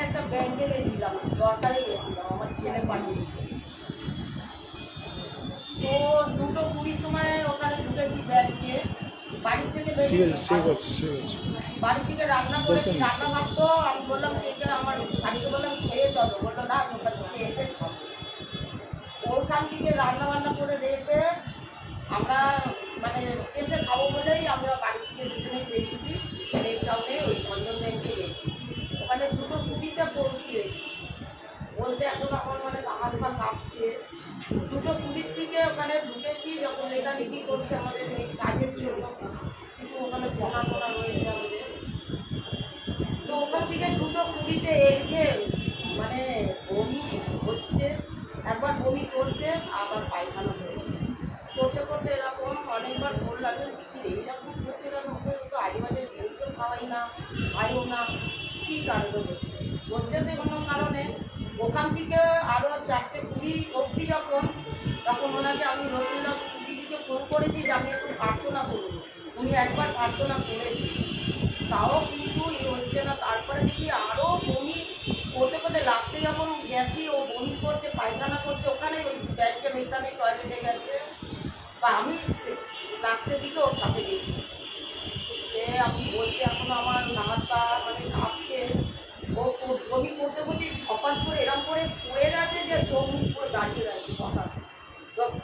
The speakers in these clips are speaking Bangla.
একটা ব্যাংকে গেছিলাম, দরকারে গেছিলাম, আমার ছেলে পাঠিয়েছিল। তো 2:20 সময় ওখানে ঢুকেছি ব্যাংকে। বাড়ি থেকে বাড়ি থেকে রান্না করে রান্না ভাবতো। আমি বললাম আমার শাড়িকে বললাম খেয়ে চলো, বললো না ওখান থেকে এসে খাবো। ওখান থেকে রান্না বান্না করে রেখে আমরা মানে এসে খাবো বলেই আমরা বাড়ি থেকে দুজনেই বেরিয়েছি। লেক টাউনে ওই বন্ধন ব্যাংকে গেছি। ওখানে 2:20 পৌঁছিয়েছি বলতে এখন আমার মানে হাত পা কাঁপছে। 2:20 থেকে ওখানে ঢুকেছি। যখন লেখালেখি করছে আমাদের এই কাজের জন্য কিছু ওখানে সোনা টোনা রয়েছে আমাদের, তো ওখান থেকে 2:20 এসে মানে বমি হচ্ছে, একবার বমি করছে আবার পায়খানা হয়েছে। করতে করতে এরকম অনেকবার ভোর লাগে এইরকম হচ্ছে কেন, তো আগে বাজে জিনিসও খাওয়াই না, খাইও না, কী কারণে হচ্ছে হচ্ছে তো কোনো কারণে। ওখান থেকে আরও 4:20 অবধি তখন ওনাকে আমি রসুল্লাহ দিদিকে ফোন করেছি যে আমি একটু প্রার্থনা করুন। উনি একবার প্রার্থনা করেছি, তাও কিন্তু হচ্ছে না। তারপরে দেখি আরও বমি করতে করতে লাস্টে যখন গেছি ও বমি করছে, পায়খানা করছে ওখানে, ওই ব্যাংকের ওইখানে টয়লেটে গেছে বা আমি লাস্টের দিকে ওর সাথে গেছি। সে আমি বলছি এখন আমার হাত পা মানে কাঁপছে। ও বমি করতে করতে ধপাস করে এরকম করে পড়ে গেছে যে চোখ মুখ করে দাঁড়িয়ে গেছে কথা।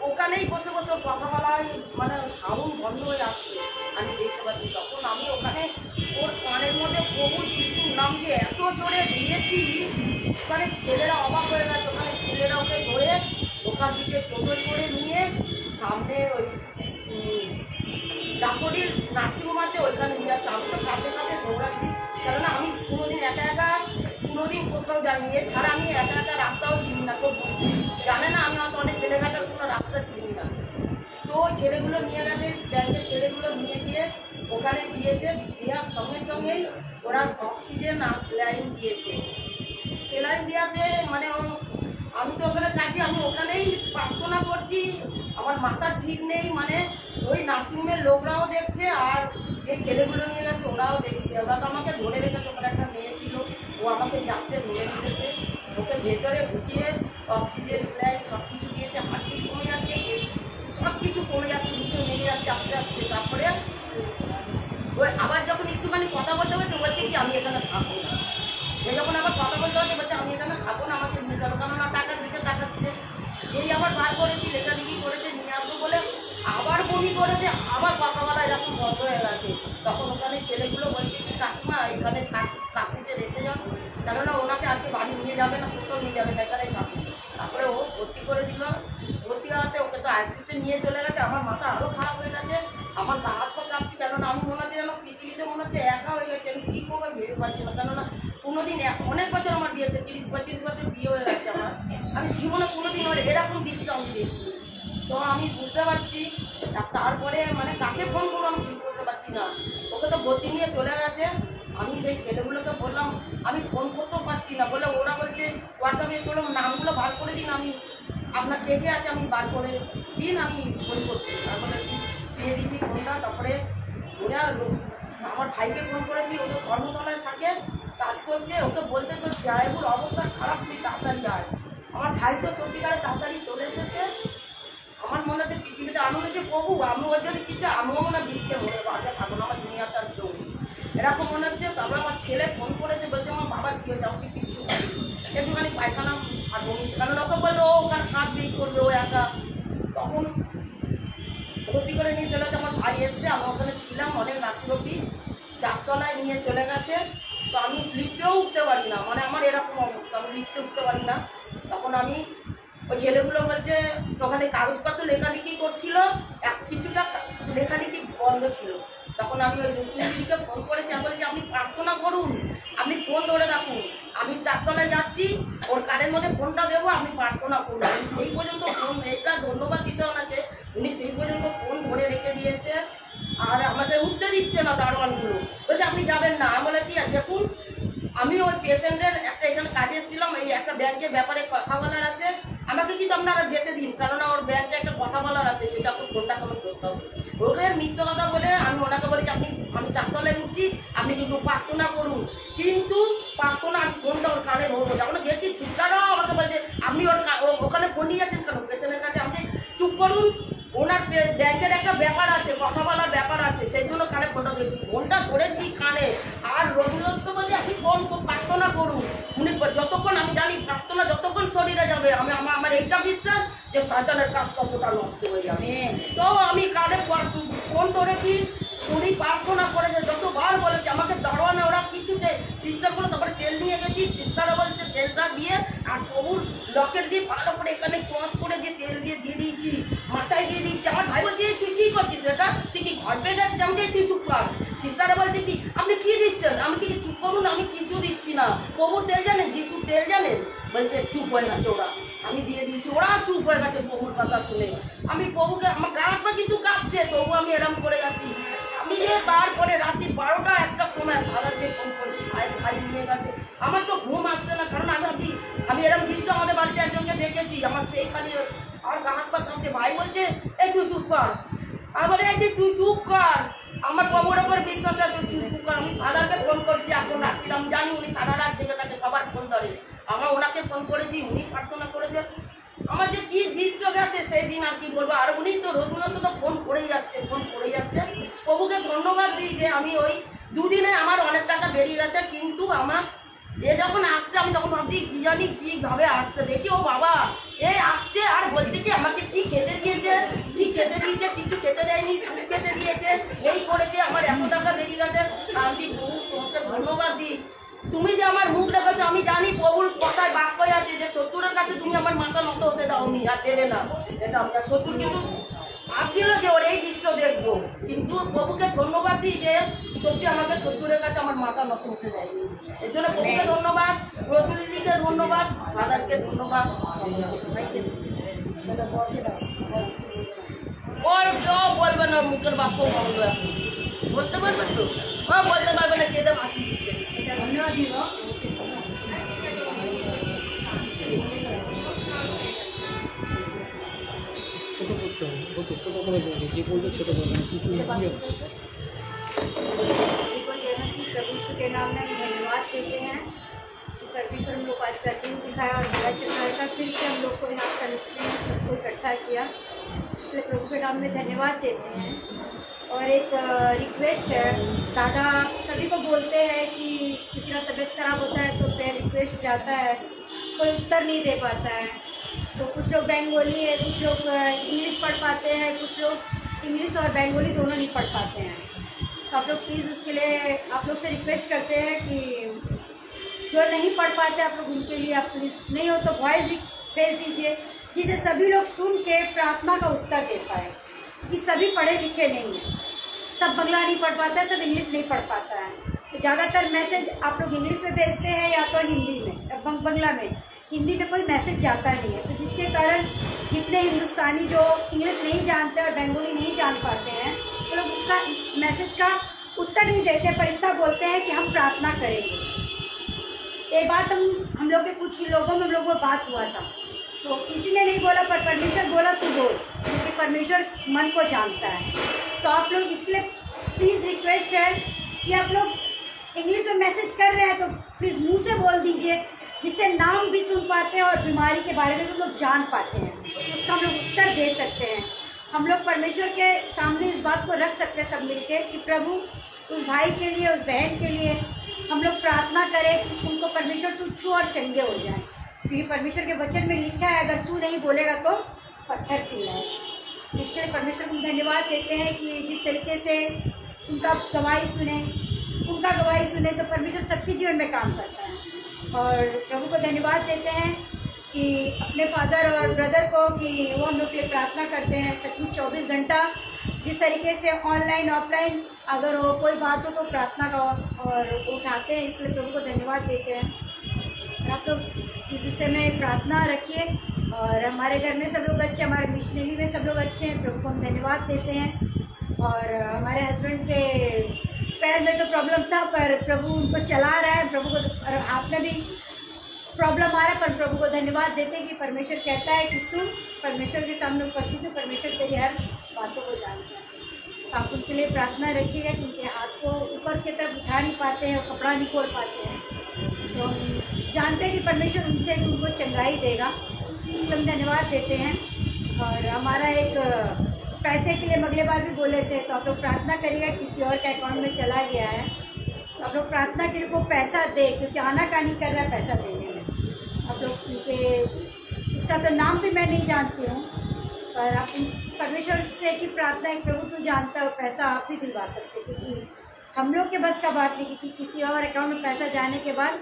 ওখানেই বসে বসে কথা বলায় মানে সাউন্ড বন্ধ হয়ে আসছে, আমি দেখতে পাচ্ছি। তখন আমি ওখানে ওর কানের মধ্যে প্রভু যিশুর নাম যে এত জোরে দিয়েছি, ওখানে ছেলেরা অবাক হয়ে গেছে। ওখানে ছেলেরা ওকে ধরে ওখান থেকে টোটোয় করে নিয়ে সামনে ওই ডাকটির নার্সিংহোম আছে ওইখানে নিয়ে যাচ্ছে। আমি তো কাঁদতে কাঁদতে দৌড়াচ্ছি, কেননা আমি কোনোদিন একা কোনোদিন কোথাও যাইনি, এছাড়া আমি একা রাস্তাও চিনি না। তো জানে না আমি হয়তো অনেক বেলেঘাটার কোনো রাস্তা চিনি না। তো ওই ছেলেগুলো নিয়ে গেছে, ব্যাংকের ছেলেগুলো নিয়ে গিয়ে ওখানে দিয়েছে। দেওয়ার সঙ্গে সঙ্গেই ওরা অক্সিজেন আর স্যালাইন দিয়েছে। স্যালাইন দেওয়াতে মানে আমি তো ওখানে কাজে, আমি ওখানেই প্রার্থনা করছি, আমার মাথার ঠিক নেই। মানে ওই নার্সিংহোমের লোকরাও দেখছে আর যে ছেলেগুলো নিয়ে গেছে ওরাও দেখছে। ওরা তো আমাকে ধরে রেখেছে, ওখানে একটা মেয়ে ছিল, ও আমাকে চাপতে ধরে রেখেছে। ওকে ভেতরে ঢুকিয়ে অক্সিজেন স্যালাইন সব কিছু দিয়েছে। হাঁটি কমে যাচ্ছে, সব কিছু কমে যাচ্ছে, নিচে নেমে যাচ্ছে আস্তে আস্তে। তারপরে ওই আবার যখন একটুখানি কথা বলতে হয়েছে বলছে কি আমি এখানে থাকবো না। যখন আবার কথা বলতে হচ্ছে বলছে আমি এখানে থাকবো না, আমাকে নিয়ে যাবো। কেননা টাকার দিকে তাকাচ্ছে। যেই আবার বার করেছি লেখালেখি করেছে নিয়ে আসবো বলে আবার বমি করেছে, আবার কথা বলা এরকম বন্ধ হয়ে গেছে। তখন ওখানে ছেলেগুলো বলছে কি কাকিমা এখানে কাকুকে রেখে যাও, কেননা ওনাকে আজকে বাড়ি নিয়ে যাবে না, কোথাও নিয়ে যাবে না, এখানেই থাকবে। তারপরে ও ভর্তি করে দিল। ভর্তি হওয়াতে ওকে তো আইসিইউতে নিয়ে চলে গেছে। আমার মাথা আরও খারাপ হয়ে গেছে, আমার গা হাত পা কাঁপছে। কেননা আমি মনে হচ্ছে যেন পৃথিবীতে মনে হচ্ছে একা হয়ে গেছে। আমি কী করবো ভেবে পাচ্ছি না, কেননা কোনোদিন অনেক বছর আমার বিয়ে হচ্ছে, 30-35 বছর বিয়ে হয়ে গেছে আমার। আমি জীবনে কোনোদিন এরকম বিশ্রাম দেখি। তো আমি বুঝতে পারছি। তারপরে মানে কাকে ফোন করবো আমি ঠিক করতে পারছি না। ওকে তো ভর্তি নিয়ে চলে গেছে। আমি সেই ছেলেগুলোকে বললাম আমি ফোন করতেও পারছি না, বলে ওরা বলছে হোয়াটসঅ্যাপে করলাম নামগুলো বার করে দিন, আমি আপনার কে কে আছে আমি বার করে দিন, আমি ফোন করছি। তারপরে দিয়ে দিয়েছি ফোনটা। তারপরে ওরা আমার ভাইকে ফোন করেছি, ও তো কর্মতলায় থাকে, কাজ করছে। ওকে বলতে তো জায়গুর অবস্থা খারাপ, তুই তাড়াতাড়ি আয়। আমার ভাই তো সত্যিকারে তাড়াতাড়ি চলে এসেছে। আমার মনে হচ্ছে পৃথিবীতে আমি হচ্ছে প্রভু, আমি ওর যদি কিছু আমিও মনে বৃষ্টি মনে বাজে থাকবো না, আমার দুনিয়াটার দৌড় এরকম মনে হচ্ছে। তারপরে আমার ছেলে ফোন করেছে, বলছে আমার বাবার কী হচ্ছে, আমি কিছু একটুখানি পায়খানা আর বমি, কারণ ওকে বললো ও ওখানে কাজ বেই করবে, ও একা। তখন ভর্তি করে নিয়ে চলে গেছে। আমার ভাই এসছে, আমি ওখানে ছিলাম অনেক রাত্রি অবধি, 4 তলায় নিয়ে চলে গেছে। তো আমি লিফটেও উঠতে পারি না, মানে আমার এরকম অবস্থা, আমি লিফটে উঠতে পারি না। তখন আমি ওই ছেলেগুলো বলছে ওখানে কাগজপত্র লেখালেখি করছিল, কিছুটা লেখালেখি বন্ধ ছিল। তখন আমি ওই মুসলিমকে ফোন করেছি, আমি বলছি আপনি প্রার্থনা করুন, আপনি ফোন ধরে রাখুন, আমি 4 তলায় যাচ্ছি, ওর কারের মধ্যে ফোনটা দেবো, আপনি প্রার্থনা করুন। আমি সেই পর্যন্ত ফোন, এটা ধন্যবাদ দিতে ওনাকে, উনি সেই পর্যন্ত ফোন ধরে রেখে দিয়েছে। আর আমাদের উঠতে দিচ্ছে না দারোয়ানগুলো, বলছে আপনি যাবেন না। আমি বলেছি দেখুন আমি ওই পেশেন্টের একটা এখানে কাজে এসেছিলাম, এই একটা ব্যাংকের ব্যাপারে কথা বলার আছে, আমাকে কিন্তু আপনারা যেতে দিন, কারণ ওর ব্যাংকে একটা কথা বলার আছে, সেটা আপনার ফোনটা আমার করতে হবে। ওকে মিথ্যে কথা বলে আমি ওনাকে বলেছি আমি চারতলায় উঠছি, আপনি কিন্তু প্রার্থনা করুন, কিন্তু প্রার্থনা আমি ফোনটা ওর কানে ধরবো। যখন গেছি সিস্টাররাও আমাকে বলছে আপনি ওখানে ফোন নিয়ে যাচ্ছেন কেন পেশেন্টের কাছে, আপনি চুপ করুন, ওনার ব্যাংকের একটা ব্যাপার আছে, কথা বলার ব্যাপার আছে, সেই জন্য কানে ফোনটা দিয়েছি, ফোনটা ধরেছি কানে। আর রবীন্দ্রনাথ বলছে আপনি ফোন প্রার্থনা করুন, উনি যতক্ষণ আমি জানি প্রার্থনা যতক্ষণ শরীরে যাবে, আমার এইটা বিশ্বাস যে শয়তানের কাজ কতটা নষ্ট হয়ে যাবে। তো আমি কানে ফোন ধরেছি, উনি প্রার্থনা করেছে, যতবার বলেছে আমাকে দাঁড়ানো, ওরা কিছুতে সিস্টারগুলো, তারপরে তেল নিয়ে গেছি, সিস্টাররা বলছে তেলটা দিয়ে আর প্রভুর লকেট দিয়ে ভালো করে এখানে ক্রস করে দিয়ে তেল দিয়ে দিয়েছি, মাথায় দিয়ে দিচ্ছি। আমার ভাই বলছে তুই কি করছিস এটা, তুই কি ঘর পেয়ে যাচ্ছিস, আমি তুই চুপ কর। সিস্টাররা বলছে কি আপনি কি দিচ্ছেন, আমি কি চুপ করুন, আমি কিছু দিচ্ছি না, প্রভুর তেল জানেন, যিশুর তেল জানেন, বলছে চুপ হয়ে গেছে ওরা, আমি দিয়ে দিচ্ছি, ওরা চুপ হয়ে গেছে প্রভুর কথা শুনে। আমি প্রভুকে, আমার গা হাত পা কিন্তু কাঁপছে, তবু আমি এরম করে যাচ্ছি। আমি যে তারপরে রাত্রি 12টা 1টার সময় ফাদারকে ফোন করেছি, ভাই নিয়ে গেছে, আমার তো ঘুম আসছে না, কারণ আমি এরকম দৃশ্য আমাদের বাড়িতে একজনকে দেখেছি, আমার সেই খালি আর গা হাত পা কাঁপছে। ভাই বলছে এই তুই চুপ কর, আর বলে এই যে তুই চুপ কর, আমার প্রভুর ওপর বিশ্বাস আছে, তুই চুপ কর। আমি ফাদারকে ফোন করছি এখন রাত্রি, আমি জানি উনি সারা রাত জেগে থাকে, সবার ফোন ধরে, আমার ওনাকে ফোন করেছি, উনি প্রার্থনা করেছে। আমার যে কি দৃশ্য গেছে সেই দিন আর কি বলবো। আর উনি তো রোজমতো তো ফোন করেই যাচ্ছে। প্রভুকে ধন্যবাদ দিই যে আমি ওই দুদিনে আমার অনেক টাকা বেরিয়ে গেছে, কিন্তু আমার এ যখন আসছে আমি তখন ভাবছি কি জানি কিভাবে আসছে, দেখি ও বাবা এই আসছে আর বলছে কি আমাকে কি খেতে দিয়েছে, কিছু খেতে দেয়নি, সুপ খেতে দিয়েছে, এই করেছে, আমার এত টাকা বেরিয়ে গেছে। আমি তোমাকে ধন্যবাদ দিই, তুমি যে আমার মুখ দেখেছো, আমি জানি প্রভুর কথায় বাক্য আছে যে শত্রুরের কাছে তুমি আমার মাথা নত হতে দাওনি আর দেবে না, এটা আমি শত্রুর কিন্তু ভাবছিল যে ওর এই দৃশ্য দেখবো, কিন্তু প্রভুকে ধন্যবাদ দিই যে সত্যি আমাকে শত্রুরের কাছে আমার মাথা নত হতে দেয়নি। এর জন্য প্রভুকে ধন্যবাদ, রসুলিকে ধন্যবাদ, দাদাকে ধন্যবাদ, ওর সব বলবে না, মুখের বাক্য বলবে, বলতে পারবে তো, বলতে পারবে না, কেঁদে ফাঁসি দিচ্ছে। ধন্যবাদ দিল। प्रभु के नाम में धन्यवाद देते हैं। परमेश्वर हम लोग आज का दिन दिखाया और बड़ा चढ़ाया था, फिर से हम लोग को यहाँ कनिष्ठी में सबको इकट्ठा किया, इसलिए प्रभु के नाम में धन्यवाद देते हैं। और एक रिक्वेस्ट है, दादा सभी को बोलते हैं कि किसी का तबीयत खराब होता है तो प्रेयर रिक्वेस्ट जाता है, कोई उत्तर नहीं दे पाता है, तो कुछ लोग बंगाली है, कुछ लोग इंग्लिश पढ़ पाते हैं, कुछ लोग इंग्लिश और बंगाली दोनों नहीं पढ़ पाते हैं। तो आप लोग प्लीज़ उसके लिए आप लोग से रिक्वेस्ट करते हैं कि जो नहीं पढ़ पाते आप लोग उनके लिए आप प्लीज़, नहीं हो तो वॉइस भेज दीजिए, जिसे सभी लोग सुन के प्रार्थना का उत्तर दे पाए। कि सभी पढ़े लिखे नहीं हैं, सब बंगला नहीं पढ़ पाता है, सब इंग्लिश नहीं पढ़ पाता है, तो ज़्यादातर मैसेज आप लोग इंग्लिश में भेजते हैं या तो हिंदी में, बंगला में। हिंदी में कोई मैसेज जाता नहीं है, तो जिसके कारण जितने हिंदुस्तानी जो इंग्लिश नहीं जानते और बंगाली नहीं जान पाते हैं वो लोग उसका मैसेज का उत्तर नहीं देते, पर इतना बोलते हैं कि हम प्रार्थना करेंगे। ये बात हम लोग के कुछ लोगों में हम लोगों को बात हुआ था, तो किसी ने नहीं बोला पर परमेश्वर बोला तू बोल, क्योंकि परमेश्वर मन को जानता है। तो आप लोग इसलिए प्लीज़ रिक्वेस्ट है कि आप लोग इंग्लिश में मैसेज कर रहे हैं तो प्लीज़ मुंह से बोल दीजिए, जिससे नाम भी सुन पाते हैं और बीमारी के बारे में भी लोग जान पाते हैं, तो उसका हम लोग उत्तर दे सकते हैं। हम लोग परमेश्वर के सामने इस बात को रख सकते हैं सब मिलके कि प्रभु उस भाई के लिए, उस बहन के लिए हम लोग प्रार्थना करें कि उनको परमेश्वर तू छू और चंगे हो जाए, क्योंकि परमेश्वर के वचन में लिखा है अगर तू नहीं बोलेगा तो पत्थर चिल्लाए। इसके लिए परमेश्वर को धन्यवाद देते हैं कि जिस तरीके से उनका गवाही सुने तो परमेश्वर सबके जीवन में काम करता है। और प्रभु को धन्यवाद देते हैं कि अपने फादर और ब्रदर को कि वो हम लोग के लिए प्रार्थना करते हैं सचमुच 24 घंटा, जिस तरीके से ऑनलाइन ऑफलाइन अगर हो कोई बात हो तो प्रार्थना का और उठाते हैं, इसलिए प्रभु को धन्यवाद देते हैं। और आप लोग इस विषय में प्रार्थना रखिए। और हमारे घर में सब लोग अच्छे, हमारे मिशनरी में सब लोग अच्छे हैं, प्रभु को हम धन्यवाद देते हैं। और हमारे हस्बैंड के पैर में तो प्रॉब्लम था, पर प्रभु उनको चला रहा है। प्रभु को आप में भी प्रॉब्लम आ रहा है, पर प्रभु को धन्यवाद देते हैं कि परमेश्वर कहता है कि तुम परमेश्वर के सामने उपस्थित हो, परमेश्वर तेरी हर बातों को जानता है। आप उनके लिए प्रार्थना रखिएगा कि उनके हाथ को ऊपर की तरफ उठा नहीं पाते हैं और कपड़ा नहीं खोल पाते हैं, तो हम जानते हैं कि परमेश्वर उनसे भी उनको चंगाई देगा, इसलिए हम धन्यवाद देते हैं। और हमारा एक पैसे के लिए अगले बार भी बोले थे, तो आप लोग प्रार्थना करिएगा, किसी और के अकाउंट में चला गया है, तो आप लोग प्रार्थना करिए वो पैसा दे, क्योंकि आनाकानी कर रहा है पैसा देने में। आप लोग क्योंकि उसका तो नाम भी मैं नहीं जानती हूँ, पर आप परमेश्वर से की प्रार्थना है, प्रभु तू जानता है, पैसा आप ही दिलवा सकते, क्योंकि हम लोग के बस का बात नहीं कि किसी और अकाउंट में पैसा जाने के बाद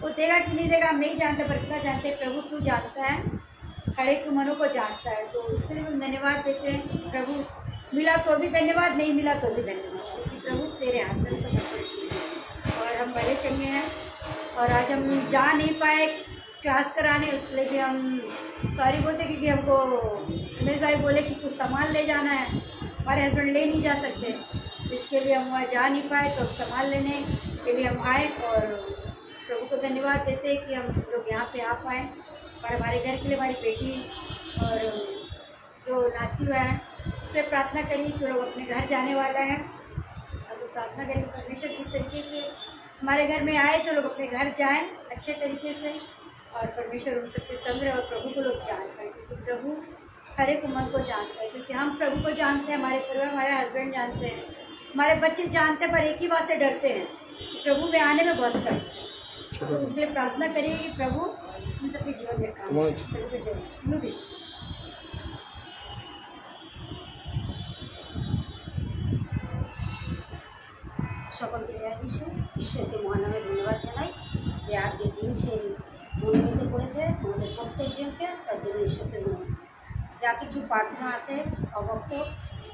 वो देगा कि नहीं देगा हम नहीं जानते, पर इतना जानते हैं प्रभु तू जानता है, हर एक मनों को जांचता है। तो उसके लिए हम धन्यवाद देते हैं। प्रभु मिला तो भी धन्यवाद, नहीं मिला तो भी धन्यवाद, क्योंकि प्रभु तेरे हाथ में सब है। और हम बड़े चंगे हैं, और आज हम जा नहीं पाए क्लास कराने, उसके लिए भी हम सॉरी बोलते, क्योंकि हमको मेरे भाई बोले कि कुछ सामान ले जाना है, हमारे हस्बैंड ले नहीं जा सकते, इसके लिए हम वहाँ जा नहीं पाए। तो सामान लेने के लिए हम आए, और प्रभु को धन्यवाद देते हैं कि हम लोग यहाँ पे आ पाए। और हमारे घर के लिए हमारी बेटी और जो नाती हुआ है उससे प्रार्थना करिए कि लोग अपने घर जाने वाला है। अब प्रार्थना करिए परमेश्वर जिस तरीके से हमारे घर में आए तो लोग अपने घर जाएं अच्छे तरीके से, और परमेश्वर उन सबके संग रहे और प्रभु को लोग जानते हैं, क्योंकि प्रभु हर एक मन को जानता है। क्योंकि हम प्रभु को जानते हैं, हमारे परिवार हमारे हस्बैंड जानते हैं, हमारे बच्चे जानते हैं, पर एक ही बात से डरते हैं, प्रभु में आने में बहुत कष्ट है। तो उनके लिए प्रार्थना करिए कि प्रभु उन सबके जीवन में काम भी। সকলকে জয় যিশু, ঈশ্বরকে মহানামে ধন্যবাদ জানাই যে আজকের দিন সে মনোনীত করেছে আমাদের প্রত্যেকজনকে, তার জন্য ঈশ্বরকে ধন্যবাদ। যা কিছু প্রার্থনা আছে অবক্ত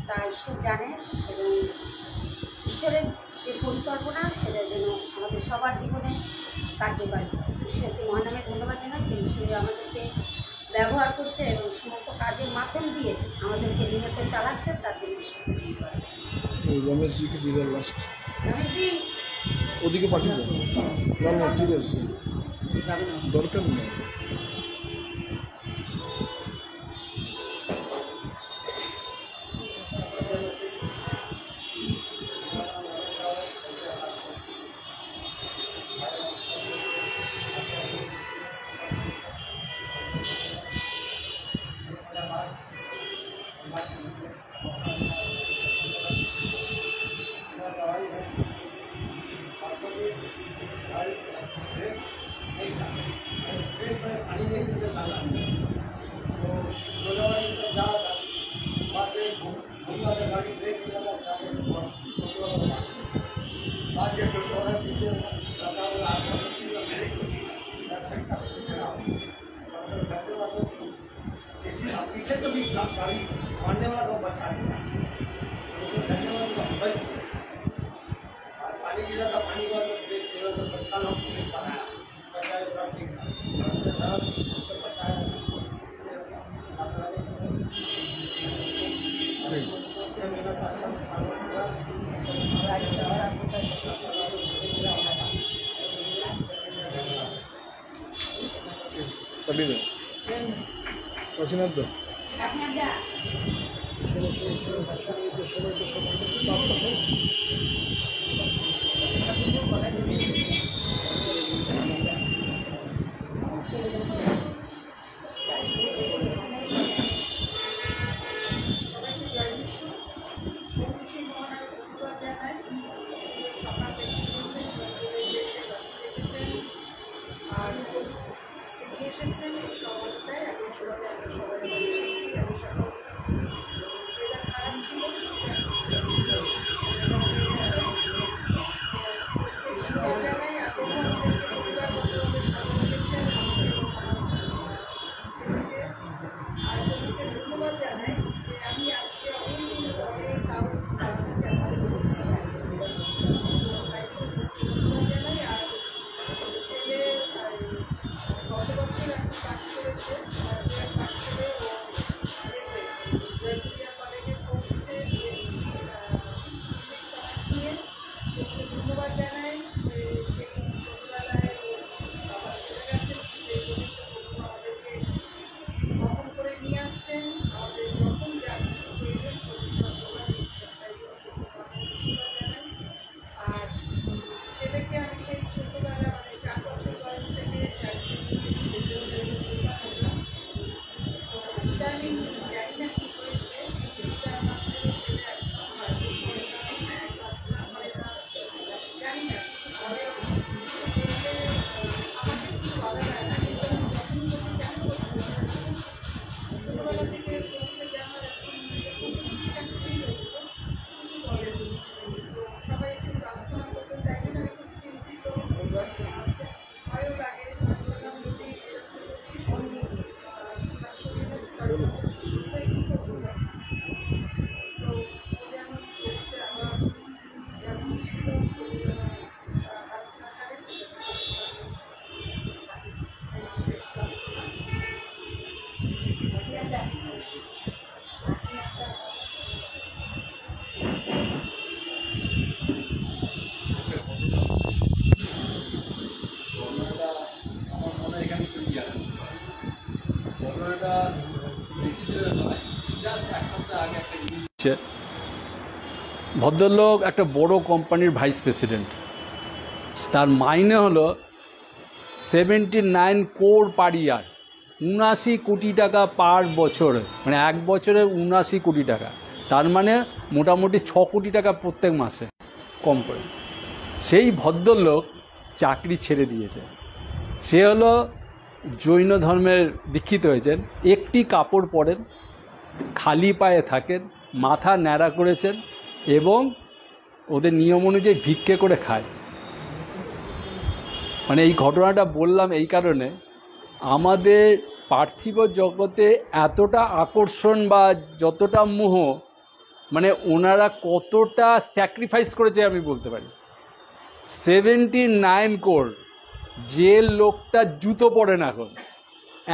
তা ঈশ্বর জানে, এবং ঈশ্বরের যে পরিকল্পনা সেটা যেন আমাদের সবার জীবনে কার্যকারী। ঈশ্বরকে মহানামে ধন্যবাদ জানাই, ঈশ্বর আমাদেরকে ব্যবহার করছে এবং সমস্ত কাজের মাধ্যম দিয়ে আমাদেরকে নিয়মিত চালাচ্ছে, তার জন্য ঈশ্বরকে ধন্যবাদ। রমেশজিকে দিদার লাস্ট রমেশজি ওদিকে পাঠিয়ে দেন, না না ঠিক আছে, দরকার নেই। पीछे से भी गाड़ी मारने वाला तो बचा लिया, धन्यवाद बच गया। पानी गिरा था, पानी का सब देख तो तत्काल हम देख पाया, सब ठीक था, सब बचाया। मेरा अच्छा পাঠিয়ে দেন। কাশীনাথ দা, শোনো শোনো শোনো, সবাইকে ভদ্রলোক একটা বড় কোম্পানির ভাইস প্রেসিডেন্ট, তার মাইনে হলো 79 crore পার ইয়ার, 79 কোটি টাকা পার বছর, মানে এক বছরে 79 কোটি টাকা, তার মানে মোটামুটি 6 কোটি টাকা প্রত্যেক মাসে কম করে। সেই ভদ্রলোক চাকরি ছেড়ে দিয়েছে। সে হলো জৈন ধর্মের দীক্ষিত হয়েছেন, একটি কাপড় পরেন, খালি পায়ে থাকেন, মাথা ন্যাড়া করেছেন এবং ওদের নিয়ম অনুযায়ী ভিক্ষে করে খায়। মানে এই ঘটনাটা বললাম এই কারণে, আমাদের পার্থিব জগতে এতটা আকর্ষণ বা যতটা মোহ, মানে ওনারা কতটা স্যাক্রিফাইস করেছে আমি বলতে পারি। 79 crore, যে লোকটা জুতো পরে না, এখন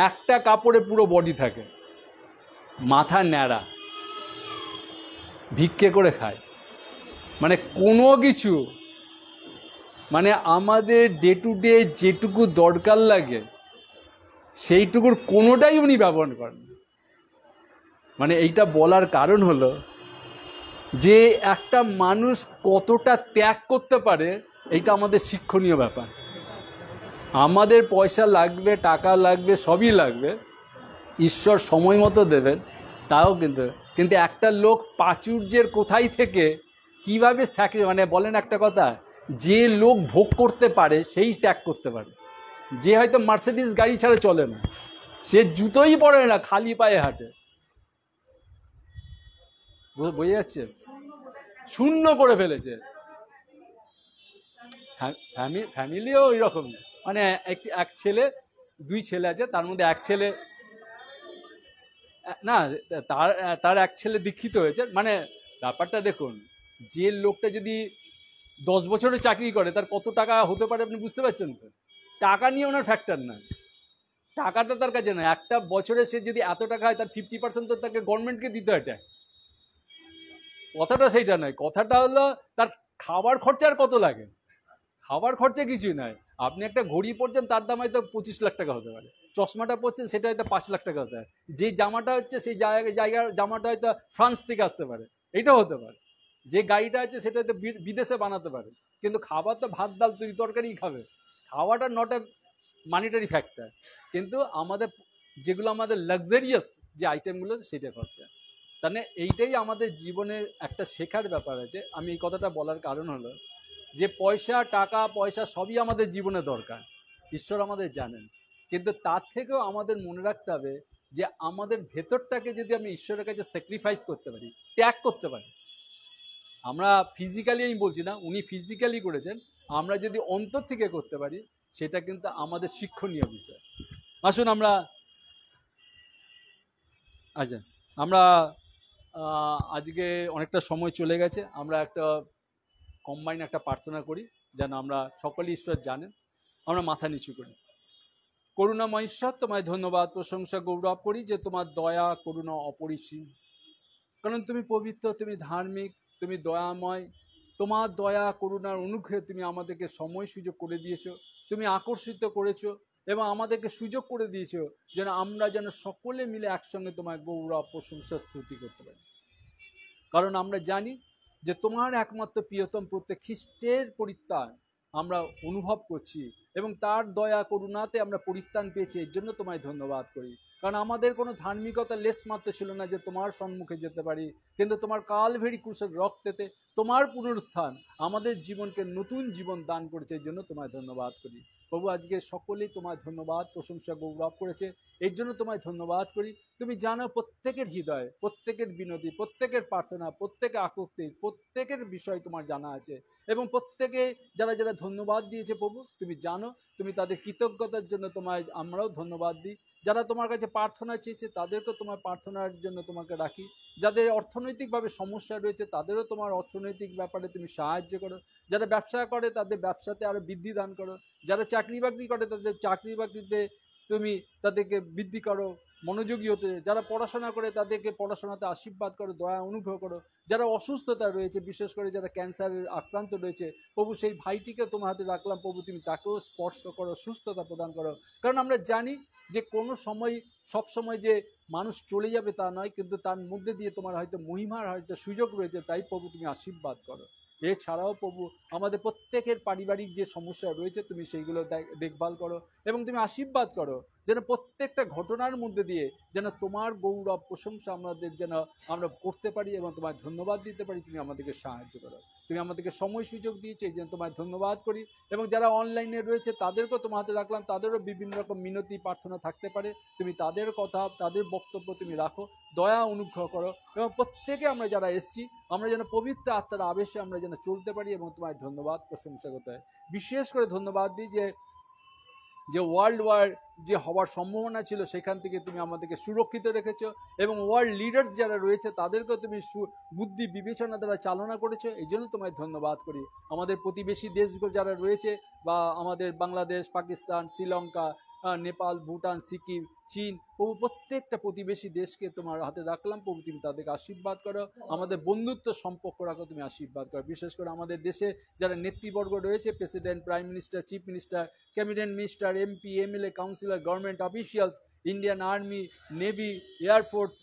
একটা কাপড়ে পুরো বডি থাকে, মাথা ন্যাড়া, ভিক্ষে করে খায়, মানে কোনো কিছু, মানে আমাদের ডে টু ডে যেটুকু দরকার লাগে সেইটুকুর কোনোটাই উনি ব্যবহার করেন। মানে এইটা বলার কারণ হলো যে একটা মানুষ কতটা ত্যাগ করতে পারে, এইটা আমাদের শিক্ষণীয় ব্যাপার। আমাদের পয়সা লাগবে, টাকা লাগবে, সবই লাগবে, ঈশ্বর সময় মতো দেবেন, তাও কিন্তু একটা লোক প্রাচুর্যের কোথায় থেকে কিভাবে মানে বলেন একটা কথা, যে লোক ভোগ করতে পারে সেই ত্যাগ করতে পারে। যে হয়তো মার্সিডিজ গাড়ি ছাড়া চলে না, সে জুতোই পরে না, খালি পায়ে হাঁটে, বোঝা যাচ্ছে, শূন্য করে ফেলেছে। ফ্যামিলিও ওই রকম, মানে এক ছেলে, 2 ছেলে আছে, তার মধ্যে এক ছেলে না, তার এক ছেলে দীক্ষিত হয়েছে। মানে ব্যাপারটা দেখুন, যে লোকটা যদি 10 বছরের চাকরি করে তার কত টাকা হতে পারে আপনি বুঝতে পারছেন তো? টাকা নিয়ে ওনার ফ্যাক্টর না, টাকাটা তার কাছে না। একটা বছরে সে যদি এত টাকা হয়, তার 50% তো তাকে গভর্নমেন্টকে দিতে হয় ট্যাক্স। কথাটা সেইটা নয়, কথাটা হলো তার খাবার খরচার কত লাগে। খাবার খরচা কিছুই নয়। আপনি একটা ঘড়ি পরছেন, তার দাম হয়তো 25 লাখ টাকা হতে পারে। চশমাটা পরছেন, সেটা হয়তো 5 লাখ টাকা হতে পারে। যে জামাটা হচ্ছে, সেই জায়গার জামাটা হয়তো ফ্রান্স থেকে আসতে পারে, এইটাও হতে পারে। যে গাড়িটা আছে সেটা হয়তো বিদেশে বানাতে পারে, কিন্তু খাবার তো ভাত ডাল তরি তরকারিই খাবে। খাওয়াটা নট এ মানিটারি ফ্যাক্টর, কিন্তু আমাদের যেগুলো আমাদের লাক্সারিয়াস যে আইটেমগুলো, সেটা খরচা। তাহলে এইটাই আমাদের জীবনের একটা শেখার ব্যাপার আছে। আমি এই কথাটা বলার কারণ হলো যে পয়সা, টাকা পয়সা সবই আমাদের জীবনে দরকার, ঈশ্বর আমাদের জানেন, কিন্তু তার থেকেও আমাদের মনে রাখতে হবে যে আমাদের ভেতরটাকে যদি আমি ঈশ্বরের কাছে স্যাক্রিফাইস করতে পারি, ত্যাগ করতে পারি। আমরা ফিজিক্যালি, আমি বলছি না, উনি ফিজিক্যালি করেছেন, আমরা যদি অন্তর থেকে করতে পারি, সেটা কিন্তু আমাদের শিক্ষণীয় বিষয়। আসুন আমরা আজকে অনেকটা সময় চলে গেছে, আমরা একটা কম্বাইন একটা প্রার্থনা করি, যেন আমরা সকলে ঈশ্বর জানেন। আমরা মাথা নিচু করি। করুণাময় ঈশ্বর, তোমায় ধন্যবাদ, প্রশংসা, গৌরব করি যে তোমার দয়া করুণা অপরিসীম। কারণ তুমি পবিত্র, তুমি ধার্মিক, তুমি দয়াময়। তোমার দয়া করুণার অনুগ্রহে তুমি আমাদেরকে সময় সুযোগ করে দিয়েছো, তুমি আকর্ষিত করেছো এবং আমাদেরকে সুযোগ করে দিয়েছো যেন আমরা যেন সকলে মিলে একসঙ্গে তোমার গৌরব, প্রশংসা, স্তুতি করতে পারি। কারণ আমরা জানি যে তোমার একমাত্র প্রিয়তম প্রত্যেক খ্রিস্টের পরিত্রাণ আমরা অনুভব করছি এবং তার দয়া করুণাতে আমরা পরিত্রাণ পেয়েছি। এর জন্য তোমায় ধন্যবাদ করি। কারণ আমাদের কোনো ধার্মিকতা লেশ মাত্র ছিল না যে তোমার সম্মুখে যেতে পারি, কিন্তু তোমার কালভেরি ক্রুশের রক্তেতে তোমার পুনরুত্থান আমাদের জীবনকে নতুন জীবন দান করেছে। এর জন্য তোমায় ধন্যবাদ করি প্রভু। আজকে সকলেই তোমায় ধন্যবাদ, প্রশংসা, গৌরব করেছে, এর জন্য তোমায় ধন্যবাদ করি। তুমি জানো প্রত্যেকের হৃদয়, প্রত্যেকের বিনতি, প্রত্যেকের প্রার্থনা, প্রত্যেকের আকুতি, প্রত্যেকের বিষয় তোমার জানা আছে এবং প্রত্যেকে যারা যারা ধন্যবাদ দিয়েছে প্রভু তুমি জানো। তুমি তাদের কৃতজ্ঞতার জন্য তোমায় আমরাও ধন্যবাদ দিই। যারা তোমার কাছে প্রার্থনা চেয়েছে তাদেরকেও তোমার প্রার্থনার জন্য তোমাকে রাখি। যাদের অর্থনৈতিকভাবে সমস্যা রয়েছে তাদেরও তোমার অর্থনৈতিক ব্যাপারে তুমি সাহায্য করো। যারা ব্যবসা করে তাদের ব্যবসাতে আরও বৃদ্ধি দান করো। যারা চাকরি বাকরি করে তাদের চাকরি বাকরিতে তুমি তাদেরকে বৃদ্ধি করো। মনোযোগী হতে, যারা পড়াশোনা করে তাদেরকে পড়াশোনাতে আশীর্বাদ করো, দয়া অনুগ্রহ করো। যারা অসুস্থতা রয়েছে, বিশেষ করে যারা ক্যান্সারের আক্রান্ত রয়েছে, প্রভু সেই ভাইটিকে তোমার হাতে রাখলাম, প্রভু তুমি তাকেও স্পর্শ করো, সুস্থতা প্রদান করো। কারণ আমরা জানি যে কোনো সময় সব সময় যে মানুষ চলে যাবে তা নয়, কিন্তু তার মধ্যে দিয়ে তোমার হয়তো মহিমার হয়তো সুযোগ রয়েছে, তাই প্রভু তুমি আশীর্বাদ করো। এছাড়াও প্রভু আমাদের প্রত্যেকের পারিবারিক যে সমস্যা রয়েছে তুমি সেইগুলো দেখভাল করো এবং তুমি আশীর্বাদ করো, যেন প্রত্যেকটা ঘটনার মধ্যে দিয়ে যেন তোমার গৌরব প্রশংসা আমাদের যেন আমরা করতে পারি এবং তোমায় ধন্যবাদ দিতে পারি। তুমি আমাদেরকে সাহায্য করো, তুমি আমাদেরকে সময় সুযোগ দিয়েছো, এই জন্য তোমায় ধন্যবাদ করি। এবং যারা অনলাইনে রয়েছে তাদেরকেও তোমার হাতে রাখলাম, তাদেরও বিভিন্ন রকম মিনতি প্রার্থনা থাকতে পারে, তুমি তাদের কথা তাদের বক্তব্য তুমি রাখো, দয়া অনুগ্রহ করো। এবং প্রত্যেকে আমরা যারা এসছি আমরা যেন পবিত্র আত্মার আবেশে আমরা যেন চলতে পারি এবং তোমায় ধন্যবাদ প্রশংসা করতে হয়। বিশেষ করে ধন্যবাদ দিই যে ওয়ার্ল্ড ওয়ার যে হওয়ার সম্ভাবনা ছিল সেখান থেকে তুমি আমাদেরকে সুরক্ষিত রেখেছো এবং ওয়ার্ল্ড লিডার্স যারা রয়েছে তাদেরকেও তুমি বুদ্ধি বিবেচনা দ্বারা চালনা করেছো, এই জন্য তোমায় ধন্যবাদ করি। আমাদের প্রতিবেশী দেশগুলো যারা রয়েছে বা আমাদের বাংলাদেশ, পাকিস্তান, শ্রীলঙ্কা, নেপাল, ভুটান, সিকিম, চীন, প্রভু প্রত্যেকটা প্রতিবেশী দেশকে তোমার হাতে রাখলাম, প্রভু তুমি তাদেরকে আশীর্বাদ করো, আমাদের বন্ধুত্ব সম্পর্ক রাখো, তুমি আশীর্বাদ করো। বিশেষ করে আমাদের দেশে যারা নেতৃবর্গ রয়েছে, president, prime minister, chief minister, cabinet minister, MP, MLA, councillor, government officials, Indian army, navy, air force,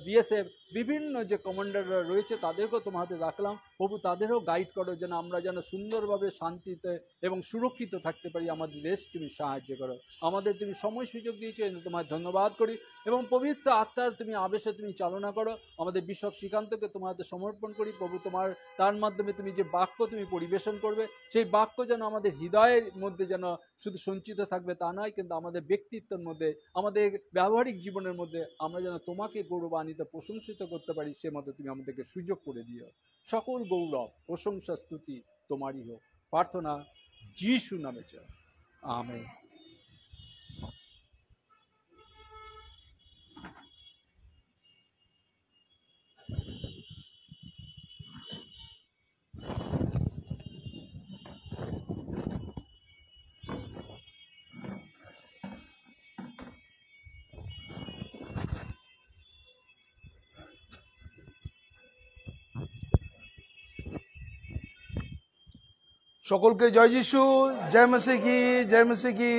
BSF, বিভিন্ন যে কমান্ডাররা রয়েছে তাদেরকেও তোমার হাতে রাখলাম, প্রভু তাদেরও গাইড করো যেন আমরা যেন সুন্দরভাবে শান্তিতে এবং সুরক্ষিত থাকতে পারি। আমাদের দেশ তুমি সাহায্য করো, আমাদের তুমি সময় সুযোগ দিয়েছো, তোমায় ধন্যবাদ করি। এবং পবিত্র আত্মার তুমি আবেশে তুমি চালনা করো, আমাদের বিশপ শ্রীকান্তকে তোমার হাতে সমর্পণ করি প্রভু। তোমার তার মাধ্যমে তুমি যে বাক্য তুমি পরিবেশন করবে সেই বাক্য যেন আমাদের হৃদয়ের মধ্যে যেন শুধু সঞ্চিত থাকবে তা নয়, কিন্তু আমাদের ব্যক্তিত্বের মধ্যে, আমাদের ব্যবহারিক জীবনের মধ্যে আমরা যেন তোমাকে গৌরবান্বিত প্রশংসিত করতে পারি, সে মতো তুমি আমাদেরকে সুযোগ করে দিও। সকল গৌরব প্রশংসা স্তুতি তোমারই হোক, প্রার্থনা যিশু নামে চাই, আমেন। সকলকে জয় যিশু, जय मसीह की, जय मसीह की।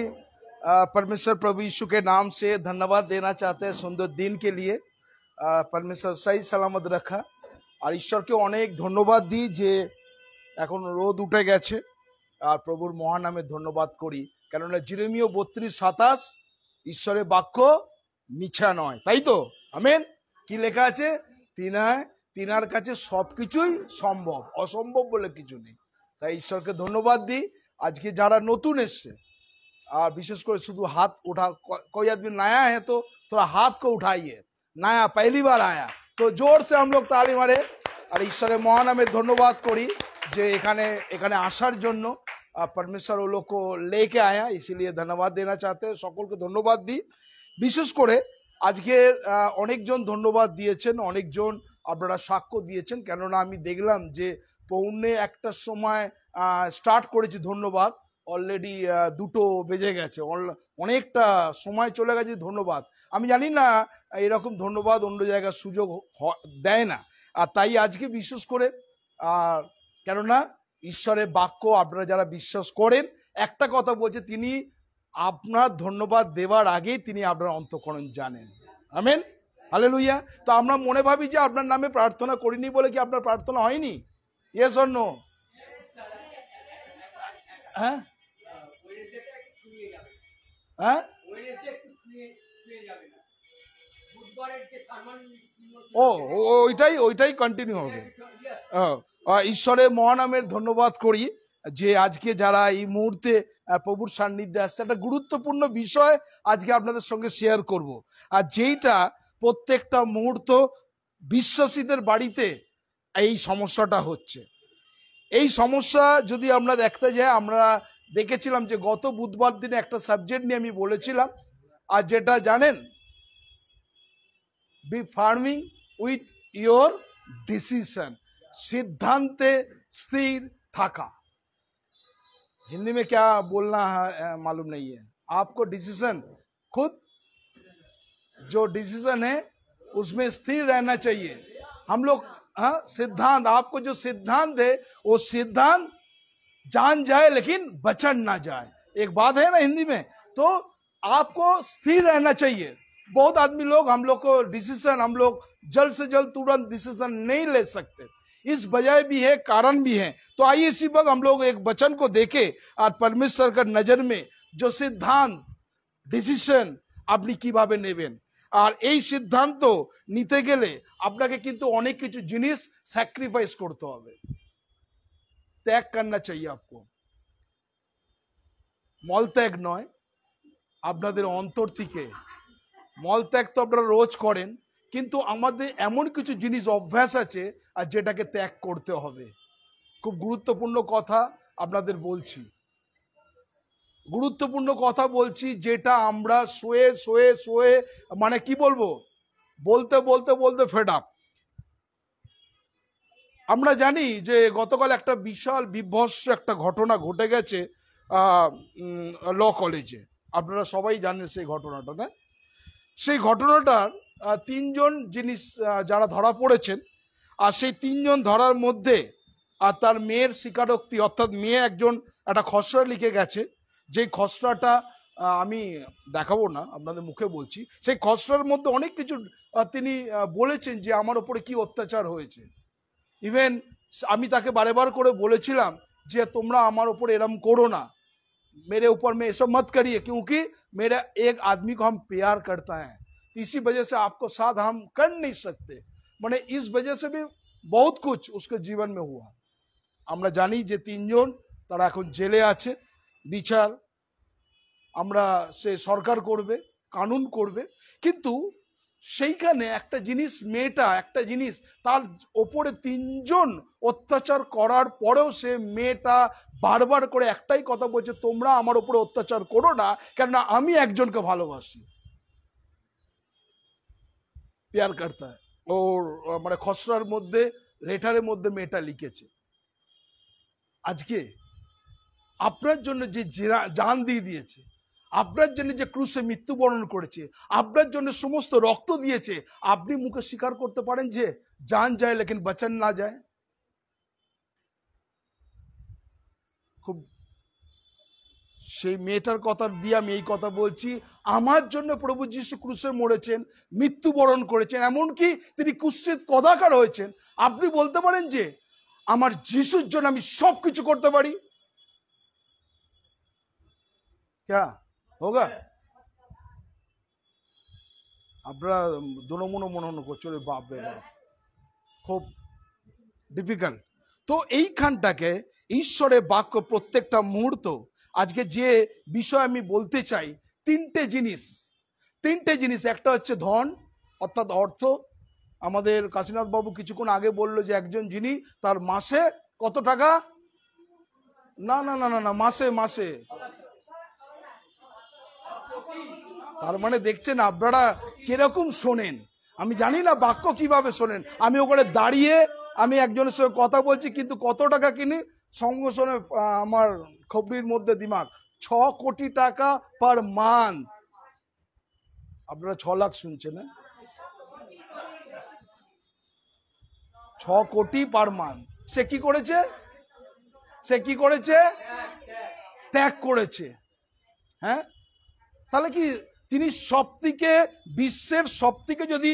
परमेश्वर प्रभु यीशु के नाम से धन्यवाद देना चाहते हैं सुंदर दिन के लिए। परमेश्वर सही सलामत रखा আর ঈশ্বরকে অনেক ধন্যবাদ দিই যে এখন রোদ উঠে গেছে আর প্রভুর মহান নামে ধন্যবাদ করি, কেননা জিরেমিয় 32:27 ঈশ্বরের বাক্য মিছা নয়, তাই তো? আমেন। কি লেখা আছে? তিনার কাছে সবকিছুই সম্ভব, অসম্ভব বলে কিছু নেই। তাই ঈশ্বরকে ধন্যবাদ দিই। আজকে যারা নতুন এসছে আর বিশেষ করে শুধু হাত उठा, कोई आदमी नया है तो थोड़ा हाथ को उठाइए, नया पहली बार आया तो जोर से हम लोग ताली मारे আর ঈশ্বরের মহানামে ধন্যবাদ করি যে এখানে আসার জন্য परमेश्वर वो लोग को लेके आया, इसीलिए धन्यवाद देना चाहते हैं। সকলকে ধন্যবাদ দিই। বিশেষ করে আজকে অনেকজন ধন্যবাদ দিয়েছেন, অনেকজন আপনারা সাক্ষ্য দিয়েছেন, কেননা আমি দেখলাম যে পৌনে একটার সময় স্টার্ট করেছি ধন্যবাদ, অলরেডি 2টো বেজে গেছে, অনেকটা সময় চলে গেছে। ধন্যবাদ। আমি জানি না এরকম ধন্যবাদ অন্য জায়গায় সুযোগ দেয় না, আর তাই আজকে বিশেষ করে কেননা ঈশ্বরের বাক্য আপনারা যারা বিশ্বাস করেন একটা কথা বলছে, তিনি আপনার ধন্যবাদ দেওয়ার আগেই তিনি আপনার অন্তঃকরণ জানেন। Amen, hallelujah. তো আমরা মনে ভাবি যে আপনার নামে প্রার্থনা করিনি বলে কি আপনার প্রার্থনা হয়নি? Yes or no? হ্যাঁ হ্যাঁ, ওইটাই কন্টিনিউ হবে। ঈশ্বরের মহানামের ধন্যবাদ করি যে আজকে যারা এই মুহূর্তে প্রভুর সান্নিধ্যে আসছে, একটা গুরুত্বপূর্ণ বিষয় আজকে আপনাদের সঙ্গে শেয়ার করব, আর যেইটা প্রত্যেকটা মুহূর্ত বিশ্বাসীদের বাড়িতে এই সমস্যাটা হচ্ছে। এই সমস্যা যদি আমরা দেখতে যাই, আমরা দেখেছিলাম যে গত বুধবার দিনে একটা সাবজেক্ট নিয়ে আমি বলেছিলাম, আর যেটা জানেন, be firming with your decision, सिद्धांते स्थिर थाका। हिंदी में क्या बोलना है मालूम नहीं है आपको। डिसीजन खुद जो डिसीजन है उसमें स्थिर रहना चाहिए। हम लोग सिद्धांत, आपको जो सिद्धांत है वो सिद्धांत जान जाए लेकिन बचन ना जाए, एक बात है ना हिंदी में। तो आपको स्थिर रहना चाहिए। बहुत आदमी लोग, हम लोग को डिसीजन, हम लोग जल्द से जल्द तुरंत डिसीजन नहीं ले सकते, इस वजह भी है, कारण भी है। तो आइए इसी वक्त हम लोग एक वचन को देखें और परमेश्वर का नजर में जो सिद्धांत डिसीजन আপনি কিভাবে নেবেন। আর এই সিদ্ধান্ত নিতে গেলে আপনাকে কিন্তু অনেক কিছু জিনিস স্যাক্রিফাইস করতে হবে, ত্যাগ करना चाहिए आपको। মল ত্যাগ নয়, আপনাদের অন্তর থেকে। মল ত্যাগ তো আপনারা রোজ করেন, কিন্তু আমাদের এমন কিছু জিনিস অভ্যাস আছে আর যেটাকে ত্যাগ করতে হবে। খুব গুরুত্বপূর্ণ কথা আপনাদের বলছি, গুরুত্বপূর্ণ কথা বলছি, যেটা আমরা শোয়ে শোয়ে শোয়ে মানে কি বলবো, বলতে বলতে বলতে ফেড আপ। আমরা জানি যে গতকাল একটা বিশাল বিভৎস একটা ঘটনা ঘটে গেছে ল কলেজে, আপনারা সবাই জানেন সেই ঘটনাটা না। সেই ঘটনাটার তিনজন জিনিস যারা ধরা পড়েছেন, আর সেই তিনজন ধরার মধ্যে আর তার মেয়ের স্বীকারোক্তি, অর্থাৎ মেয়ে একজন একটা খসড়া লিখে গেছে, যে খসড়াটা আমি দেখাবো না, আপনাদের মুখে বলছি। সেই খসড়ার মধ্যে অনেক কিছু তিনি বলেছেন যে আমার উপরে কি অত্যাচার হয়েছে। ইভেন আমি তাকে বারে করে বলেছিলাম যে তোমরা আমার উপরে এরম করো না, मेरे ऊपर में ऐसा मत करिए, क्योंकि मेरा एक आदमी को हम प्यार करता है, इसी वजह से आपको साथ हम कर नहीं सकते। মানে इस वजह से भी बहुत कुछ उसके जीवन में हुआ। আমরা জানি যে তিনজন তারা এখন জেলে আছে, বিচার আমরা সে সরকার করবে, কানুন করবে। কিন্তু সেইখানে একটা জিনিস, মেয়েটা একটা জিনিস, তার ওপরে তিনজন অত্যাচার করার পরেও সে মেয়েটা বারবার করে একটাই কথা বলছে, তোমরা আমার উপরে অত্যাচার করো না, কেননা আমি একজনকে ভালোবাসি। প্যার করতা है, ওর মানে খসড়ার মধ্যে, লেটারের মধ্যে মেয়েটা লিখেছে। আজকে আপনার জন্য যে জান দিয়ে দিয়েছে, আপনার জন্য যে ক্রুশে মৃত্যুবরণ করেছে, আপনার জন্য সমস্ত রক্ত দিয়েছে, আপনি মুখে স্বীকার করতে পারেন যে জান যায় লেকিন বচন না যায়। খুব সেই মেয়েটার কথা দিয়ে আমি এই কথা বলছি, আমার জন্য প্রভু যীশু ক্রুশে মরেছেন, মৃত্যুবরণ করেছেন, এমনকি তিনি কুৎসিত কদাকার হয়েছেন। আপনি বলতে পারেন যে আমার যিশুর জন্য আমি সবকিছু করতে পারি? क्या होगा? আপনারা দোনো মনে করছো রে বাপ রে বাপ, খুব ডিফিকাল্ট। তো এইখানটাকে ঈশ্বরের বাক্য প্রত্যেকটা মুহূর্ত, আজকে যে বিষয় আমি বলতে চাই, তিনটে জিনিস। একটা হচ্ছে ধন, অর্থাৎ অর্থ। আমাদের কাশীনাথ বাবু কিছুক্ষণ আগে বললো যে একজন যিনি তার মাসে কত টাকা, না না না না না মাসে, তার মানে দেখছেন আপনারা কিরকম শোনেন। আমি জানি না বাক্য কিভাবে শোনেন। আমি ওখানে দাঁড়িয়ে আমি একজনের সঙ্গে কথা বলছি, কিন্তু কত টাকা কিনি সঙ্গে সঙ্গে আমার খবরির মধ্যে দিমাগ 6 কোটি টাকা পার মান্থ। আপনারা 6 লাখ শুনছেন না, 6 কোটি পার মান্থ। সে কি করেছে? ত্যাগ করেছে। হ্যাঁ, তাহলে কি তিনি সবথেকে, বিশ্বের সবথেকে যদি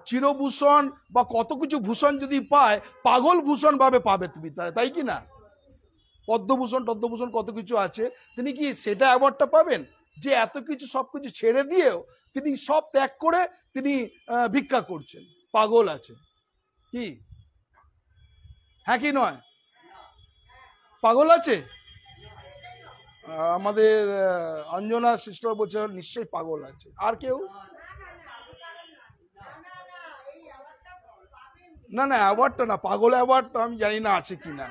চিরভূষণ বা কত কিছু ভূষণ যদি পায়, পাগল ভূষণ ভাবে পাবে তুমি, তাই কি না? পদ্মভূষণ কত কিছু আছে, তিনি কি সেটা অ্যাওয়ার্ডটা পাবেন? যে এত কিছু সবকিছু ছেড়ে দিয়েও তিনি সব ত্যাগ করে তিনি ভিক্ষা করছেন, পাগল আছেন কি? হ্যাঁ কি নয়? পাগল আছে? আমাদের অঞ্জনা সিস্টার বলছে নিশ্চয়ই পাগল আছে। আর কেউ? না না, অ্যাওয়ার্ডটা না, পাগল অ্যাওয়ার্ডটা আমি জানি না আছে কিনা।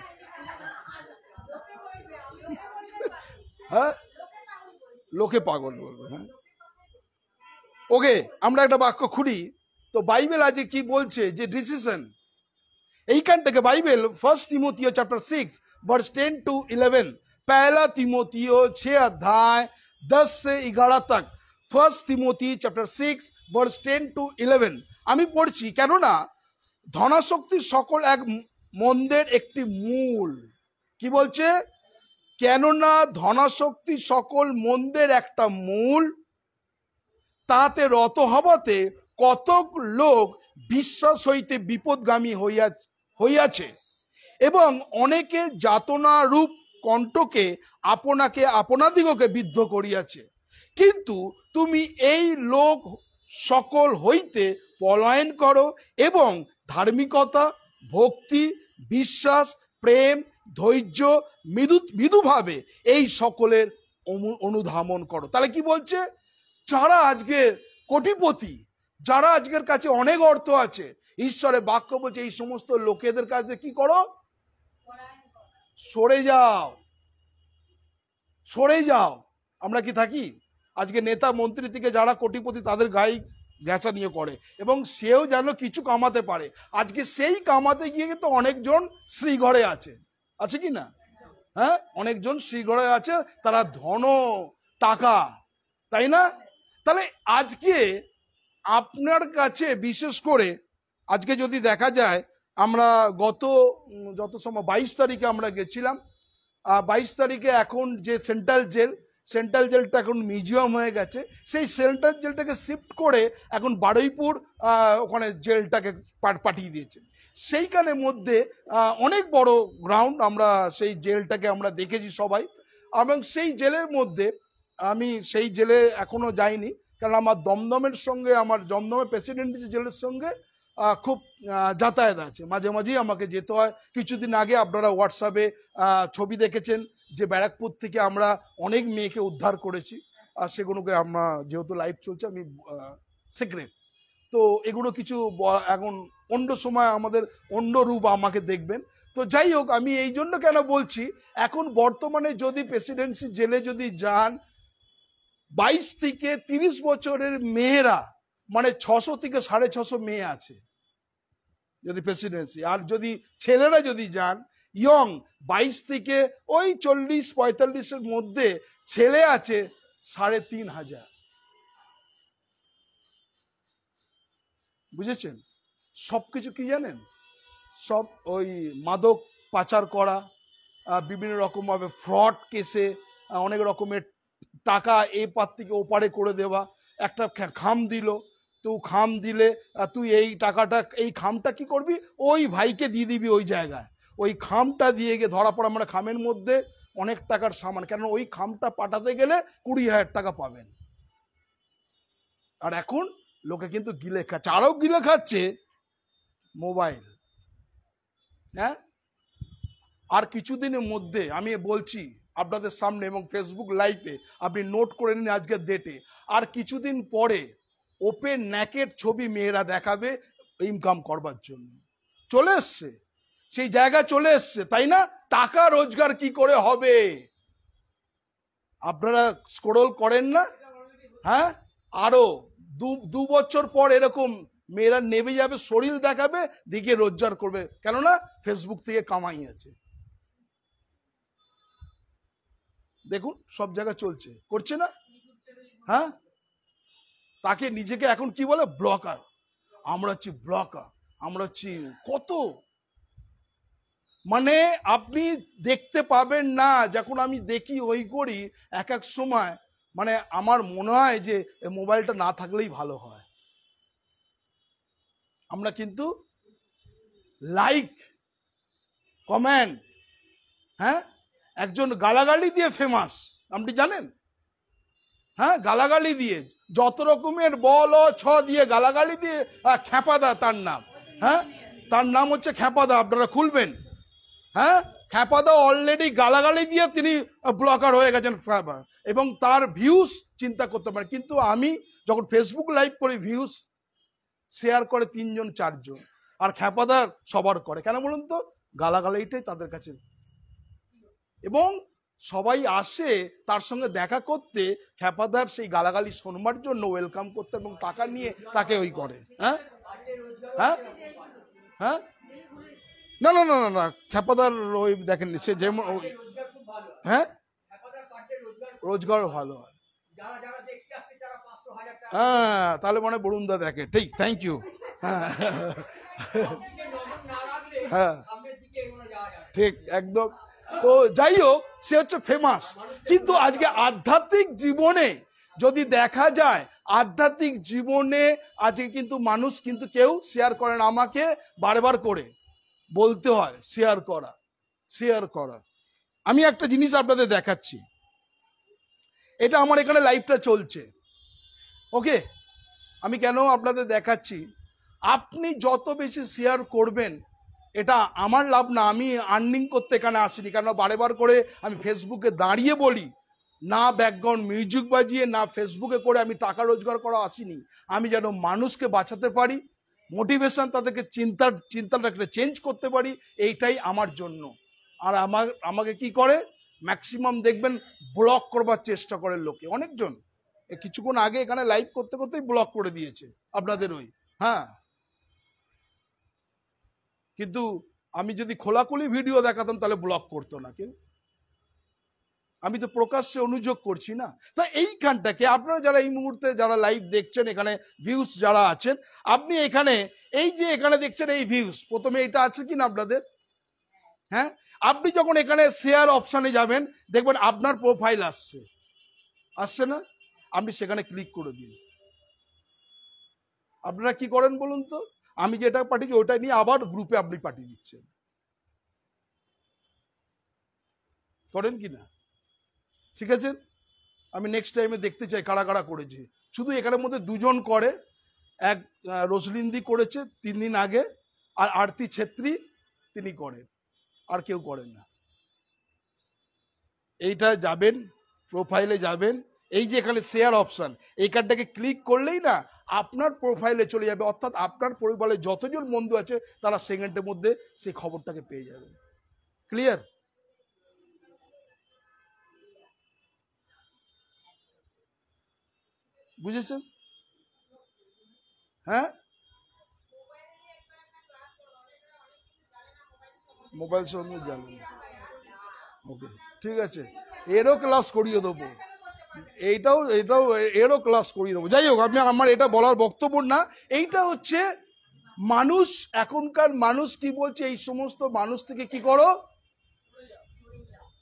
হ্যাঁ, লোকে পাগল বলবে। হ্যাঁ, ওকে, আমরা একটা বাক্য খুঁড়ি তো বাইবেল আজকে কি বলছে যে ডিসিশন। এইখান থেকে বাইবেল 1 তিমোথেয় চ্যাপ্টার 6 ভার্স 10 to 11, पहला तिमोथियो 6 अध्याय 10 से 11 तक 1 Timothy chapter 6 verse 10 to 11 আমি পড়ছি, কেননা ধনাসক্তি সকল এক মন্দের একটি মূল। কি বলছে? কেননা ধনাসক্তি সকল মন্দের একটা মূল, তাতে রত হবাতে কতক লোক বিশ্বাস হইতে বিপদগামী হইয়াছে এবং অনেকে যাতনা রূপ কণ্ঠকে আপনাকে আপনাদিগকে বিদ্ধ করিয়াছে। কিন্তু তুমি এই লোক সকল হইতে পলায়ন করো এবং ধার্মিকতা, ভক্তি, বিশ্বাস, প্রেম, ধৈর্য, মৃদুভাবে এই সকলের অনুধাবন করো। তাহলে কি বলছে? যারা আজকের কোটিপতি, যারা আজকের কাছে অনেক অর্থ আছে, ঈশ্বরের বাক্য বলছে এই সমস্ত লোকেদের কাছে কি করো? সরে যাও, সরে যাও। আমরা কি থাকি? আজকে নেতা মন্ত্রী থেকে যারা কোটিপতি তাদের গায়ে ঘেঁচা নিয়ে করে এবং সেও যেন কিছু কামাতে পারে। আজকে সেই কামাতে গিয়ে কিন্তু অনেকজন শ্রীঘরে আছে, আছে কি না? হ্যাঁ, অনেকজন শ্রীঘরে আছে, তারা ধন টাকা, তাই না? তাহলে আজকে আপনার কাছে বিশেষ করে আজকে যদি দেখা যায়, আমরা যত সময় 22 তারিখে আমরা গেছিলাম, 22 তারিখে এখন যে সেন্ট্রাল জেলটা এখন মিউজিয়াম হয়ে গেছে, সেই সেন্ট্রাল জেলটাকে শিফট করে এখন বারুইপুর ওখানে জেলটাকে পাঠিয়ে দিয়েছে। সেইখানের মধ্যে অনেক বড় গ্রাউন্ড, আমরা সেই জেলটাকে আমরা দেখেছি সবাই। এবং সেই জেলের মধ্যে আমি সেই জেলে এখনো যাইনি, কারণ আমার দমদমের সঙ্গে, আমার দমদমের প্রেসিডেন্সি জেলের সঙ্গে খুব যাতায়াত আছে, মাঝে মাঝেই আমাকে যেতে হয়। কিছুদিন আগে আপনারা হোয়াটসঅ্যাপে ছবি দেখেছেন যে ব্যারাকপুর থেকে আমরা অনেক মেয়েকে উদ্ধার করেছি, আর সেগুলোকে আমরা যেহেতু লাইভ চলছে আমি সিক্রেট, তো এগুলো কিছু এখন অন্য সময় আমাদের অন্য রূপ আমাকে দেখবেন। তো যাই হোক, আমি এই জন্য কেন বলছি, এখন বর্তমানে যদি প্রেসিডেন্সি জেলে যদি যান, 22 থেকে 30 বছরের মেয়েরা, মানে 600 থেকে 650 মেয়ে আছে যদি প্রেসিডেন্সি, আর যদি ছেলেরা যদি যান ইয়ং 22 থেকে ওই 40-45 মধ্যে ছেলে আছে 3500। বুঝেছেন? সবকিছু কি জানেন? সব ওই মাদক পাচার করা, বিভিন্ন রকম ভাবে ফ্রড কেসে অনেক রকমের টাকা এ পার থেকে ওপারে করে দেওয়া। একটা খাম দিল, তো খাম দিলে তুই এই টাকাটা, এই খামটা কি করবি? ওই ভাইকে দিয়ে দিবি ওই জায়গায়, ওই খামটা দিয়ে গিয়ে ধরা পড়া, মানে খামের মধ্যে অনেক টাকার সামান, কেন ওই খামটা পাঠাতে গেলে 20,000 টাকা পাবেন। আর এখন লোকে কিন্তু গিলে খাচ্ছে, আরো গিলে খাচ্ছে মোবাইল। হ্যাঁ, আর কিছুদিনের মধ্যে আমি বলছি আপনাদের সামনে এবং ফেসবুক লাইভে, আপনি নোট করে নিন আজকের ডেটে, আর কিছুদিন পরে ওপেন নেকেড ছবি মেয়েরা দেখাবে ইনকাম করবার জন্য। চলে এসছে, সেই জায়গা চলে এসছে, তাই না? টাকা রোজগার কি করে হবে? আপনারা স্ক্রোল করেন না? হ্যাঁ, আরো 2 বছর পর এরকম মেয়েরা নেমে যাবে, শরীর দেখাবে, দিকে রোজগার করবে, কেননা ফেসবুক থেকে কামাই আছে। দেখুন সব জায়গায় চলছে, করছে না? হ্যাঁ, তাকে নিজেকে এখন কি বলে? ব্লকার। আমরা হচ্ছি ব্লকার, আমরা হচ্ছি কত, মানে আপনি দেখতে পাবেন না। যখন আমি দেখি ওই করি এক এক সময়, মানে আমার মনে হয় যে মোবাইলটা না থাকলেই ভালো হয়। আমরা কিন্তু লাইক, কমেন্ট, হ্যাঁ, একজন গালাগালি দিয়ে ফেমাস, আপনি জানেন? হ্যাঁ, গালাগালি দিয়ে, যত রকমের বল ছ দিয়ে গালাগালি দিয়ে, খ্যাপাদা তার নাম। হ্যাঁ, তার নাম হচ্ছে খ্যাপাদা, আপনারা খুলবেন। হ্যাঁ, খ্যাপাদা অলরেডি গালাগালি দিয়ে তিনি ব্লকার হয়ে গেছেন, এবং তার ভিউজ চিন্তা করতে পারেন। কিন্তু আমি যখন ফেসবুক লাইভ করি, ভিউজ শেয়ার করে 3-4 জন, আর খ্যাপাদার সবার করে। কেন বলুন তো? গালাগালিটাই তাদের কাছে, এবং সবাই আসে তার সঙ্গে দেখা করতে, খ্যাপাদার সেই গালাগালি শোনবার জন্য, ওয়েলকাম করতে, এবং টাকা নিয়ে তাকে ওই করে। হ্যাঁ হ্যাঁ হ্যাঁ, না না না না, খ্যাপাদার ওই দেখেননি, সে যেমন, হ্যাঁ, রোজগার ভালো হয়। হ্যাঁ, তাহলে মানে বরুণদা দেখে, ঠিক, থ্যাংক ইউ। হ্যাঁ হ্যাঁ ঠিক, একদম। তো যাই হোক, সে হচ্ছে ফেমাস। কিন্তু আজকে আধ্যাত্মিক জীবনে যদি দেখা যায়, আধ্যাত্মিক জীবনে আজকে কিন্তু মানুষ কিন্তু কেউ শেয়ার করে না। আমাকে বারবার করে বলতে হয় শেয়ার করা, শেয়ার করা। আমি একটা জিনিস আপনাদের দেখাচ্ছি, এটা আমার এখানে লাইভটা চলছে, ওকে? আমি কেন আপনাদের দেখাচ্ছি, আপনি যত বেশি শেয়ার করবেন, এটা আমার লাভ না। আমি আর্নিং করতে এখানে আসিনি, কেন বারেবার করে আমি ফেসবুকে দাঁড়িয়ে বলি, না ব্যাকগ্রাউন্ড মিউজিক বাজিয়ে, না ফেসবুকে করে আমি টাকা রোজগার করা আসিনি। আমি যেন মানুষকে বাঁচাতে পারি, মোটিভেশন, তাদেরকে চিন্তাটাকে চেঞ্জ করতে পারি, এইটাই আমার জন্য। আর আমাকে কি করে, ম্যাক্সিমাম দেখবেন ব্লক করবার চেষ্টা করে লোকে, অনেকজন। কিছুক্ষণ আগে এখানে লাইভ করতে করতেই ব্লক করে দিয়েছে আপনাদের ওই, হ্যাঁ। কিন্তু আমি যদি খোলাখুলি ভিডিও দেখাতাম তাহলে ব্লক করতো না কেউ। আমি তো প্রকাশ্যে অনুযোগ করছি না। তা এইখানটাকে আপনারা যারা এই মুহূর্তে যারা লাইভ দেখছেন, এখানে ভিউজ যারা আছেন, আপনি এখানে এই যে এখানে দেখছেন এই ভিউজ, প্রথমে এটা আছে কিনা আপনাদের? হ্যাঁ, আপনি যখন এখানে শেয়ার অপশনে যাবেন, দেখবেন আপনার প্রোফাইল আসছে, আসছে না? আপনি সেখানে ক্লিক করে দিন। আপনারা কি করেন বলুন তো? আমি যেটা পাঠিয়েছি ওটা নিয়ে আবার গ্রুপে আপনি পাঠিয়ে দিচ্ছেন, করেন কি না? ঠিক আছে, আমি নেক্সট টাইমে দেখতে চাই কারা কারা করেছে। শুধু এখানের মধ্যে দুজন করে, এক রোজলিন্দি করেছে 3 দিন আগে, আর আরতি ছেত্রী তিনি করেন, আর কেউ করেন না। এইটা যাবেন, প্রোফাইলে যাবেন, এই যে এখানে শেয়ার অপশন, এইখানটাকে ক্লিক করলেই না আপনার প্রোফাইলে চলে যাবে, অর্থাৎ আপনার পরিবারে যতজন বন্ধু আছে তারা সেকেন্ডের মধ্যে সেই খবরটাকে পেয়ে যাবে। ক্লিয়ার? বুঝেছেন? হ্যাঁ, মোবাইল সম্বন্ধে জানেন, ওকে, ঠিক আছে, এরও ক্লাস করিয়ে দেবো, এইটাও এরও ক্লাস করিয়ে দেবো। যাই হোক, আমি আমার এটা বলার বক্তব্য না। এইটা হচ্ছে মানুষ, এখনকার মানুষ কি বলছে, এই সমস্ত মানুষ থেকে কি করো,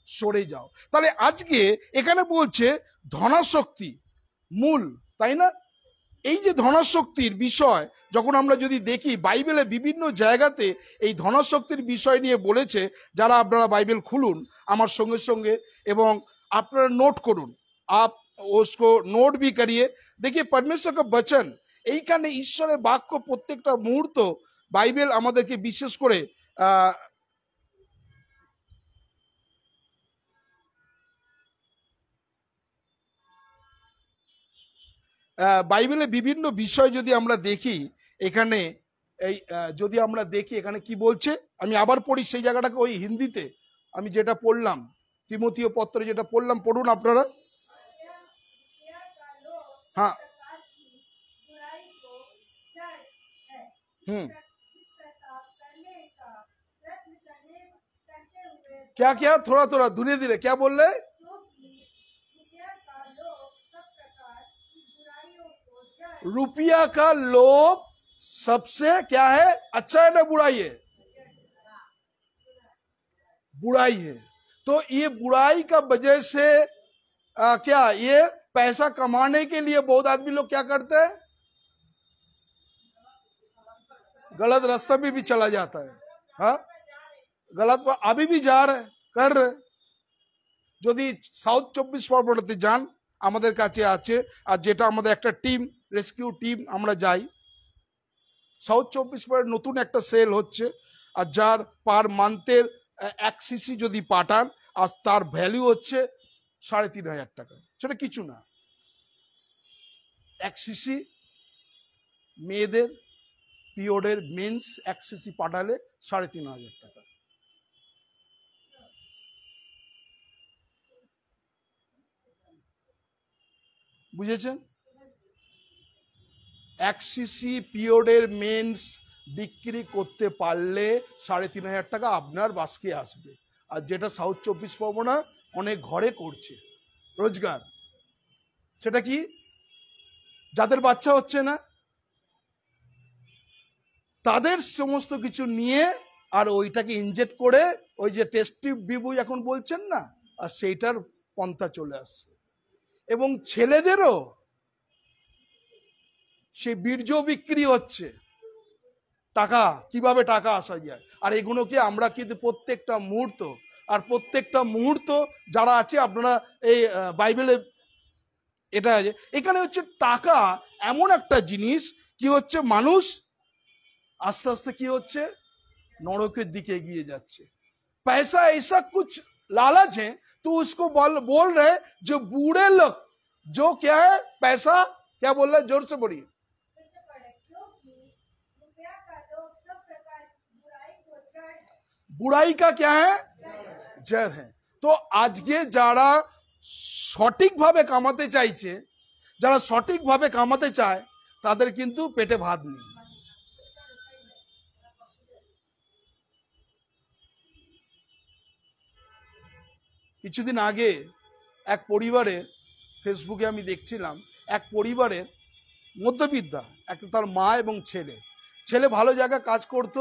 সরে যাও। তাহলে আজকে এখানে বলছে ধনাশক্তি মূল, তাই না? এই যে ধনাশক্তির বিষয় যখন আমরা যদি দেখি, বাইবেলে বিভিন্ন জায়গাতে এই ধনাশক্তির বিষয় নিয়ে বলেছে। যারা আপনারা বাইবেল খুলুন আমার সঙ্গে সঙ্গে এবং আপনারা নোট করুন, आप उसको নোট भी करिए। देखिए परमेश्वर का वचन, এইখানে ঈশ্বরের বাক্য প্রত্যেকটা মুহূর্ত বাইবেল আমাদেরকে বিশেষ করে বাইবেলে বিভিন্ন বিষয় যদি আমরা দেখি, এখানে এই যদি আমরা দেখি এখানে কি বলছে, আমি আবার পড়ি সেই জায়গাটাকে, ওই হিন্দিতে আমি যেটা পড়লাম, তিমোথীয় পত্রে যেটা পড়লাম, পড়ুন আপনারা। हाँ, क्या क्या, थोड़ा थोड़ा धीरे धीरे, क्या बोल रहे? रुपया का लोभ सबसे क्या है, अच्छा है ना बुराई है? बुराई है। तो ये बुराई का वजह से क्या, ये पैसा कमाने के लिए बहुत आदमी लोग क्या करते हैं, गलत रास्ता में भी चला जाता है। हाँ, गलत अभी भी जा रहे, कर रहे। যদি সাউথ 24 পরগনাতে যান, আমাদের কাছে আছে, আর যেটা আমাদের একটা টিম, রেস্কিউ টিম, আমরা যাই সাউথ 24 পরগনায়, নতুন একটা সেল হচ্ছে, আর যার পার মান্থের 1 সিসি যদি পাঠান, আর তার ভ্যালু হচ্ছে 3,500 টাকা। সেটা কিছু না, 1 সিসি মেয়েদের পিরিয়ডের মেন্স 1 সিসি পাঠালে 3,500 টাকা। বুঝেছেন? 1 সিসি পিরিয়ডের মেন্স বিক্রি করতে পারলে 3,500 টাকা আপনার বাসকে আসবে। আর যেটা সাউথ 24 পরগনা অনেক ঘরে করছে রোজগার, সেটা কি, যাদের বাচ্চা হচ্ছে না তাদের সমস্ত কিছু নিয়ে আর ওইটাকে ইনজেক্ট করে ওই যে টেস্টিভ বিবুই এখন বলছেন না, আর সেইটার পন্থা চলে আসছে। এবং ছেলেদেরও সেই বীর্য বিক্রি হচ্ছে, টাকা কিভাবে টাকা আসা যায়। আর এগুলোকে আমরা কিন্তু প্রত্যেকটা মুহূর্ত যারা আছে আপনারা এই বাইবেলে এটা আছে, এখানে হচ্ছে টাকা এমন একটা জিনিস কি হচ্ছে, মানুষ আস্তে আস্তে কি হচ্ছে নরকের দিকে এগিয়ে যাচ্ছে। पैसा ऐसा कुछ लालच है तो उसको बोल रहे जो बूढ़े लोग जो क्या है पैसा क्या बोल रहे, जोर से बोलिए। बुराई का क्या है, जड़ है। तो আজকে যারা সঠিকভাবে কামাতে চাইছে, যারা সঠিকভাবে কামাতে চায় তাদের কিন্তু পেটে ভাত নেই। কিছুদিন আগে এক পরিবারে ফেসবুকে আমি দেখছিলাম, এক পরিবারের মধ্যবিত্তা, একটা তার মা এবং ছেলে ভালো জায়গায় কাজ করত,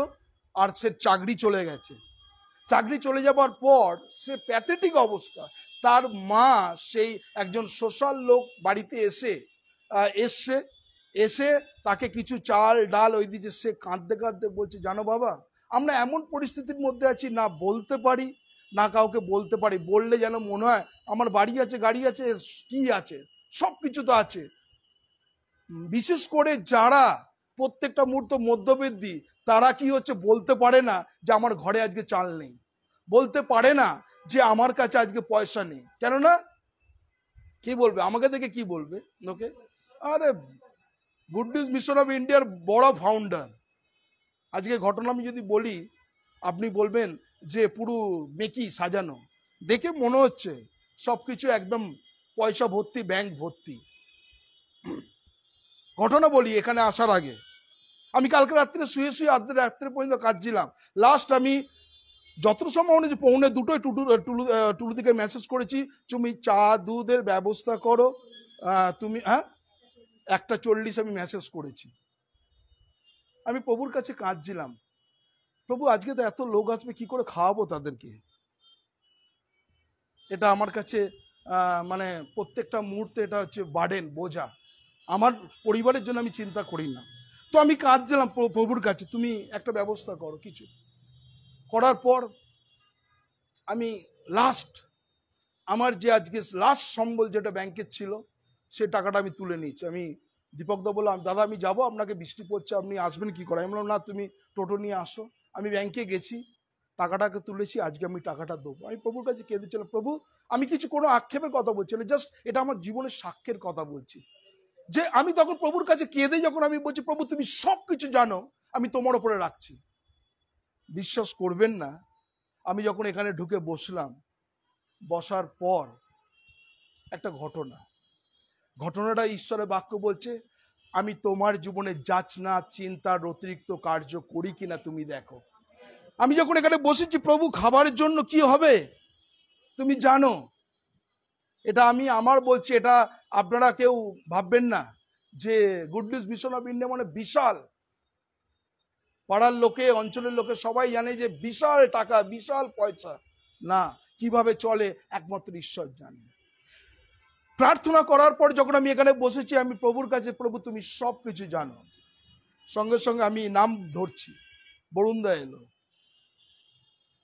আর সে চাকরি চলে গেছে। চাকরি চলে যাবার পর সে প্যাথেটিক অবস্থা, তার মা সেই একজন সোশ্যাল লোক বাড়িতে এসে তাকে কিছু চাল ডাল ওই দিচ্ছে। সে কাঁদতে কাঁদতে বলছে, জানো বাবা, আমরা এমন পরিস্থিতির মধ্যে আছি, না বলতে পারি না কাউকে বলতে পারি, বললে যেন মনে হয় আমার বাড়ি আছে গাড়ি আছে কি আছে, সবকিছু তো আছে। বিশেষ করে যারা প্রত্যেকটা মুহূর্ত মধ্যবিত্তি, তারা কি হচ্ছে বলতে পারে না যে আমার ঘরে আজকে চাল নেই, বলতে পারে না যে আমার কাছে আজকে পয়সা নেই। কেননা কি বলবে, আমাকে দেখে কি বলবে লোকে, আরে গুড নিউজ মিশন অফ ইন্ডিয়ার বড় ফাউন্ডার। আজকে ঘটনা আমি যদি বলি, আপনি বলবেন যে পুরো মেকি সাজানো, দেখে মনে হচ্ছে সবকিছু একদম পয়সা ভর্তি, ব্যাংক ভর্তি। ঘটনা বলি, এখানে আসার আগে আমি কালকে রাত্রে শুয়ে রাত্রে পর্যন্ত কাঁদছিলাম। লাস্ট আমি যতটা সময় মনে হচ্ছে 1:45 টুলু থেকে মেসেজ করেছি, তুমি চা দুধের ব্যবস্থা করো, তুমি 1:40 আমি মেসেজ করেছি। আমি প্রভুর কাছে কাঁদছিলাম, প্রভু আজকে তো এত লোক আসবে, কি করে খাওয়াবো তাদেরকে। এটা আমার কাছে মানে প্রত্যেকটা মুহূর্তে এটা হচ্ছে বার্ডেন, বোঝা। আমার পরিবারের জন্য আমি চিন্তা করি না। তো আমি কাঁদছিলাম প্রভুর কাছে, তুমি একটা ব্যবস্থা করো কিছু। করার পর আমি আমার যে আজকে লাস্ট সম্বল যেটা ব্যাংকের ছিল, সে টাকাটা আমি তুলে নিয়েছি। আমি দীপকদা বললাম, দাদা আমি যাবো, আপনাকে বৃষ্টি পড়ছে, আপনি আসবেন কি করে। আমি বললাম, না তুমি টোটো নিয়ে আসো। আমি ব্যাংকে গেছি, টাকাটাকে তুলেছি, আজকে আমি টাকাটা দেবো। আমি প্রভুর কাছে কেঁদেছিলাম, প্রভু আমি কিছু কোনো আক্ষেপের কথা বলছি না, জাস্ট এটা আমার জীবনের সাক্ষ্যের কথা বলছি। যে আমি তখন প্রভুর কাছে কেঁদে যখন আমি বলছি, প্রভু তুমি সবকিছু জানো, আমি তোমার উপরে রাখছি। বিশ্বাস করবেন না, আমি যখন এখানে ঢুকে বসলাম, বসার পর একটা ঘটনাটা ঈশ্বরের বাক্য বলছে, আমি তোমার জীবনে যাচনা চিন্তার অতিরিক্ত কার্য করি কিনা তুমি দেখো। আমি যখন এখানে বসেছি, প্রভু খাবারের জন্য কি হবে তুমি জানো। এটা আমি আমার বলছি, এটা আপনারা কেউ ভাববেন না যে good news mission of India মানে বিশাল। পাড়ার লোকে, অঞ্চলের লোকে সবাই জানে যে বিশাল টাকা, বিশাল পয়সা না, কিভাবে চলে একমাত্র ঈশ্বর জানে। প্রার্থনা করার পর যখন আমি এখানে বসেছি, আমি প্রভুর কাছে, প্রভু তুমি সবকিছু জানো। সঙ্গে সঙ্গে আমি নাম ধরছি, বরুণদা এলো।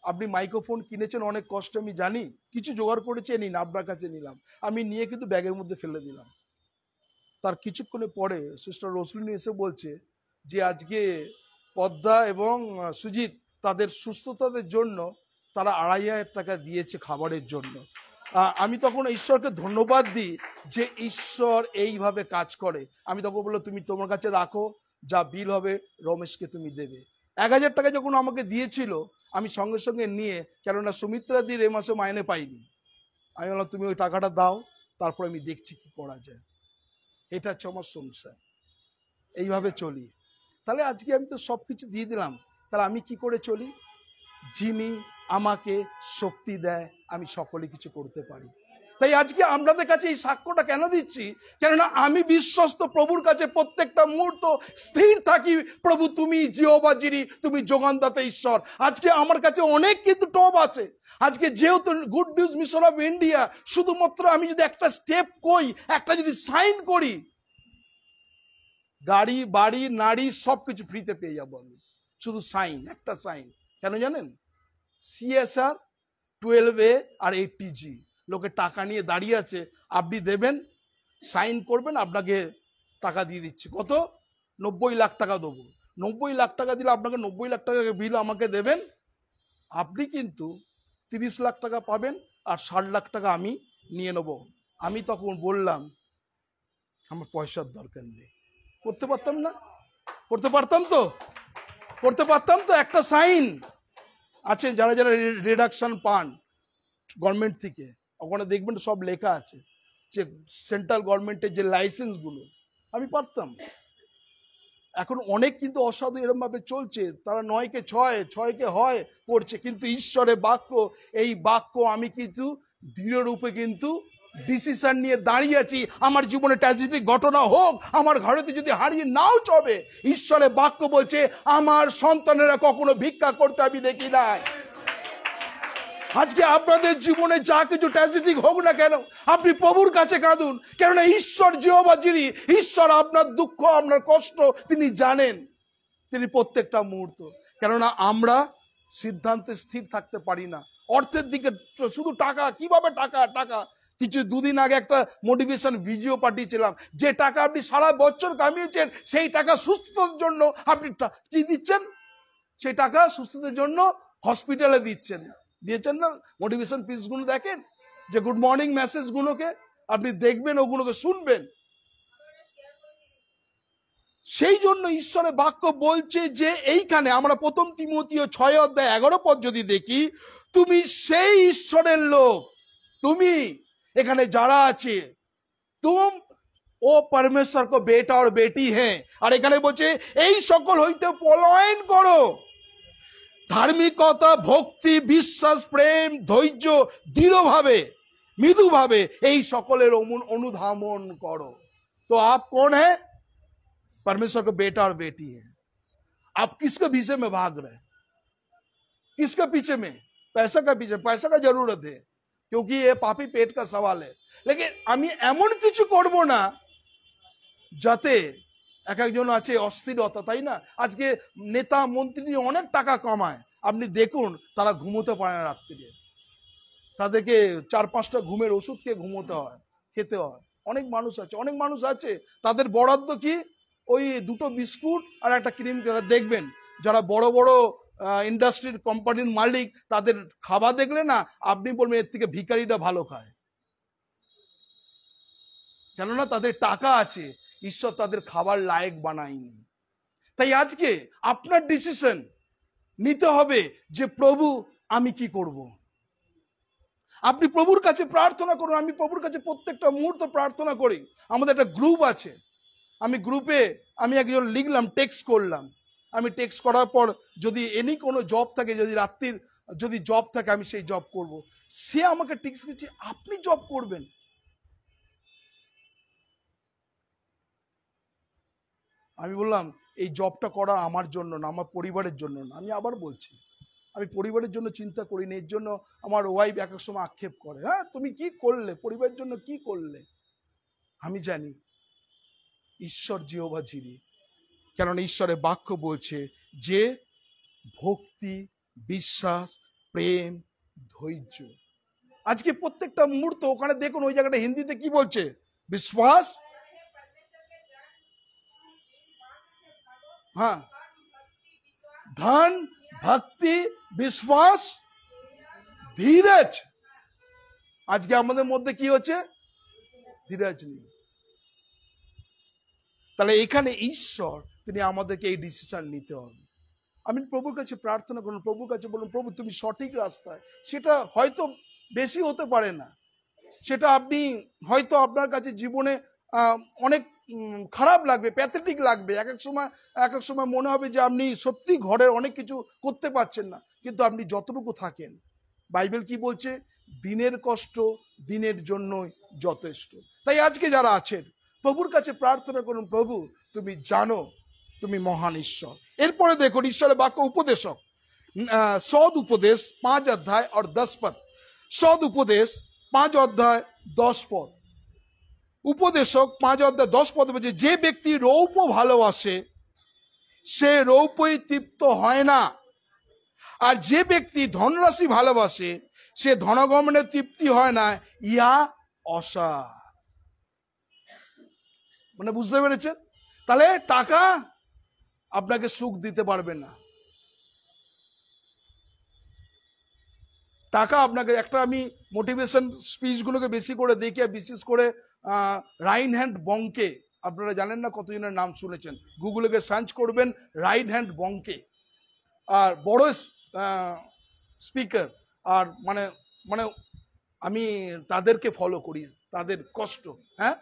আপনি মাইক্রোফোন কিনেছেন অনেক কষ্ট, আমি জানি, কিছু জোগাড় করেছি, নিন আপনার কাছে নিলাম। আমি নিয়ে কিন্তু ব্যাগের মধ্যে ফেলে দিলাম। তার কিছুক্ষণে পরে সিস্টার রসলিনী এসে বলছে যে আজকে পদ্মা এবং সুজিত তাদের সুস্থতার জন্য তারা 2,500 টাকা দিয়েছে খাবারের জন্য। আমি তখন ঈশ্বরকে ধন্যবাদ দিই যে ঈশ্বর এইভাবে কাজ করে। আমি তখন বললো, তুমি তোমার কাছে রাখো, যা বিল হবে রমেশকে তুমি দেবে। 1,000 টাকা যখন আমাকে দিয়েছিল, আমি সঙ্গে সঙ্গে নিয়ে, কেননা সুমিত্রা দির এ মাসে মাইনে পাইনি, আমি বললাম তুমি ওই টাকাটা দাও, তারপর আমি দেখছি কি করা যায়। এটা হচ্ছে আমার সংসার, এইভাবে চলি। তাহলে আজকে আমি তো সবকিছু দিয়ে দিলাম, তাহলে আমি কি করে চলি? যিনি আমাকে শক্তি দেয়, আমি সকলে কিছু করতে পারি। তাই আজকে আপনাদের কাছে এই সাক্ষ্যটা কেন দিচ্ছি, কেননা আমি বিশ্বস্ত প্রভুর কাছে প্রত্যেকটা মুহূর্ত স্থির থাকি, প্রভু তুমি জিহোভা জিরি, তুমি যোগানদাতা ঈশ্বর। আজকে আমার কাছে অনেক কিন্তু টপ আছে। আজকে যেহেতু good news mission of India, শুধুমাত্র আমি যদি একটা স্টেপ কই, একটা যদি সাইন করি, গাড়ি বাড়ি নারী সবকিছু ফ্রিতে পেয়ে যাবো আমি, শুধু সাইন, একটা সাইন। কেন জানেন? CSR 12A আর 80G লোকে টাকা নিয়ে দাঁড়িয়ে আছে, আপনি দেবেন, সাইন করবেন, আপনাকে টাকা দিয়ে দিচ্ছি। কত? 90 লাখ টাকা দেবো। 90 লাখ টাকা দিলে আপনাকে 90 লাখ টাকা বিল আমাকে দেবেন, আপনি কিন্তু 30 লাখ টাকা পাবেন, আর 60 লাখ টাকা আমি নিয়ে নেব। আমি তখন বললাম আমার পয়সার দরকার নেই, করতে পারতাম না? করতে পারতাম তো? করতে পারতাম তো? একটা সাইন আছে, যারা যারা রিডাকশন পান গভর্নমেন্ট থেকে, ওখানে দেখবেন সব লেখা আছে যে সেন্ট্রাল গভর্নমেন্টের যে লাইসেন্স গুলো, আমি পারতাম। এখন অনেক কিন্তু অসাধু এরকম ভাবে চলছে, তারা 9কে 6, 6কে হয় করছে, কিন্তু ঈশ্বরের বাক্য, এই বাক্য আমি কিন্তু দৃঢ় রূপে কিন্তু ডিসিশন নিয়ে দাঁড়িয়ে আছি। আমার জীবনে ট্র্যাজেডিক ঘটনা হোক, আমার ঘরেতে যদি হারিয়ে নাও চবে, ঈশ্বরের বাক্য বলছে আমার সন্তানেরা কখনো ভিক্ষা করতে আমি দেখি নাই। আজকে আপনাদের জীবনে যা কিছু ট্র্যাজেডিক হোক না কেন, আপনি প্রভুর কাছে কাঁদুন, কেননা ঈশ্বর জিহোভা জিরি, ঈশ্বর আপনার দুঃখ আপনার কষ্ট তিনি জানেন, তিনি প্রত্যেকটা মুহূর্ত। কেননা আমরা সিদ্ধান্তে স্থির থাকতে পারি না, অর্থের দিকে শুধু টাকা, কিভাবে টাকা টাকা। কিছু দুদিন আগে একটা মোটিভেশন ভিডিও পাঠিয়েছিলাম, যে টাকা আপনি সারা বছর কামিয়েছেন, সেই টাকা সুস্থতার জন্য আপনি কি দিচ্ছেন? সেই টাকা সুস্থতার জন্য হসপিটালে দিচ্ছেন, দিয়েছেন না? মোটিভেশন পিস গুলো দেখেন, যে গুড মর্নিং মেসেজ গুলোকে আপনি দেখবেন, ওগুলোকে শুনবেন। সেই জন্য ঈশ্বরের বাক্য বলছে যে এইখানে আমরা 1 তিমোথেয় 6:11 যদি দেখি, তুমি সেই ঈশ্বরের লোক, তুমি এখানে যারা আছে, তুম ও परमेश्वर को बेटा और बेटी है। আর এখানে বলছে এই সকল হইতে পলায়ন করো, ধার্মিকতা, ভক্তি, বিশ্বাস, প্রেম, ধৈর্য, দৃঢ়ভাবে মৃদুভাবে এই সকলের অনুধাবন করো। तो आप कौन है? परमेश्वर का बेटा और बेटी है। आप किसके पीछे में भाग रहे? किसके पीछे में? पैसा का पीछे। पैसा का जरूरत है, क्योंकि ये पापी पेट का सवाल है। लेकिन আমি এমন কিছু করব না যাতে এক একজন আছে অস্থিরতা, তাই না? আজকে নেতা মন্ত্রী অনেক টাকা কামায়, আপনি দেখুন তারা ঘুমোতে পারে না রাত্রিরে, তাদেরকে 4-5টা ঘুমের ওষুধ খেয়ে ঘুমোতে হয়, খেতে হয়। অনেক মানুষ আছে তাদের বরাদ্দ কি? ওই 2টো বিস্কুট আর একটা ক্রিম। দেখবেন যারা বড় বড় ইন্ডাস্ট্রির কোম্পানির মালিক, তাদের খাবার দেখলে না আপনি বলবেন এর থেকে ভিখারিটা ভালো খায়, কেননা তাদের টাকা আছে, ঈশ্বর তাদের খাবার লায়ক বানায়নি। তাই আজকে আপনার ডিসিশন নিতে হবে যে প্রভু আমি কি করব। আপনি প্রভুর কাছে প্রার্থনা করুন। আমি প্রভুর কাছে প্রত্যেকটা মুহূর্ত প্রার্থনা করি। আমাদের একটা গ্রুপ আছে, আমি গ্রুপে আমি একজন লিখলাম, টেক্সট করলাম। আমি টেক্সট করার পর যদি এনি কোনো জব থাকে, যদি রাত্রির যদি জব থাকে, আমি সেই জব করব। সে আমাকে টেক্সট করছে আপনি জব করবেন। আমি বললাম এই জবটা করা আমার জন্য না, আমার পরিবারের জন্য না। আমি আবার বলছি, আমি পরিবারের জন্য চিন্তা করি না। এর জন্য আমার ওয়াইফ এক এক সময় আক্ষেপ করে, হ্যাঁ তুমি কি করলে, পরিবারের জন্য কি করলে। আমি জানি ঈশ্বর জিহোভা জিরি, কেননা ঈশ্বরের বাক্য বলছে যে ভক্তি, বিশ্বাস, প্রেম, ধৈর্য। আজকে প্রত্যেকটা মুহূর্ত ওখানে দেখুন, ওই জায়গাটা হিন্দিতে কি বলছে? বিশ্বাস, हाँ, धन, भक्ति, विश्वास, धीरज। আজকে আমাদের মধ্যে কি হচ্ছে? ধীরজ নেই। তাহলে এখানে ঈশ্বর তিনি আমাদেরকে এই ডিসিশন নিতে হবে। আমি প্রভুর কাছে প্রার্থনা করুন, প্রভুর কাছে বলুন প্রভু তুমি সঠিক রাস্তায়। সেটা হয়তো বেশি হতে পারে না, সেটা আপনি হয়তো আপনার কাছে জীবনে অনেক খারাপ লাগবে, প্যাথেটিক লাগবে। এক এক সময় মনে হবে যে আপনি সত্যি ঘরের অনেক কিছু করতে পারছেন না, কিন্তু আপনি যতটুকু থাকেন, বাইবেল কি বলছে? দিনের কষ্ট দিনের জন্যই যথেষ্ট। তাই আজকে যারা আছেন প্রভুর কাছে প্রার্থনা করুন, প্রভু তুমি জানো তুমি মহান ঈশ্বর। এরপরে দেখুন ঈশ্বরের বাক্য উপদেশক, সদ উপদেশ 5 অধ্যায় और 10 पद। সদ উপদেশ 5 অধ্যায় 10 পদ। উপদেশক 5 অধ্যায় 10 পদ বলছে, যে ব্যক্তি রৌপ্য ভালোবাসে সে রৌপ্যই তৃপ্ত হয় না, আর যে ব্যক্তি ধনরাশি ভালোবাসে সে ধনগমনে তৃপ্তি হয় না, ইহা অসার। মানে বুঝতে পেরেছেন? তাহলে টাকা আপনাকে সুখ দিতে পারবে না। টাকা আপনাকে, একটা আমি মোটিভেশন স্পিচ গুলোকে বেশি করে দেখি, বিশেষ করে রাইট হ্যান্ড বংকে, আপনারা জানেন না কতজনের নাম শুনেছেন, গুগলে সার্চ করবেন রাইট হ্যান্ড বংকে, আর বড় স্পিকার, আর মানে মানে আমি তাদেরকে ফলো করি, তাদের কষ্ট। হ্যাঁ,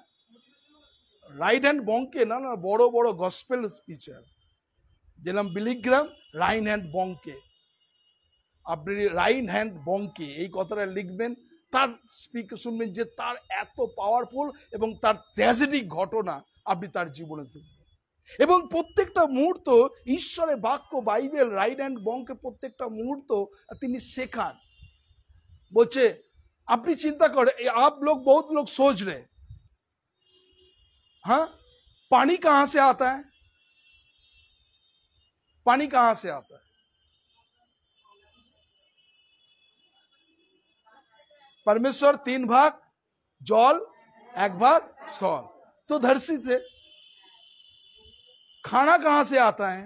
রাইট হ্যান্ড বংকে না না, বড় বড় গসপেল স্পিচার, যেরকম বিলিগ্রাম, রাইট হ্যান্ড বংকে। আপনি রাইট হ্যান্ড বংকে এই কথাটা লিখবেন, তার স্পিকার শুনবেন যে তার এত পাওয়ারফুল এবং তার ট্র্যাজেডিক ঘটনা আপনি তার জীবনে দেখবেন। এবং প্রত্যেকটা মুহূর্ত ঈশ্বরের বাক্য বাইবেল রাইট হ্যান্ড বংকে প্রত্যেকটা মুহূর্ত তিনি শেখান। বলছে আপনি চিন্তা করেं, आप लोग बहुत लोग सोच रहे, हाँ पानी कहां से आता है? पानी कहां से आता है? परमेश्वर 3 भाग जल 1 भाग स्थल, तो धरती से। खाना कहां से आता है?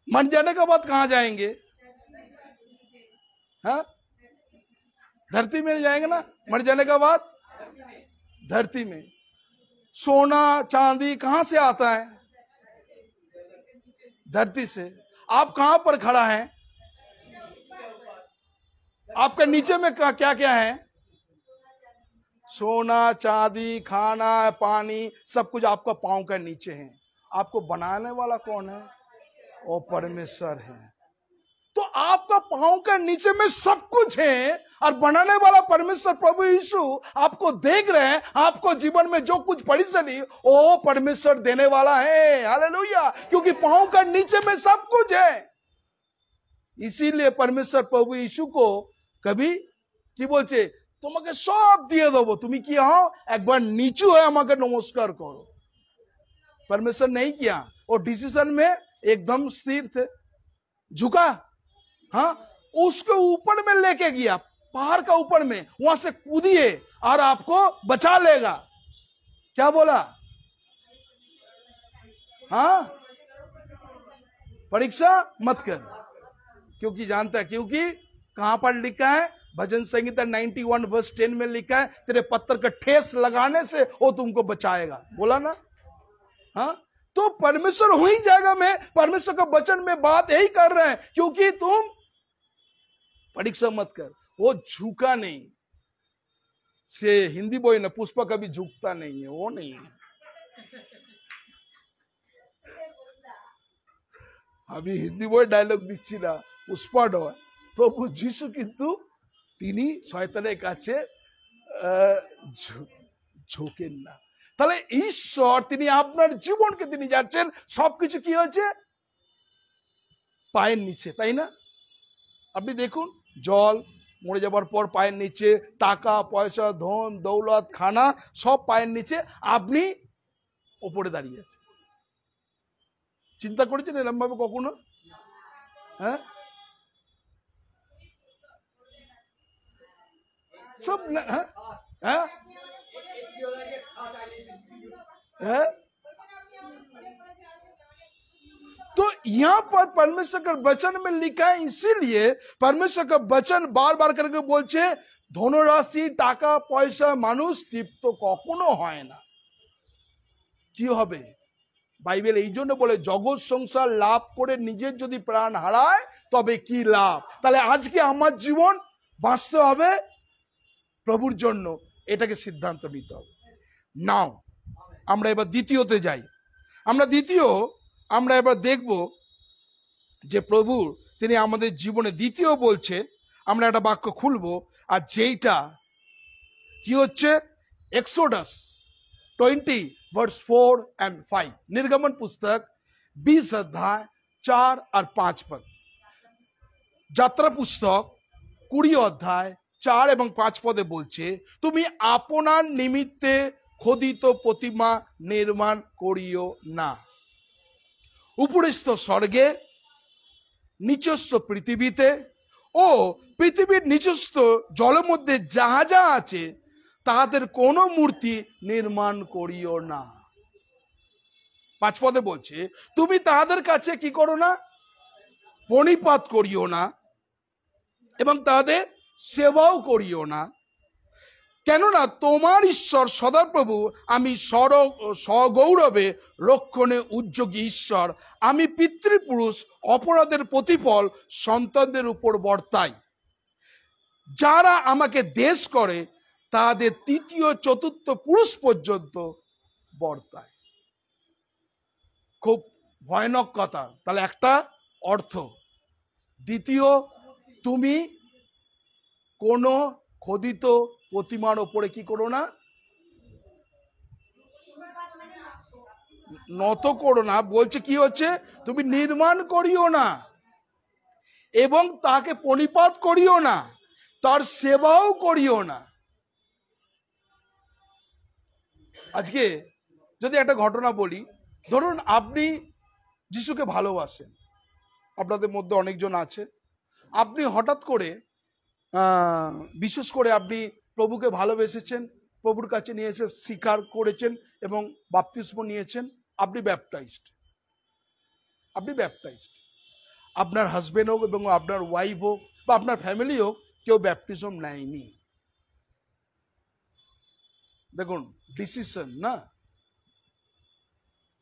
मर जाने के बाद कहां जाएंगे? हाँ, धरती में जाएंगे ना, मर जाने के बाद धरती में। सोना चांदी कहां से आता है? धरती से। आप कहां पर खड़ा है? आपके नीचे में क्या क्या है? सोना चांदी खाना पानी सब कुछ आपका पांव के नीचे है। आपको बनाने वाला कौन है? वो परमेश्वर है। तो आपका पांव के नीचे में सब कुछ है, और बनाने वाला परमेश्वर प्रभु यीशु आपको देख रहे हैं। आपको जीवन में जो कुछ परेशानी वो परमेश्वर देने वाला है। हालेलुया, क्योंकि पांव के नीचे में सब कुछ है। इसीलिए परमेश्वर प्रभु यीशु को कभी কি বলছে, তোমাকে সব দিয়ে দেবো, তুমি কি হও, একবার নিচু হয়ে আমাকে নমস্কার করো। परमेश्वर नहीं किया, वो डिसीजन में एकदम स्थिर थे, झुका। हाँ, उसको ऊपर में लेके गया, पहाड़ का ऊपर में, वहां से कूदिए और आपको बचा लेगा। क्या बोला? हाँ, परीक्षा मत कर, क्योंकि जानता है, क्योंकि कहां पर लिखा है? भजन संहिता 91 वर्स 10 में लिखा है, तेरे पत्थर का ठेस लगाने से वो तुमको बचाएगा। बोला ना? हाँ, तो परमेश्वर हो ही जाएगा। मैं परमेश्वर का वचन में बात यही कर रहे हैं, क्योंकि तुम परीक्षा मत कर। वो झुका नहीं, से हिंदी बोले ना, पुष्पा कभी झुकता नहीं है, वो नहीं है। अभी हिंदी बोले डायलॉग दिच्छी ना, पुष्पा नয়, প্রভু যিশু কিন্তু তিনি শয়তানের কাছে ঝোঁকেন না। তাহলে ঈশ্বর তিনি আপনার জীবনকে তিনি যাচ্ছেন সবকিছু কি হয়েছে? পায়ের নিচে, তাই না? আপনি দেখুন, জল মরে যাবার পর পায়ের নিচে, টাকা পয়সা ধন দৌলত খানা সব পায়ের নিচে, আপনি ওপরে দাঁড়িয়ে আছেন। চিন্তা করেছেন এরকম ভাবে কখনো? হ্যাঁ, सब है? है? है? तो यहां पर परमेश्वर का वचन में लिखा है, इसीलिए परमेश्वर का वचन बार बार करके बोलছে ধনরাশি টাকা পয়সা মানুষ তৃপ্ত কখনো হয় না। কি হবে? বাইবেল এই জন্য বলে, জগৎ সংসার লাভ করে নিজের যদি প্রাণ হারায় তবে কি লাভ। তাহলে আজকে আমার জীবন বাঁচতে হবে প্রভুর জন্য, এটাকে সিদ্ধান্ত নিতে হবে। নাও আমরা এবার দ্বিতীয়তে যাই। আমরা এবার দেখব যে প্রভু তিনি আমাদের জীবনে দ্বিতীয় বলছে, আমরা একটা বাক্য খুলবো, আর যেইটা কি হচ্ছে এক্সোডাস 20:4 और 5, निर्गमन पुस्तक 20 अध्याय 4 और 5 पद, যাত্রা পুস্তক 20 অধ্যায় 4 এবং 5 পদে বলছে, তুমি আপনার নিমিত্তে খোদিত প্রতিমা নির্মাণ করিও না, উপরিস্থ স্বর্গে, নিচস্থ পৃথিবীতে ও পৃথিবীর নিচস্থ জলের মধ্যে যাহা যা আছে তাহাদের কোনো মূর্তি নির্মাণ করিও না। 5 পদে বলছে, তুমি তাহাদের কাছে কি করো না, প্রণিপাত করিও না এবং তাদের সেবাও করিও না, কেননা তোমার ঈশ্বর সদাপ্রভু আমি সগৌরবে রক্ষণে উদ্যোগী ঈশ্বর, আমি পিতৃপুরুষ অপরাধের প্রতিফল সন্তানদের উপর বর্তাই, যারা আমাকে দেশ করে তাদের তৃতীয় চতুর্থ পুরুষ পর্যন্ত বর্তায়। খুব ভয়ানক কথা। তাহলে একটা অর্থ। দ্বিতীয়, তুমি কোনো খোদিত প্রতিমার ওপরে কি করো না, নত করো না। বলছে কি হচ্ছে, তুমি নির্মাণ করিও না এবং তাকে প্রণিপাত করিও না, তার সেবাও করিও না। আজকে যদি একটা ঘটনা বলি, ধরুন আপনি যিশুকে ভালোবাসেন, আপনাদের মধ্যে অনেকজন আছে, আপনি হঠাৎ করে বিশেষ করে আপনি প্রভুকে ভালোবেসেছেন, প্রভুর কাছে নিয়ে এসে স্বীকার করেছেন এবং বাপ্তিস্ম নিয়েছেন, আপনি ব্যাপটাইজড। আপনার হাজবেন্ড হোক এবং আপনার ওয়াইফ হোক বা আপনার ফ্যামিলি হোক, কেউ ব্যাপটিজম নেয়নি। দেখুন ডিসিশন না,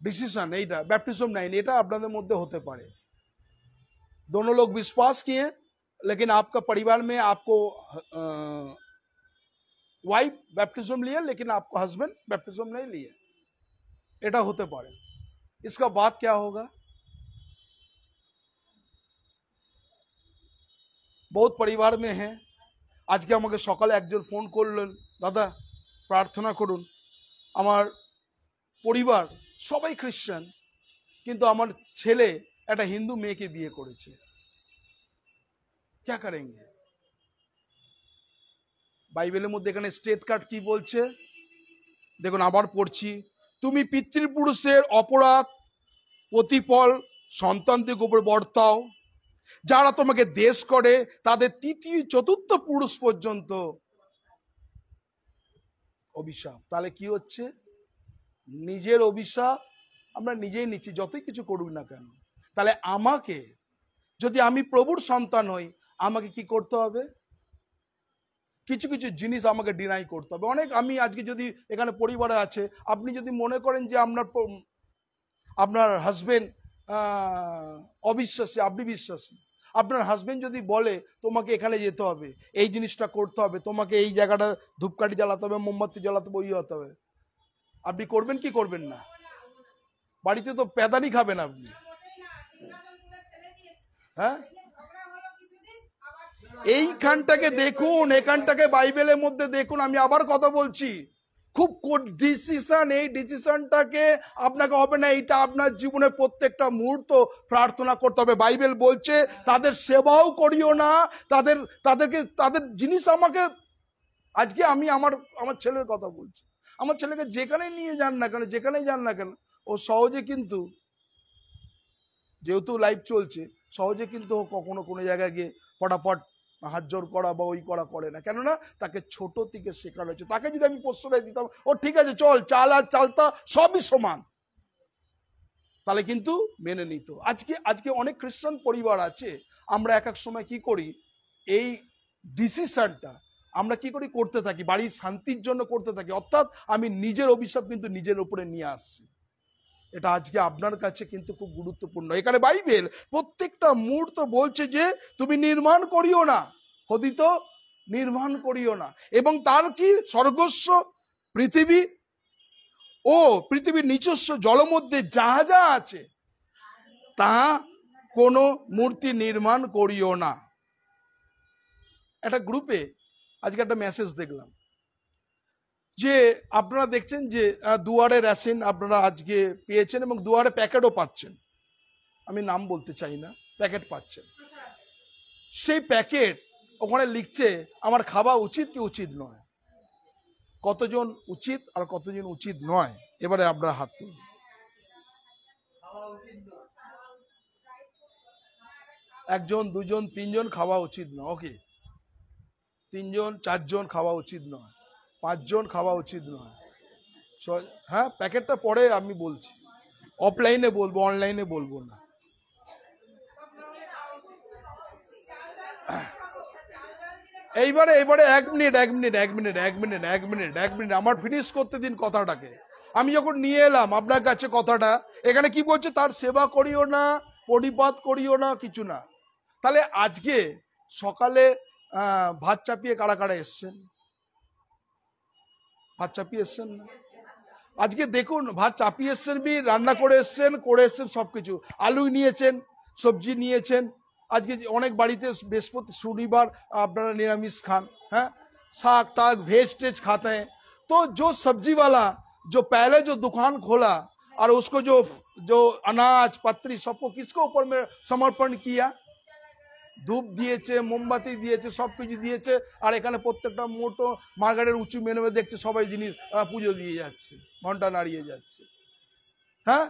डिसीजन এইটা बैप्टिज्म नहीं, এটা আপনাদের মধ্যে হতে পারে। दोनों लोग विश्वास किए लेकिन आपका परिवार में आपको वाइफ बैप्टिज्म लिए लेकिन आपको हस्बैंड बैप्टिज्म नहीं लिए, এটা হতে পারে। इसका बात क्या होगा? बहुत परिवार में है। আজকে আমাকে সকালে একজন ফোন করলেন, দাদা প্রার্থনা করুন, আমার পরিবার সবাই খ্রিস্টান কিন্তু আমার ছেলে একটা হিন্দু মেয়েকে বিয়ে করেছে, क्या करेंगे? বাইবেলের মধ্যে এখানে স্টেট কার্ড কি বলছে দেখুন, আবার পড়ছি, তুমি পিতৃপুরুষের অপরাধ প্রতিফল সন্তানদের উপর বর্তাও, যারা তোমাকে দেশ করে তাদের তৃতীয় চতুর্থ পুরুষ পর্যন্ত অভিশাপ। তাহলে কি হচ্ছে, নিজের অভিশাপ আমরা নিজেই নিচ্ছি, যতই কিছু করুক না কেন। তাহলে আমাকে, যদি আমি প্রভুর সন্তান হই, আমাকে কি করতে হবে? কিছু কিছু জিনিস আমাকে ডিনাই করতে হবে। অনেক, আমি আজকে যদি এখানে পরিবারে আছে, আপনি যদি মনে করেন যে আপনার হাজবেন্ড অবিশ্বাসী, আপনি বিশ্বাসী, আপনার হাজবেন্ড যদি বলে তোমাকে এখানে যেতে হবে, এই জিনিসটা করতে হবে, তোমাকে এই জায়গাটা ধূপকাঠি জ্বালাতে হবে, মোমবাতি জ্বালাতে হবে, ওই হতে হবে, আপনি করবেন কি করবেন না? বাড়িতে তো প্যাদানি খাবেন আপনি, হ্যাঁ? এইখানটাকে দেখুন, এখানটাকে বাইবেলের মধ্যে দেখুন। আমি আবার কথা বলছি, খুব ডিসিশন, এই ডিসিশনটাকে আপনাকে হবে না, এইটা আপনার জীবনে প্রত্যেকটা মুহূর্ত প্রার্থনা করতে হবে। বাইবেল বলছে তাদের সেবাও করিও না, তাদের জিনিস আমাকে, আজকে আমি আমার ছেলের কথা বলছি, আমার ছেলেকে যেখানে নিয়ে যান না কেন, যেখানেই যান না কেন, ও সহজে কিন্তু, যেহেতু লাইফ চলছে, সহজে কিন্তু কখনো কোনো জায়গায় গিয়ে ফটাফট হাত জোর করা বা ওই করা করে না, কেননা তাকে ছোট থেকে শেখানো হচ্ছে। তাকে যদি আমি প্রশ্রয় দিতাম, ও ঠিক আছে চল, চাল আর চালতা সবই সমান, তাহলে কিন্তু মেনে নিত। আজকে অনেক খ্রিস্টান পরিবার আছে, আমরা এক এক সময় কি করি, এই ডিসিশনটা আমরা কি করি করতে থাকি, বাড়ির শান্তির জন্য করতে থাকি, অর্থাৎ আমি নিজের অভিশাপ কিন্তু নিজের উপরে নিয়ে আসছি। এটা আজকে আপনার কাছে কিন্তু খুব গুরুত্বপূর্ণ। এখানে বাইবেল প্রত্যেকটা মুহূর্ত বলছে যে তুমি নির্মাণ করিও না, খোদিত নির্মাণ করিও না, এবং তার কি স্বর্গস্ব পৃথিবী ও পৃথিবীর নিজস্ব জলের মধ্যে যাহা যা আছে তা কোনো মূর্তি নির্মাণ করিও না। একটা গ্রুপে আজকে একটা মেসেজ দেখলাম যে আপনারা দেখছেন যে দুয়ারে রেশন আপনারা আজকে পেয়েছেন এবং দুয়ারে প্যাকেটও পাচ্ছেন, আমি নাম বলতে চাই না, প্যাকেট পাচ্ছেন। সেই প্যাকেট ওখানে লিখছে আমার খাওয়া উচিত কি উচিত নয়। কতজন উচিত আর কতজন উচিত নয় এবারে আপনারা হাত তুলুন। একজন, দুজন, তিনজন খাওয়া উচিত নয়, ওকে, তিনজন, চারজন খাওয়া উচিত নয়, পাঁচজন খাওয়া উচিত নয়, হ্যাঁ প্যাকেটটা পরে আমি বলছি, অফলাইনে বলবো, অনলাইনে বলবো না। এইবারে এক মিনিট আমার ফিনিশ করতে দিন কথাটাকে। আমি যখন নিয়ে এলাম আপনার কাছে কথাটা, এখানে কি বলছে, তার সেবা করিও না, পরিপাত করিও না, কিছু না। তাহলে আজকে সকালে ভাত চাপিয়ে কারা কারা এসছেন? ভাত চাপিয়ে এসছেন না? আজকে দেখুন ভাত চাপিয়ে এসছেন, রান্না করে এসছেন সবকিছু, আলু নিয়েছেন, সবজি নিয়েছেন। আজকে অনেক বাড়িতে বৃহস্পতি শনিবার আপনারা निरामिष खान, हैं साग टाग वेज टेज खाते हैं। तो जो सब्जी वाला जो पहले जो दुकान खोला और उसको जो अनाज पत्री सबको किसको ऊपर में समर्पण किया? धूप दिए, मोमबाती दिए, सबकिछु दिए, और एखाने प्रत्येकटा मुहूर्त मार्केटेर उঁচু मेनुए देखছে সবাই জিনিস পুজো দিয়ে যাচ্ছে, ঘন্টা নাড়িয়ে যাচ্ছে। হ্যাঁ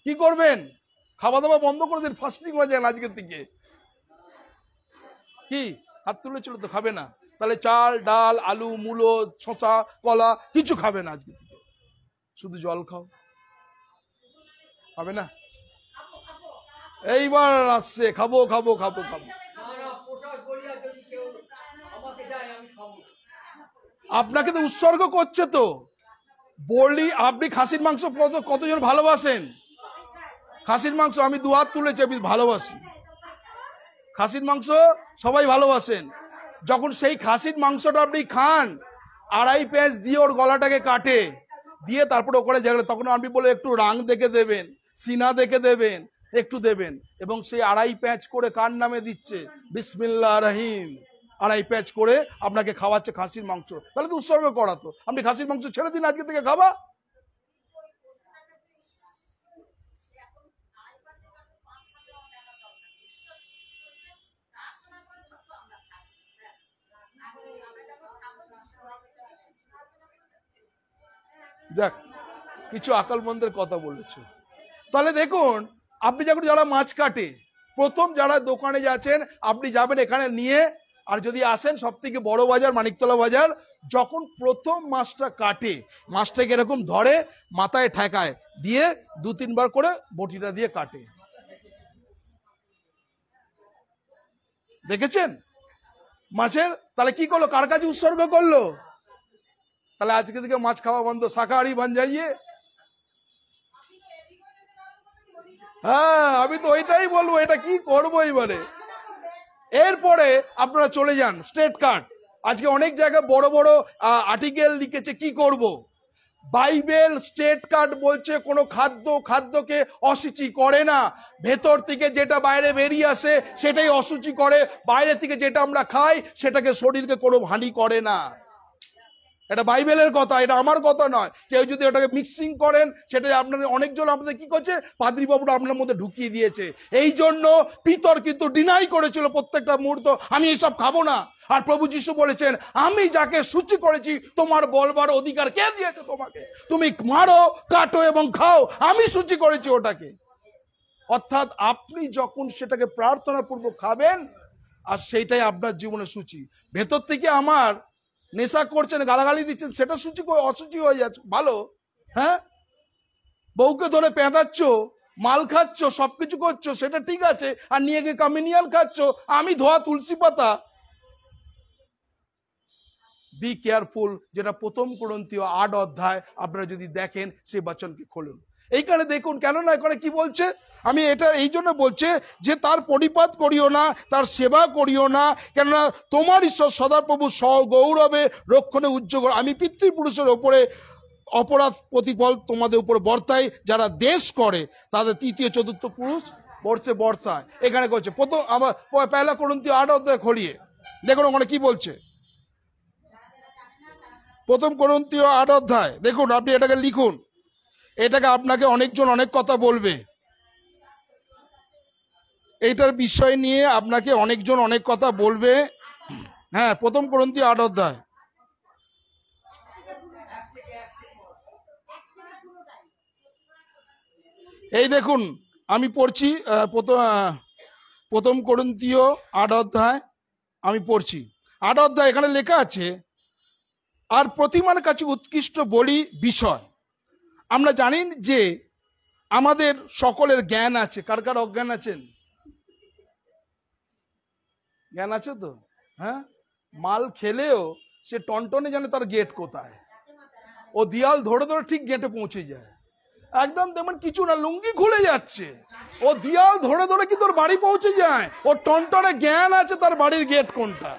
কি করবেন? খাওয়া দাওয়া বন্ধ করে দিন, ফাস্টিং হয়ে যান আজকের থেকে। কি হাত তুলেছিল তো খাবে না? তাহলে চাল ডাল আলু মূলো শসা কলা কিছু খাবে না আজকে থেকে, শুধু জল খাও, খাবে না? এইবার আসছে খাবো খাবো খাবো খাবো। আপনাকে তো উৎসর্গ করছে তো। বলি আপনি খাসির মাংস কতজন ভালোবাসেন? খাসির মাংস আমি দু হাত তুলেছি, আমি ভালোবাসি খাসির মাংস, সবাই ভালোবাসেন। যখন সেই খাসির মাংসটা আপনি খান, আড়াই পেঁয়াজ দিয়ে ওর গলাটাকে কাটে দিয়ে তারপরে ওখানে জায়গা, তখন আপনি বলে একটু রাং দেখে দেবেন, সিনা দেখে দেবেন, একটু দেবেন, এবং সেই আড়াই পেঁয়াজ করে কার নামে দিচ্ছে? বিসমিল্লাহ রহিম, আড়াই পেঁয়াজ করে আপনাকে খাওয়াচ্ছে খাসির মাংস। তাহলে তো উৎসর্গ করা। তো আপনি খাসির মাংস ছেড়ে দিন আজকে থেকে খাওয়া। দেখ কিছু আকলমন্দের কথা বলেছে। তাহলে দেখুন আপনি যখন যারা মাছ কাটে, প্রথম যারা দোকানে যাচ্ছেন আপনি যাবেন এখানে নিয়ে, আর যদি আসেন সব থেকে বড় বাজার মানিকতলা বাজার, যখন প্রথম মাছটা কাটে মাছটাকে এরকম ধরে মাথায় ঠেকায় দিয়ে দু তিনবার করে বটিটা দিয়ে কাটে, দেখেছেন মাছের? তাহলে কি করলো? কার কাছে উৎসর্গ করলো? তাহলে আজকে থেকে মাছ খাওয়া বন্ধ, শাকাহারি বান যাইয়ে। হ্যাঁ আমি তো ওইটাই বলবো, এটা কি করবো এবারে। এরপরে আপনারা চলে যান স্টেট কার্ড। আজকে অনেক জায়গায় বড় বড় আর্টিকেল লিখেছে কি করব। বাইবেল স্টেট কার্ড বলছে কোনো খাদ্যকে অশুচি করে না। ভেতর থেকে যেটা বাইরে বেরিয়ে আসে সেটাই অশুচি করে, বাইরে থেকে যেটা আমরা খাই সেটাকে শরীরকে কোনো হানি করে না। এটা বাইবেলের কথা, এটা আমার কথা নয়। কেউ যদি ওটাকে মিক্সিং করেন, সেটা আপনার অনেকজন আপনাদের কি করছে, পাদ্রী বাবুরা আপনার মধ্যে ঢুকিয়ে দিয়েছে। এই জন্য পিতর কিন্তু ডিনাই করেছিল প্রত্যেকটা মুহূর্ত, আমি এসব খাবো না। আর প্রভু যিশু বলেছেন, আমি যাকে সূচি করেছি তোমার বলবার অধিকার কে দিয়েছে তোমাকে? তুমি মারো কাটো এবং খাও, আমি সূচি করেছি ওটাকে। অর্থাৎ আপনি যখন সেটাকে প্রার্থনা পূর্বক খাবেন, আর সেইটাই আপনার জীবনের সূচি। ভেতর থেকে আমার নেশা করছেন, গালাগালি দিচ্ছেন, সেটা সূচি অসুচি হয়ে যাচ্ছে। ভালো, হ্যাঁ বউকে ধরে পেঁদাচ্ছ, মাল খাচ্ছ, সবকিছু করছো, সেটা ঠিক আছে, আর নিয়ে গিয়ে কমিউনিয়ন খাচ্ছ, আমি ধোয়া তুলসী পাতা। বি কেয়ারফুল, যেটা প্রথম কোরিন্থীয় 8 অধ্যায় আপনারা যদি দেখেন সেই বচনকে খুলুন। এইখানে দেখুন, কেননা এখানে কি বলছে, আমি এটা এই জন্য বলছে যে তার পরিপাত করিও না, তার সেবা করিও না, কেননা তোমার ঈশ্বর সদাপ্রভু গৌরবে রক্ষণে উজ্জ্বল। আমি পিতৃপুরুষের ওপরে অপরাধ প্রতিফল তোমাদের উপর বর্তায়, যারা দেশ করে তাদের তৃতীয় চতুর্থ পুরুষ বর্ষে বর্ষায় এখানে করছে। প্রথম আবার পয়লা করন্থীয় 8 অধ্যায় খোলিয়ে দেখুন ওখানে কি বলছে। প্রথম করন্থীয় 8 অধ্যায় দেখুন, আপনি এটাকে লিখুন, এটাকে আপনাকে অনেকজন অনেক কথা বলবে, এইটার বিষয় নিয়ে আপনাকে অনেকজন অনেক কথা বলবে। হ্যাঁ, প্রথম করন্থীয় 8 অধ্যায়। এই দেখুন আমি পড়ছি প্রথম করন্থীয় 8 অধ্যায় আমি পড়ছি। 8 অধ্যায় এখানে লেখা আছে, আর প্রতিমার কাছে উৎকৃষ্ট বলি বিষয়। আমরা জানি যে আমাদের সকলের জ্ঞান আছে। কার কার অজ্ঞান আছেন? জ্ঞান আছে তো? হ্যাঁ, মাল খেলেও সে টনটনে জানে তার গেট কোথায়। ও দিয়াল ধরে ধরে ঠিক গেটে পৌঁছে যায়। একদম তেমন কিছু না, লুঙ্গি খুলে যাচ্ছে, ও দিয়াল ধরে ধরে কি তোর বাড়ি পৌঁছে যায়। ও টনটনে জ্ঞান আছে তার বাড়ির গেট কোনটা।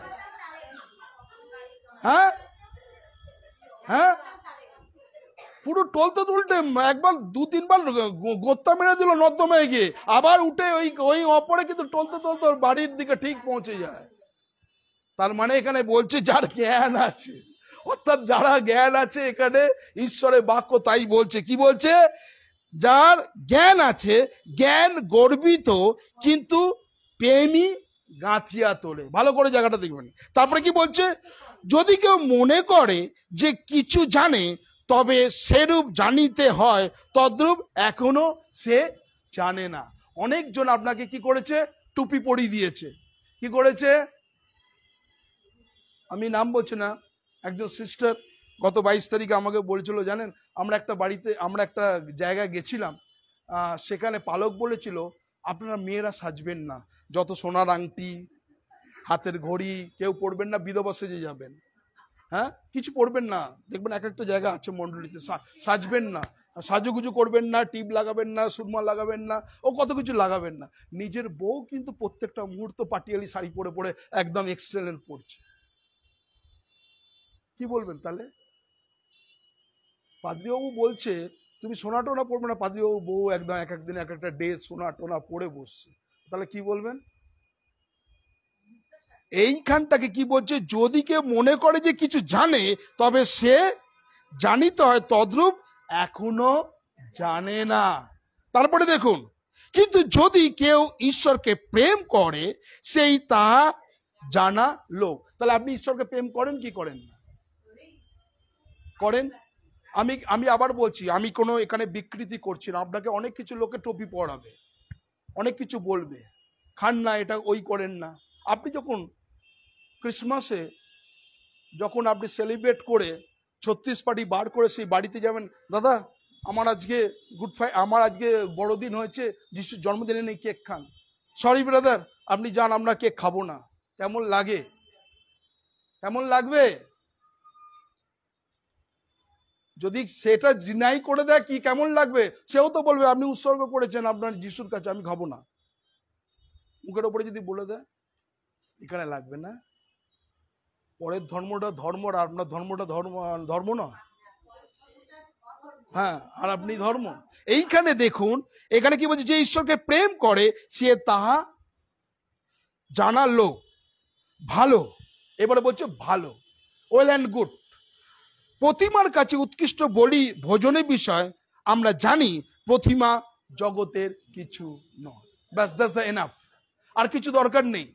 হ্যাঁ হ্যাঁ, পুরো টলতে তুলতে একবার 2-3 বার গোত্তা মেরে দিল নর্দমায় গিয়ে, আবার উঠে ওই অপরে কিন্তু টলতে টলতে বাড়ির দিকে ঠিক পৌঁছে যায়। তার মানে এখানে বলছে যার জ্ঞান আছে, অর্থাৎ যারা জ্ঞান আছে, এখানে ঈশ্বরের বাক্য তাই বলছে। কি বলছে? যার জ্ঞান আছে, জ্ঞান গর্বিত কিন্তু প্রেমী গাঁথিয়া তোলে। ভালো করে জায়গাটা দেখবেন। তারপরে কি বলছে? যদি কেউ মনে করে যে কিছু জানে, তবে সেরূপ জানিতে হয়, তদ্রূপ এখনো সে জানে না। অনেকজন আপনাকে কি করেছে? টুপি পরিয়ে দিয়েছে। কি করেছে? আমি নাম বলছি না, একজন সিস্টার গত 22 তারিখে আমাকে বলেছিল, জানেন আমরা একটা জায়গায় গেছিলাম, সেখানে পালক বলেছিল আপনারা মেয়েরা সাজবেন না, যত সোনার আংটি হাতের ঘড়ি কেউ পরবেন না, বিধবা সেজে যাবেন। হ্যাঁ, কিছু পরবেন না। দেখবেন এক একটা জায়গা আছে মন্ডলীতে, সাজবেন না, সাজুগুজু করবেন না, টিপ লাগাবেন না, সুরমা লাগাবেন না, ও কত কিছু লাগাবেন না। নিজের বউ কিন্তু প্রত্যেকটা মুহূর্ত পাটিয়ালি শাড়ি পরে পরে একদম এক্সেলেন্ট পড়ছে। কি বলবেন তাহলে? পাদ্রীবাবু বলছে তুমি সোনা টোনা পড়বে না, পাদ্রীবাবু বউ একদম এক একদিন এক একটা ডে সোনা টোনা পরে বসছে, তাহলে কি বলবেন? এইখানটাকে কি বলছে? যদি কেউ মনে করে যে কিছু জানে, তবে সে জানিতে হয়, তদ্রূপ এখনো জানে না। তারপরে দেখুন, কিন্তু যদি কেউ ঈশ্বরকে প্রেম করে, সেই তা জানা লোক। তাহলে আপনি ঈশ্বরকে প্রেম করেন কি করেন না? করেন। আমি আবার বলছি, আমি কোনো এখানে বিকৃতি করছি না। আপনাকে অনেক কিছু লোকে টুপি পরাবে, অনেক কিছু বলবে, খান না এটা, ওই করেন না। আপনি যখন ক্রিসমাসে যখন আপনি সেলিব্রেট করে 36 পার্টি বার করে সেই বাড়িতে যাবেন, দাদা আমার আজকে আমার আজকে বড়দিন হয়েছে, যিশুর জন্মদিনে নেই, কেক খান। সরি ব্রাদার, আপনি যান, আমরা কেক খাবো না। কেমন লাগে? কেমন লাগবে? যদি সেটা ডিনাই করে দেয় কি কেমন লাগবে? সেও তো বলবে আপনি উৎসর্গ করেছেন আপনার যিশুর কাছে, আমি খাবো না। মুখের ওপরে যদি বলে দেয়, এখানে লাগবে না? পরের ধর্মটা ধর্ম, আর আপনার ধর্মটা ধর্ম নয়। হ্যাঁ, আর আপনি ধর্ম। এইখানে দেখুন, এখানে কি বলছে? যে ঈশ্বরকে প্রেম করে সে তাহা জানা লোক, ভালো। এবারে বলছে ভালো, ওয়েল অ্যান্ড গুড। প্রতিমার কাছে উৎকৃষ্ট বলি ভোজনের বিষয় আমরা জানি, প্রতিমা জগতের কিছু নয়। ব্যাস, দ্যাটস দ্য এনাফ। আর কিছু দরকার নেই।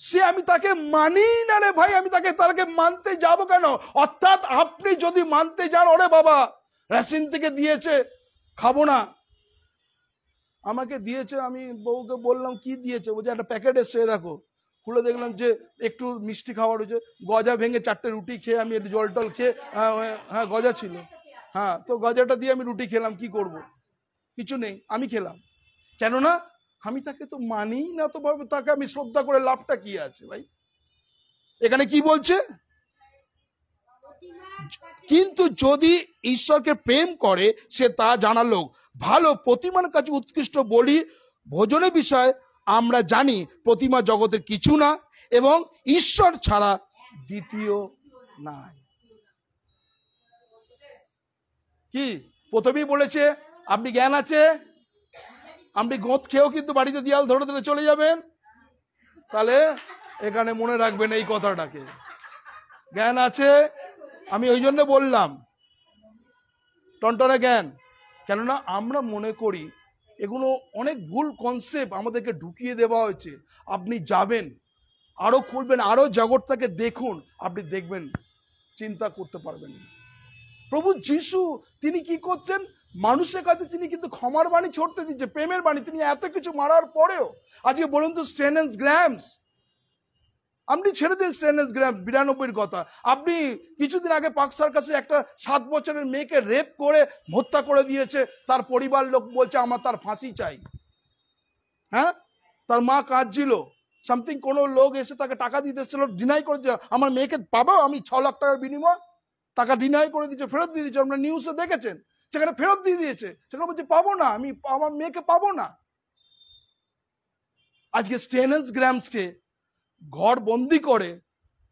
সে আমি তাকে মানি না রে ভাই, আমি তাকে মানতে যাব কেন? অর্থাৎ আপনি যদি মানতে যান, ওরে বাবা রেশন থেকে দিয়েছে, খাবো না, আমাকে দিয়েছে, আমি বউকে বললাম কি দিয়েছে, বলছে একটা প্যাকেট এসছে, দেখো। খুলে দেখলাম যে একটু মিষ্টি খাবার হয়েছে, গজা ভেঙে 4টে রুটি খেয়ে আমি একটু জল টল খেয়ে, হ্যাঁ গজা ছিল, হ্যাঁ তো গজাটা দিয়ে আমি রুটি খেলাম, কি করব? কিছু নেই, আমি খেলাম। কেননা আমি তাকে তো মানি না, তো তাকে আমি শ্রদ্ধা করে লাভটা কি আছে ভাই? এখানে কি বলছে? কিন্তু যদি ঈশ্বরকে প্রেম করে সে তা জানা লোক, ভালো। প্রতিমার কাছে উৎকৃষ্ট বলি ভোজনের বিষয় আমরা জানি, প্রতিমা জগতের কিছু না এবং ঈশ্বর ছাড়া দ্বিতীয় নাই। কি প্রথমেই বলেছে? আপনি জ্ঞান আছে, আপনি গোঁত খেয়েও কিন্তু বাড়িতে দেয়াল ধরে ধরে চলে যাবেন। তাহলে এখানে মনে রাখবেন এই কথাটাকে, জ্ঞান আছে। আমি ওই জন্য বললাম টনটনে জ্ঞান, কেননা আমরা মনে করি এগুলো অনেক ভুল কনসেপ্ট আমাদেরকে ঢুকিয়ে দেওয়া হয়েছে। আপনি যাবেন, আরো খুলবেন, আরো জগৎটাকে দেখুন, আপনি দেখবেন চিন্তা করতে পারবেন না। প্রভু যিশু তিনি কি করছেন, মানুষের কাছে তিনি কিন্তু ক্ষমার বাণী ছড়তে দিচ্ছে, প্রেমের বাণী। তিনি এত কিছু মারার পরেও, আজকে বলুন তো স্টেনেন্স গ্রামস, আপনি ছেড়ে দিন স্টেনেন্স গ্রাম 92 কথা। আপনি কিছুদিন আগে পাক সার্কাসে একটা 7 বছরের মেয়েকে রেপ করে হত্যা করে দিয়েছে, তার পরিবার লোক বলছে আমার তার ফাঁসি চাই। হ্যাঁ, তার মা কাঁদছিল, সামথিং কোনো লোক এসে তাকে টাকা দিতে এসেছিল, ডিনাই করে দিয়েছে, আমার মেয়েকে পাবো আমি 6 লাখ টাকার বিনিময়, টাকা ডিনাই করে দিয়েছে, ফেরত দিয়ে দিয়েছে। আপনারা নিউজে দেখেছেন, সেখানে ফেরত দিয়ে দিয়েছে, সেখানে বলছে পাবো না, আমি আমার মেয়েকে পাবো না। আজকে স্টেনেন্স গ্রামসকে ঘর বন্দি করে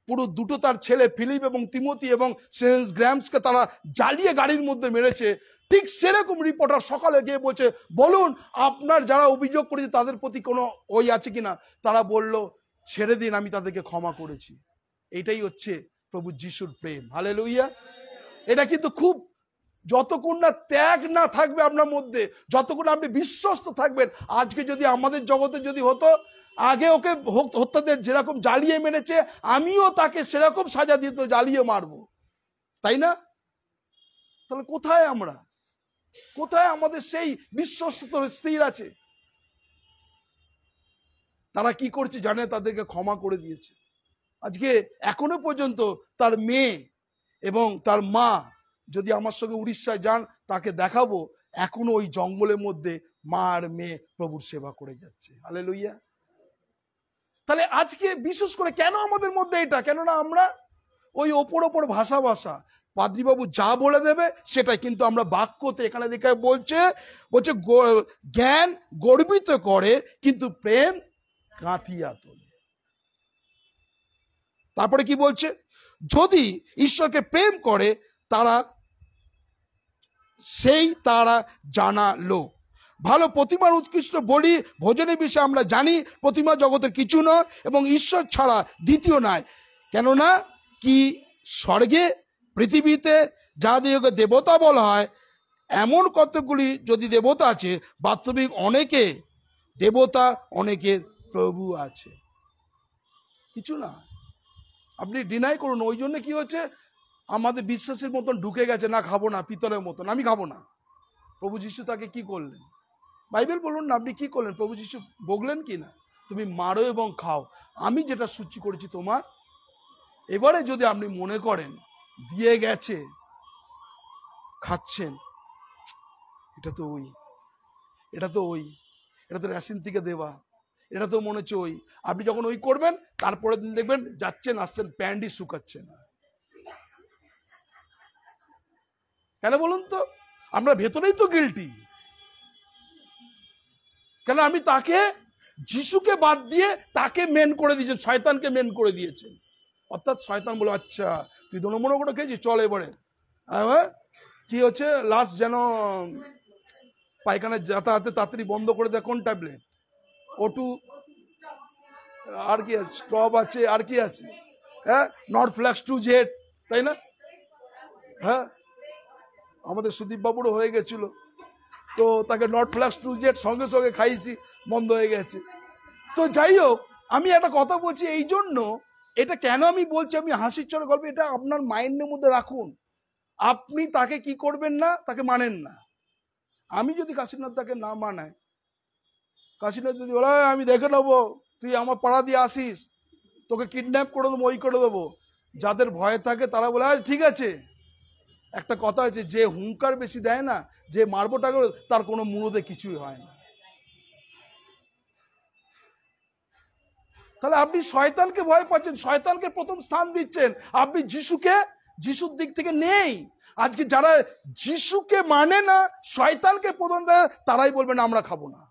পুরো দুটো তার ছেলে ফিলিপ এবং তিমোথি এবং স্টেনেন্স গ্রামসকে তারা জ্বালিয়ে গাড়ির মধ্যে মেরেছে। ঠিক সেরকম রিপোর্টার সকালে গিয়ে বলছে বলুন আপনার যারা অভিযোগ করেছে তাদের প্রতি কোনো ওই আছে কিনা। তারা বলল ছেড়ে দিন, আমি তাদেরকে ক্ষমা করেছি। এটাই হচ্ছে প্রভু যিশুর প্রেম। হালেলুইয়া। এটা কিন্তু খুব, যতক্ষণ না ত্যাগ না থাকবে আপনার মধ্যে, যতক্ষণ আপনি বিশ্বস্ত থাকবেন। আজকে যদি আমাদের জগতে যদি হতো, আগে ওকে হত্যাদের যেরকম জ্বালিয়ে মেরেছে, আমিও তাকে সেরকম সাজা দিত, জ্বালিয়ে মারবো, তাই না? তাহলে কোথায় আমরা, কোথায় আমাদের সেই বিশ্বস্ত স্থির আছে? তারা কি করছে জানে, তাদেরকে ক্ষমা করে দিয়েছে। আজকে এখনো পর্যন্ত তার মেয়ে এবং তার মা, যদি আমার সঙ্গে উড়িষ্যায় যান তাকে দেখাবো, এখনো ওই জঙ্গলের মধ্যে মা আর মেয়ে প্রভুর সেবা করে যাচ্ছে। হালেলুইয়া। তাহলে আজকে বিশেষ করে কেন আমাদের মধ্যে এটা, কেননা আমরা ওই ওপর ভাষা পাদ্রীবাবু যা বলে দেবে সেটাই, কিন্তু আমরা বাক্যতে এখানে দেখে বলছে জ্ঞান গর্বিত করে কিন্তু প্রেম গাঁথিয়া তোলে। তারপরে কি বলছে, যদি ঈশ্বরকে প্রেম করে তারা জানা লোক। ভালো প্রতিমার উৎকৃষ্ট বলি ভোজনের বিষয়ে আমরা জানি প্রতিমা জগতের কিছু নয় এবং ঈশ্বর ছাড়া দ্বিতীয় নয়। কেননা কি স্বর্গে পৃথিবীতে যাদেরকে দেবতা বলা হয়, এমন কতগুলি যদি দেবতা আছে, বাস্তবিক অনেকে দেবতা অনেকের প্রভু আছে, কিছু না। আপনি ডিনাই করুন। ওই জন্য কি হচ্ছে, আমাদের বিশ্বাসের মতন ঢুকে গেছে, না খাবো না, পিতলের মতন আমি খাবো না। প্রভু যিশু তাকে কি করলেন, বাইবেল বলুন না, আপনি কি করলেন? প্রভু যিশু বললেন কি না, তুমি মারো এবং খাও, আমি যেটা সূচি করেছি তোমার। এবারে যদি আপনি মনে করেন দিয়ে গেছে খাচ্ছেন, এটা তো রেশন থেকে দেওয়া, এটা তো মনে হচ্ছে ওই। আপনি যখন ওই করবেন, তারপরে দিন দেখবেন যাচ্ছেন আসছেন প্যান্টই শুকাচ্ছে না। কেন বলুন তো, আমরা ভেতরেই তো গিল্টি। কেন আমি তাকে, যিশুকে বাদ দিয়ে তাকে মেন করে দিয়েছেন, শয়তানকে মেন করে দিয়েছেন। অর্থাৎ শয়তান বলে আচ্ছা তুই দোনো করে খেয়েছিস, চল এবারে কি হচ্ছে, লাস্ট যেন পায়খানা যাতায়াতে তাড়াতাড়ি বন্ধ করে দেয়। কোন ট্যাবলেট? O2, আর কি আছে, স্টপ আছে, আর কি আছে, হ্যাঁ, নট ফ্ল্যাক্স টু জেট, তাই না? হ্যাঁ, আমাদের সুদীপ বাবুরও হয়ে গেছিল, তো তাকে নট ফ্ল্যাক্স টু জেট সঙ্গে সঙ্গে খাইছি, বন্ধ হয়ে গেছে। তো যাই হোক, আমি একটা কথা বলছি এই জন্য, এটা কেন আমি বলছি, আমি হাসির চড়ে গল্প, এটা আপনার মাইন্ডের মধ্যে রাখুন। আপনি তাকে কি করবেন না, তাকে মানেন না। আমি যদি কাশীনাথ তাকে না মানায়, কাশীনাথ যদি বলে আমি দেখে নেবো, তুই আমার পাড়া দিয়ে আসিস, তোকে কিডন্যাপ করে দেবো, ওই করে দেবো, যাদের ভয়ে থাকে তারা বলে ঠিক আছে। একটা কথা আছে, যে হুঙ্কার বেশি দেয় না, যে মারবো টাকা, তার কোনো মুরদে কিছুই হয় না। তাহলে আপনি শয়তানকে ভয় পাচ্ছেন, শয়তানকে প্রথম স্থান দিচ্ছেন, আপনি যিশুর দিক থেকে নেই। আজকে যারা যিশুকে মানে না, শয়তানকে প্রথম দেয়, তারাই বলবেন আমরা খাবো না,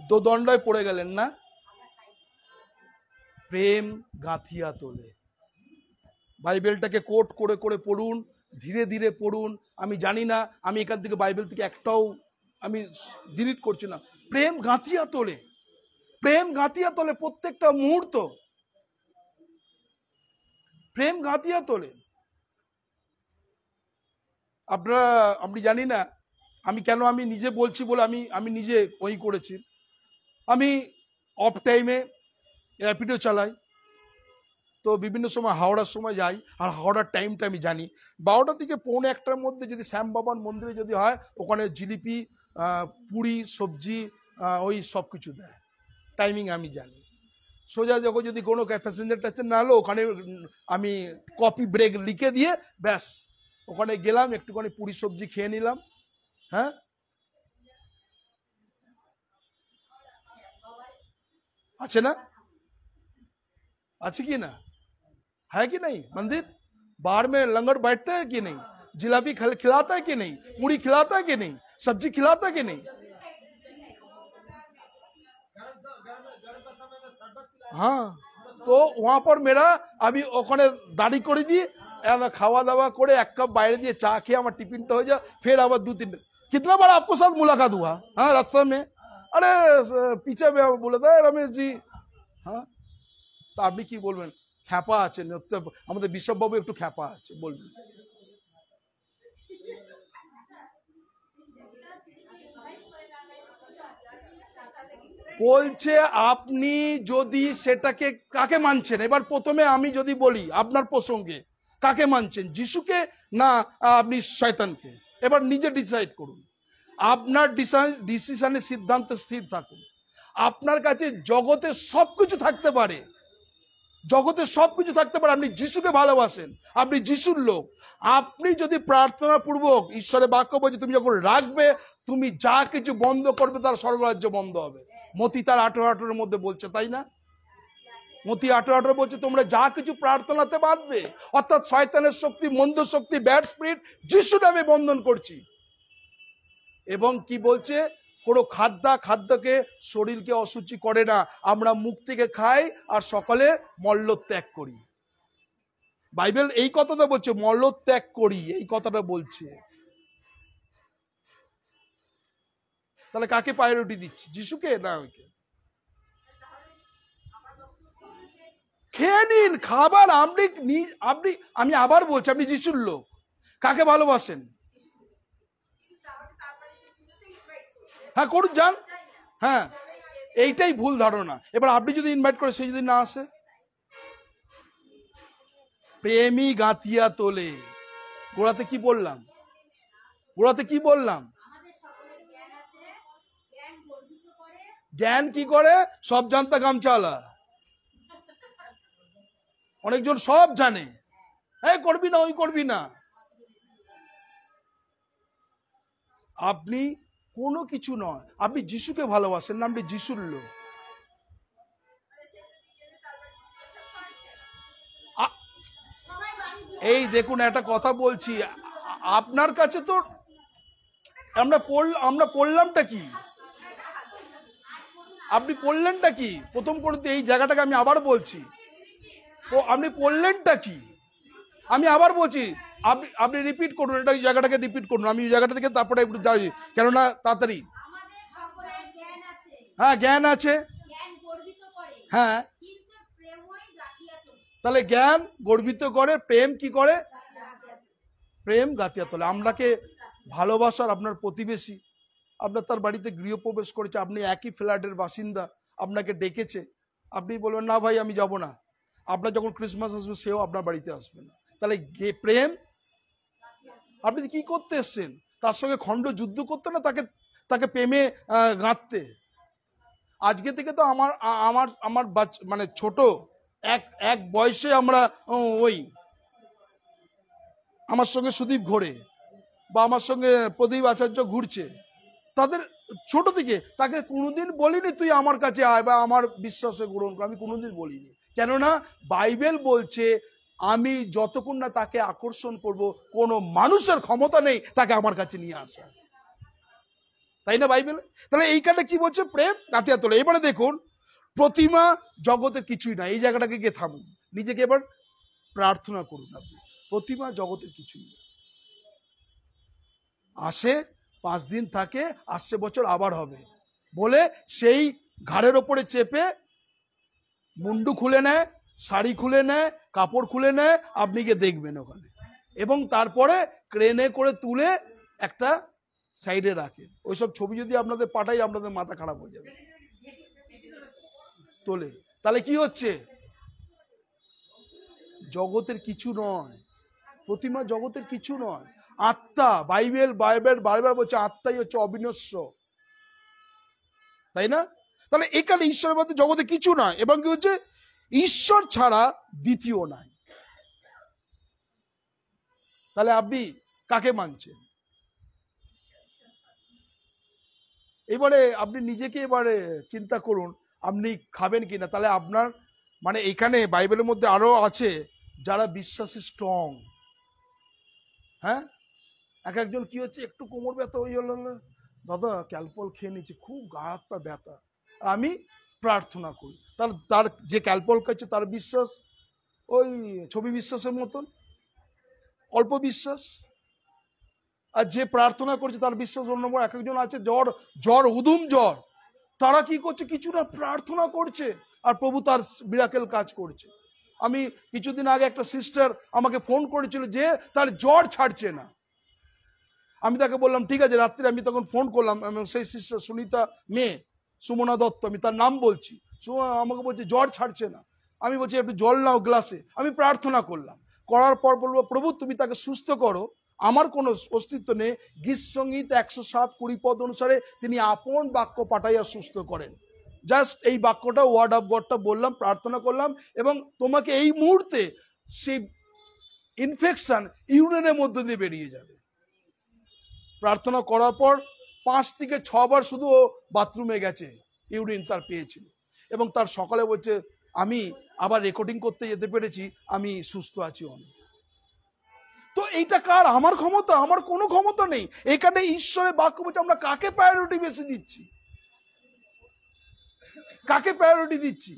দোদণ্ডায় পড়ে গেলেন না। প্রেম গাঁথিয়া তোলে। বাইবেলটাকে কোট করে করে পড়ুন, ধীরে ধীরে পড়ুন। আমি জানি না, আমি এখান থেকে বাইবেল থেকে একটাও আমি ডিলিট করছি না। প্রেম গাঁথিয়া তোলে, প্রেম গাঁথিয়া তোলে, প্রত্যেকটা মুহূর্ত প্রেম গাঁথিয়া তোলে। আপনারা, আমি জানি না আমি কেন আমি নিজে বলছি বলে আমি নিজে ওই করেছি। আমি অফ টাইমে র্যাপিডো চালাই, তো বিভিন্ন সময় হাওড়ার সময় যাই, আর হাওড়ার টাইমটা আমি জানি 12টা থেকে 1:45-র মধ্যে যদি শ্যাম বাবার মন্দিরে যদি হয়, ওখানে জিলিপি, পুরি, সবজি, ওই সব কিছু দেয়, টাইমিং আমি জানি। সোজা যখন যদি কোনো প্যাসেঞ্জার টাসেঞ্জার না হলো, ওখানে আমি কপি ব্রেক লিখে দিয়ে ব্যাস ওখানে গেলাম, একটুখানি পুরি সবজি খেয়ে নিলাম। হ্যাঁ, আছে না, আছে কি না, है कि नहीं? मंदिर बाहर में लंगर बैठता है कि नहीं? जिलाबी खिलाता है कि नहीं? पूरी खिलाता है कि नहीं? सब्जी खिलाता है कि नहीं? हाँ, तो वहां पर मेरा अभी ओखाने दाढ़ी করে দিয়ে খাওয়া দাওয়া করে 1 কাপ বাইরে দিয়ে চা খেয়ে আমার টিফিনটা হয়ে যায়, फिर আবার 2-3 कितना बार आपको साथ मुलाकात हुआ? हाँ, रास्ते में, अरे पीछे में बोला था रमेश जी। हाँ, তো আপনি কি বলবেন? খ্যাপা আছেন, আমাদের বিশ্বপ বাবু একটু খ্যাপা আছে, বলবেন। বলছে আপনি যদি সেটাকে কাকে মানছেন, এবার প্রথমে আমি যদি বলি আপনার প্রসঙ্গে, কাকে মানছেন, যিশুকে না আপনি শয়তানকে? এবার নিজে ডিসাইড করুন, আপনার ডিসিশনে সিদ্ধান্তে স্থির থাকুন। আপনার কাছে জগতে সবকিছু থাকতে পারে, জগতে সবকিছু থাকতে পারে, আপনি যিশুকে ভালোবাসেন, আপনি যিশুর লোক, আপনি যদি প্রার্থনা পূর্বক, ঈশ্বরের বাক্য বলছে তুমি যখন রাখবে, তুমি যা কিছু বন্ধ করবে তার স্বর্গরাজ্য বন্ধ হবে। মতি তার 18:18 মধ্যে বলছে, তাই না? মতি 18:18 বলছে তোমরা যা কিছু প্রার্থনাতে বাঁধবে, অর্থাৎ শয়তানের শক্তি, মন্দ শক্তি, ব্যাড স্পিরিট, যিশু নামে বন্ধন করছি। এবং কি বলছে, কোনো খাদ্যকে শরীরকে অসুচি করে না, আমরা মুখ থেকে খাই আর সকালে মল্লত্যাগ করি। বাইবেল এই কথাটা বলছে, মল্লত্যাগ করি, এই কথাটা বলছে। তাহলে কাকে প্রায়োরিটি দিচ্ছি, যিশুকে না ওইকে? খেয়ে নিন খাবার, আপনি আমি আবার বলছি, আপনি যিশুর লোক, কাকে ভালোবাসেন? হ্যাঁ, করুন, যান। হ্যাঁ, এইটাই ভুল ধারণা। এবার আপনি যদি ইনভাইট করে, সে যদি না আসে, প্রেমী গাঁথিয়া তোলে। গোড়াতে কি বললাম, গোড়াতে কি বললাম? জ্ঞান কি করে? সব জানতা গামচালা। অনেকজন সব জানে, এই করবি না, ওই করবি না। আপনি কোনো কিছু নয়, আপনি যিশুকে ভালোবাসেন না, আপনি যিশুর লোক। এই দেখুন, একটা কথা বলছি, আপনার কাছে তো আমরা পড়লামটা কি, আপনি পড়লেনটা কি? প্রথম করতে এই জায়গাটাকে আমি আবার বলছি, আপনি পড়লেনটা কি? আমি আবার বলছি, আপনি রিপিট করুন, এটা জায়গাটাকে রিপিট করুন। আমি এই জায়গাটা থেকে তারপরে একটু যাই, কেননা তাড়াতাড়ি। হ্যাঁ, জ্ঞান আছে, হ্যাঁ, তাহলে জ্ঞান গর্বিত করে, প্রেম কি করে? প্রেম গাঁথিয়া তোলে। আপনাকে ভালোবাসার আপনার প্রতিবেশী, আপনার তার বাড়িতে গৃহপ্রবেশ করেছে, আপনি একই ফ্ল্যাটের বাসিন্দা, আপনাকে ডেকেছে, আপনি বলবেন না ভাই আমি যাব না। আপনার যখন ক্রিসমাস আসবে, সেও আপনার বাড়িতে আসবে না। তাহলে প্রেম, আপনি কি করতে এসছেন? তার সঙ্গে খণ্ড যুদ্ধ করতে না, তাকে প্রেমে গাঁথতে। আজকে থেকে তো আমার মানে ছোট এক বয়সে আমরা ওই আমার সঙ্গে সুদীপ ঘোরে বা আমার সঙ্গে প্রদীপ আচার্য ঘুরছে, তাদের ছোট থেকে তাকে কোনোদিন বলিনি তুই আমার কাছে আয় বা আমার বিশ্বাসে গ্রহণ কর, আমি কোনোদিন বলিনি। কেননা বাইবেল বলছে আমি যতক্ষণ না তাকে আকর্ষণ করব, কোনো মানুষের ক্ষমতা নেই তাকে আমার কাছে নিয়ে আসা, তাই না বাইবেল? তাহলে এইখানে কি বলছে? প্রেম গাঁথিয়া তোলে। এবারে দেখুন, প্রতিমা জগতের কিছুই না, এই জায়গাটাকে গিয়ে থামুন, নিজেকে এবার প্রার্থনা করুন। আপনি প্রতিমা জগতের কিছুই না, আসে 5 দিন থাকে, আসছে বছর আবার হবে বলে সেই ঘাড়ের ওপরে চেপে মুন্ডু খুলে নেয়, শাড়ি খুলে নেয়, কাপড় খুলে নেয়, আপনি গিয়ে দেখবেন ওখানে, এবং তারপরে ক্রেনে করে তুলে একটা সাইডে রাখে। ওইসব ছবি যদি আপনাদের পাঠাই আপনাদের মাথা খারাপ হয়ে যাবে। তোলে, তাহলে কি হচ্ছে? জগতের কিছু নয়, প্রতিমা জগতের কিছু নয়, আত্মা। বাইবেল বারবার বলছে আত্মাই হচ্ছে অবিনশ্বর, তাই না? তাহলে এখানে ঈশ্বরের মধ্যে জগতে কিছু নয়, এবং কি হচ্ছে ঈশ্বর ছাড়া দ্বিতীয় নাই। তাহলে আপনি কাকে মানছেন? এবারে আপনি নিজেকে এবারে চিন্তা করুন, আপনি খাবেন কিনা। তাহলে আপনার মানে এখানে বাইবেলের মধ্যে আরো আছে যারা বিশ্বাসী স্ট্রং। হ্যাঁ, এক একজন কি হচ্ছে, একটু কোমর ব্যথা হয়ে গেল, দাদা ক্যালপল খেয়ে নিচ্ছে, খুব গা হাত পা ব্যথা, আমি প্রার্থনা করি। তার যে ক্যালপল খাচ্ছে তার বিশ্বাস ওই ছবি বিশ্বাসের মতন অল্প বিশ্বাস, আর যে প্রার্থনা করছে তার বিশ্বাস অন্য। এক একজন আছে জ্বর উদুম জ্বর, তারা কি করছে, কিছু না প্রার্থনা করছে আর প্রভু তার মিরাকেল কাজ করছে। আমি কিছুদিন আগে একটা সিস্টার আমাকে ফোন করেছিল যে তার জ্বর ছাড়ছে না। আমি তাকে বললাম ঠিক আছে, রাত্রে আমি তখন ফোন করলাম, সেই সিস্টার সুনিতা মেয়ে, সুমনা দত্ত, আমি তার নাম বলছি। আমাকে বলছে জ্বর ছাড়ছে না। আমি বলছি একটু জল নাও গ্লাসে। আমি প্রার্থনা করলাম, করার পর বলবো প্রভু তুমি তাকে সুস্থ করো, আমার কোনো অস্তিত্ব নেই। গীত সঙ্গীত 107:20 পদ অনুসারে তিনি আপন বাক্য পাঠাইয়া সুস্থ করেন। জাস্ট এই বাক্যটা, ওয়ার্ড অফ গডটা বললাম, প্রার্থনা করলাম, এবং তোমাকে এই মুহূর্তে সেই ইনফেকশন ইউরিনের মধ্যে দিয়ে বেরিয়ে যাবে। প্রার্থনা করার পর 5 থেকে 6 বার শুধু বাথরুমে গেছে, ইউরিন তার পেয়েছিল, এবং তার সকালে বলছে আমি আবার রেকর্ডিং করতে যেতে পেরেছি, আমি সুস্থ আছি অনেক। তো এইটা কার? আমার ক্ষমতা? আমার কোনো ক্ষমতা নেই। এখানে ঈশ্বরের বাক্য বলছে আমরা কাকে প্রায়োরিটি বেশি দিচ্ছি, কাকে প্রায়োরিটি দিচ্ছি?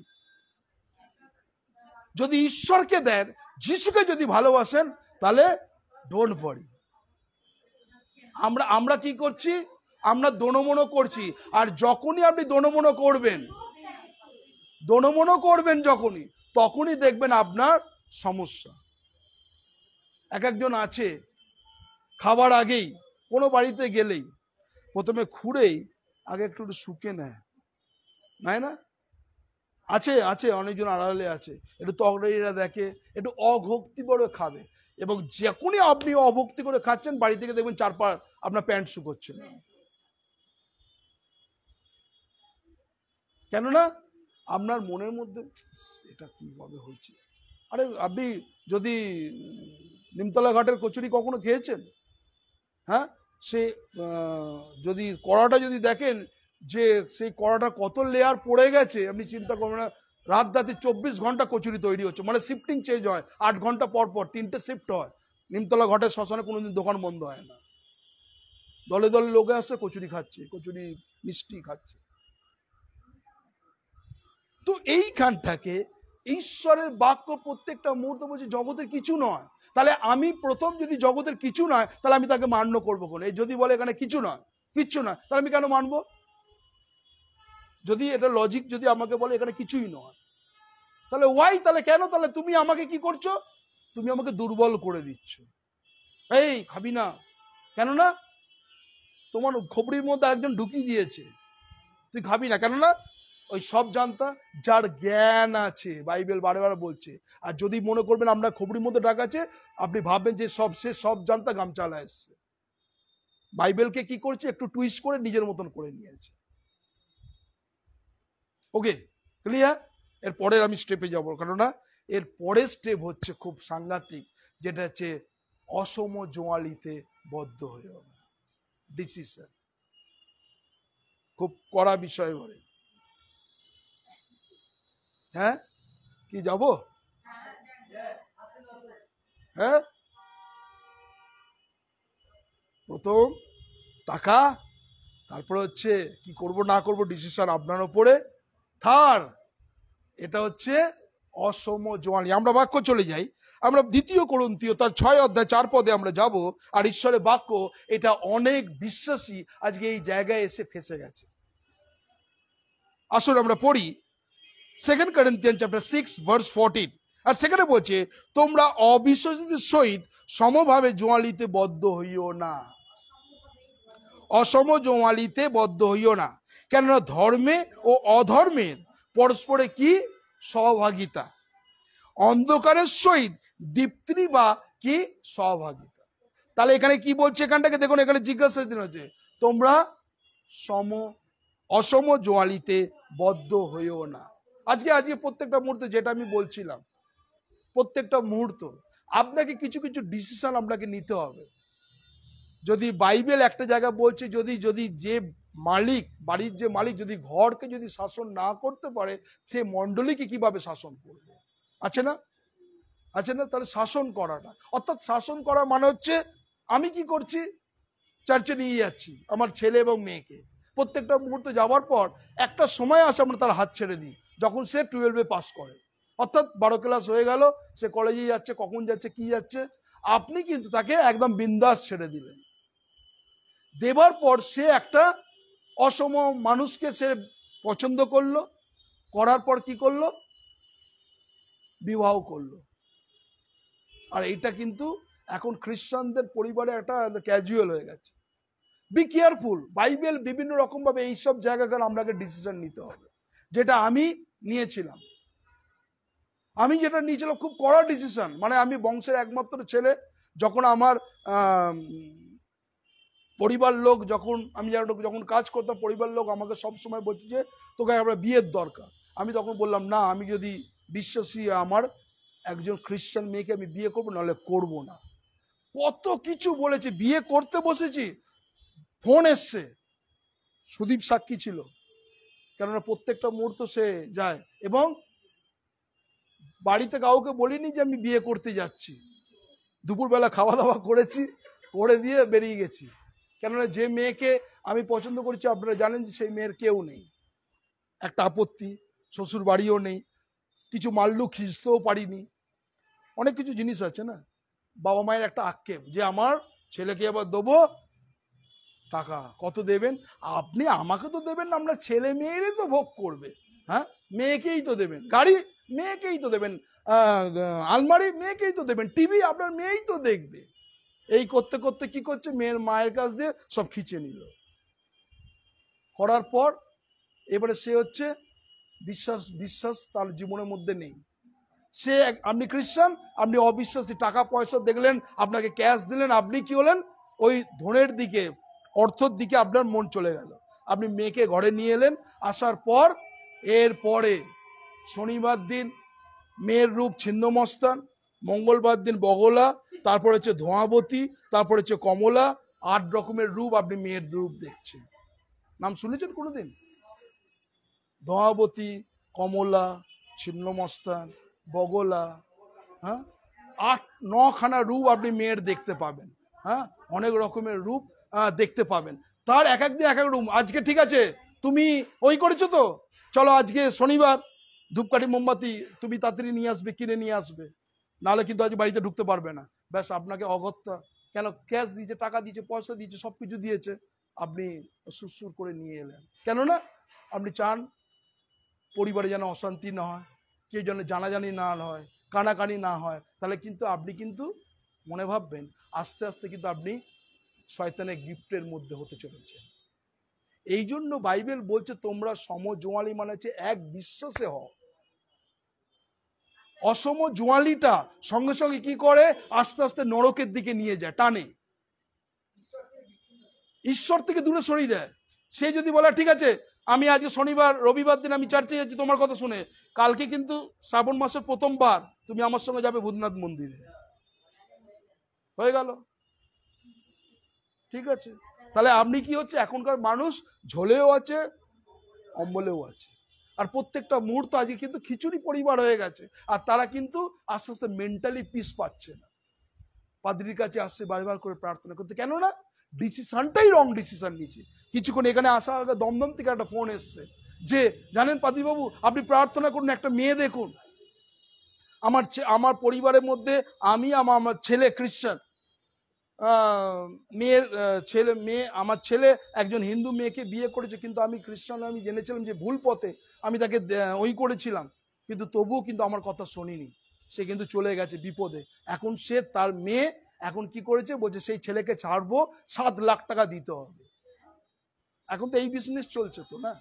যদি ঈশ্বরকে দেন, যিশুকে যদি ভালোবাসেন, তাহলে ডোন্ট ওয়ারি। আমরা কি করছি? আমরা দোনমনো করছি। আর যখনই আপনি দোনমনো করবেন যখনই, তখনই দেখবেন আপনার সমস্যা। এক একজন আছে খাবার আগেই, কোনো বাড়িতে গেলেই প্রথমে খুঁড়েই আগে একটু শুকে নেয়, নাই না? আছে অনেকজন আড়ালে আছে, একটু তরকারিরা দেখে, একটু অভক্তি করে খাবে, এবং যখনই আপনি অভক্তি করে খাচ্ছেন, বাড়ি থেকে দেখবেন 4 আপনার প্যান্ট শুকোচ্ছে না। কেননা আপনার মনের মধ্যে এটা কিভাবে হয়েছে। আরে আপনি যদি নিমতলা ঘাটের কচুরি কখনো খেয়েছেন, হ্যাঁ, সে যদি কড়াটা যদি দেখেন যে সেই কড়াটা কত লেয়ার পড়ে গেছে, আপনি চিন্তা করবেন না। রাত 24 ঘন্টা কচুরি তৈরি হচ্ছে, মানে শিফটিং চেঞ্জ হয়, 8 ঘন্টা পর 3টে শিফট হয়। নিমতলা ঘাটের শ্মশানে কোনোদিন দোকান বন্ধ হয় না, দলে দলে লোকে আসছে, কচুরি খাচ্ছে, কচুরি মিষ্টি খাচ্ছে। তো এইখানটাকে ঈশ্বরের বাক্য প্রত্যেকটা মুহূর্তে বলছে জগতের কিছু নয়। তাহলে আমি প্রথম যদি জগতের কিছু নয়, তাহলে আমি তাকে মান্য করবো কোন? এই যদি বলে এখানে কিচ্ছু নয়, তাহলে আমি কেন মানবো? যদি এটা লজিক যদি আমাকে বলে এখানে কিছুই নয়, তাহলে ওয়াই? তাহলে কেন? তাহলে তুমি আমাকে কি করছো? তুমি আমাকে দুর্বল করে দিচ্ছ। এই খাবি না, কেন না? তোমার খবরির মধ্যে একজন ঢুকিয়ে দিয়েছে, তুই খাবি না, কেন না? ওই সব জানতা যার জ্ঞান আছে, বাইবেল বারে বলছে। আর যদি মনে করবেন আমরা খবরির মধ্যে ডাকাছে, আপনি ভাববেন যে সে সব জানতা গামচালা এসছে। বাইবেলকে কি করছে? একটু টুইস্ট করে নিজের মতন করে নিয়েছে। ওকে, ক্লিয়ার? এর পরের আমি স্টেপে যাবো, কেননা এর পরের স্টেপ হচ্ছে খুব সাংঘাতিক, যেটা হচ্ছে অসম জোয়ালিতে বদ্ধ হয়ে যাবে, ডিসিশন। খুব কড়া বিষয় বলে। হ্যাঁ, কি যাব? হ্যাঁ, প্রথম টাকা, তারপরে হচ্ছে কি করব না করব ডিসিশন আপনার উপরে। থার্ড, এটা হচ্ছে অসম জোয়ালি। আমরা বাক্য চলে যাই। আমরা 2 কোরিন্থীয় তার 6 অধ্যায় 4 পদে আমরা যাব। আর ঈশ্বরের বাক্য এটা অনেক বিশ্বাসী আজকে এই জায়গায় এসে ফেসে গেছে। আসলে আমরা পড়ি 2 Corinthians chapter 6 verse 14। আর সেখানে বলছে, তোমরা অবিশ্বাসীদের সহিত সমভাবে জোয়ালিতে বদ্ধ হইও না। অসম জোয়ালিতে বদ্ধ হইও না, কেননা ধর্মে ও অধর্মের পরস্পরে কি সহভাগিতা, অন্ধকারের সহিত দীপ্তি বা কি সহভাগিতা। তাহলে এখানে কি বলছে, এখানটাকে দেখুন, এখানে জিজ্ঞাসা হচ্ছে তোমরা অসম জোয়ালিতে বদ্ধ হইও না। আজকে প্রত্যেকটা মুহূর্তে যেটা আমি বলছিলাম, প্রত্যেকটা মুহূর্ত আপনাকে কিছু কিছু ডিসিশন আপনাকে নিতে হবে। যদি বাইবেল একটা জায়গা বলছে, যদি যে মালিক, বাড়ির যে মালিক যদি ঘরকে যদি শাসন না করতে পারে, সে মণ্ডলীকে কিভাবে শাসন করবে? আছে না? তাহলে শাসন করাটা, অর্থাৎ শাসন করা মানে হচ্ছে আমি কি করছি, চার্চে নিয়ে যাচ্ছি আমার ছেলে এবং মেয়েকে, প্রত্যেকটা মুহূর্তে যাওয়ার পর একটা সময় আসে আমরা তার হাত ছেড়ে দিই, যখন সে 12-এ পাস করে, অর্থাৎ 12 ক্লাস হয়ে গেল, সে কলেজে যাচ্ছে, কখন যাচ্ছে, কি যাচ্ছে, আপনি কিন্তু তাকে একদম বিন্দাস ছেড়ে দিলেন। দেবার পর সে একটা অসম মানুষকে সে পছন্দ করলো, করার পর কি করলো, বিবাহ করলো। আর এটা কিন্তু এখন খ্রিস্টানদের পরিবারে একটা ক্যাজুয়াল হয়ে গেছে। Be careful. বাইবেল বিভিন্ন রকম ভাবে এইসব জায়গায় আপনাকে ডিসিশন নিতে হবে। যেটা আমি নিয়েছিলাম, খুব কড়া ডিসিশন। মানে আমি বংশের একমাত্র ছেলে, যখন আমার পরিবার লোক, যখন কাজ করতাম, পরিবার লোক আমাকে সবসময় বলছে যে তোকে আমরা বিয়ের দরকার। আমি তখন বললাম না, আমি যদি বিশ্বাসী আমার একজন খ্রিস্টান মেয়েকে আমি বিয়ে করবো, নাহলে করবো না। কত কিছু বলেছে, বিয়ে করতে বসেছি, ফোন এসছে, সুদীপ সাক্ষী ছিল, কেননা প্রত্যেকটা মুহূর্ত সে যায়, এবং বাড়িতে কাউকে বলিনি যে আমি বিয়ে করতে যাচ্ছি। দুপুরবেলা খাওয়া দাওয়া করেছি, করে দিয়ে বেরিয়ে গেছি, কেননা যে মেয়েকে আমি পছন্দ করেছি আপনারা জানেন যে সেই মেয়ের কেউ নেই, একটা আপত্তি, শ্বশুর বাড়িও নেই, কিছু মাল্লু খিঁচতেও পারিনি, অনেক কিছু জিনিস আছে না, বাবা মায়ের একটা আক্ষেপ যে আমার ছেলেকে আবার দেবো টাকা, কত দেবেন আপনি, আমাকে তো দেবেন না, আমরা ছেলে মেয়েরই তো ভোগ করবে, হ্যাঁ মেয়েকেই তো দেবেন, গাড়ি মেয়েকেই তো দেবেন, আলমারি মেয়েকেই তো দেবেন, টিভি আপনার মেয়েই তো দেখবে। এই করতে করতে কি করছে, মেয়ের মায়ের কাছ দিয়ে সব খিঁচে নিল। করার পর এবারে সে হচ্ছে বিশ্বাস তার জীবনের মধ্যে নেই। সে, আপনি খ্রিস্টান, আপনি অবিশ্বাসী, টাকা পয়সা দেখলেন, আপনাকে ক্যাশ দিলেন, আপনি কি হলেন, ওই ধনের দিকে, অর্থের দিকে আপনার মন চলে গেল। আপনি মেয়েকে ঘরে নিয়ে এলেন, আসার পর এরপরে শনিবার দিন মেয়ের রূপ ছিন্নমস্তান, মঙ্গলবার দিন বগলা, তারপর হচ্ছে ধোঁয়াবতী, তারপর হচ্ছে কমলা, 8 রকমের রূপ আপনি মেয়ের রূপ দেখছেন। নাম শুনেছেন কোনোদিন? ধোঁয়াবতী, কমলা, ছিন্নমস্তান, বগলা, হ্যাঁ 8-9 খানা রূপ আপনি মেয়ের দেখতে পাবেন। হ্যাঁ, অনেক রকমের রূপ দেখতে পাবেন, তার এক এক দিন এক এক রূপ। আজকে ঠিক আছে, তুমি ওই করেছো তো, চলো আজকে শনিবার, ধূপকাঠি মোমবাতি তুমি তাড়াতাড়ি নিয়ে আসবে, কিনে নিয়ে আসবে, নাহলে কিন্তু আজ বাড়িতে ঢুকতে পারবে না। ব্যাস, আপনাকে অগত্যা, কেন ক্যাশ দিয়েছে, টাকা দিয়েছে, পয়সা দিয়েছে, সবকিছু দিয়েছে, আপনি সুরসুর করে নিয়ে এলেন। কেননা আপনি চান পরিবারে যেন অশান্তি না হয়, কেউ যেন জানাজানি না হয়, কানাকানি না হয়। তাহলে কিন্তু আপনি কিন্তু মনে ভাববেন আস্তে আস্তে কিন্তু আপনি শয়তানের গিফটের মধ্যে হতে চলেছে। এই জন্য বাইবেল বলছে তোমরা সমজোয়ালি, মানে হচ্ছে এক বিশ্বাসে হও। অসম জোয়ালিটা সঙ্গে সঙ্গে কি করে, আস্তে আস্তে নরকের দিকে নিয়ে যায়, টানে, ঈশ্বর থেকে দূরে সরিয়ে দেয়। সে যদি বলে ঠিক আছে আমি আজকে শনিবার রবিবার দিন আমি চার্চে যাচ্ছি তোমার কথা শুনে, কালকে কিন্তু শ্রাবণ মাসের প্রথমবার তুমি আমার সঙ্গে যাবে ভূতনাথ মন্দিরে, হয়ে গেল, ঠিক আছে। তাহলে আপনি কি হচ্ছে, এখনকার মানুষ ঝোলেও আছে, অম্বলেও আছে, আর প্রত্যেকটা মুহূর্ত আজকে কিন্তু খিচুড়ি পরিবার হয়ে গেছে। আর তারা কিন্তু আস্তে আস্তে মেন্টালি পিস পাচ্ছে না, পাদ্রির কাছে আসছে বারবার করে প্রার্থনা করতে, কেননা ডিসিশনটাই রং ডিসিশন নিয়েছে। কিছুক্ষণ এখানে আসা আগে দমদম থেকে একটা ফোন এসছে যে জানেন পাদ্রিবাবু আপনি প্রার্থনা করুন, একটা মেয়ে দেখুন, আমার পরিবারের মধ্যে আমি আমার ছেলে খ্রিস্টান, মেয়ের মেয়ে আমার ছেলে একজন হিন্দু মেয়েকে বিয়ে করেছে, কিন্তু আমি খ্রিস্টান, আমি জেনেছিলাম যে ভুল পথে, আমি তাকে ওই করেছিলাম, কিন্তু তবুও কিন্তু আমার কথা শোনেনি, সে কিন্তু চলে গেছে বিপদে। এখন সে তার মেয়ে এখন কি করেছে, বলছে সেই ছেলেকে ছাড়বো, 7 লাখ টাকা দিতে হবে। এখন তো এই বিজনেস চলছে তো না,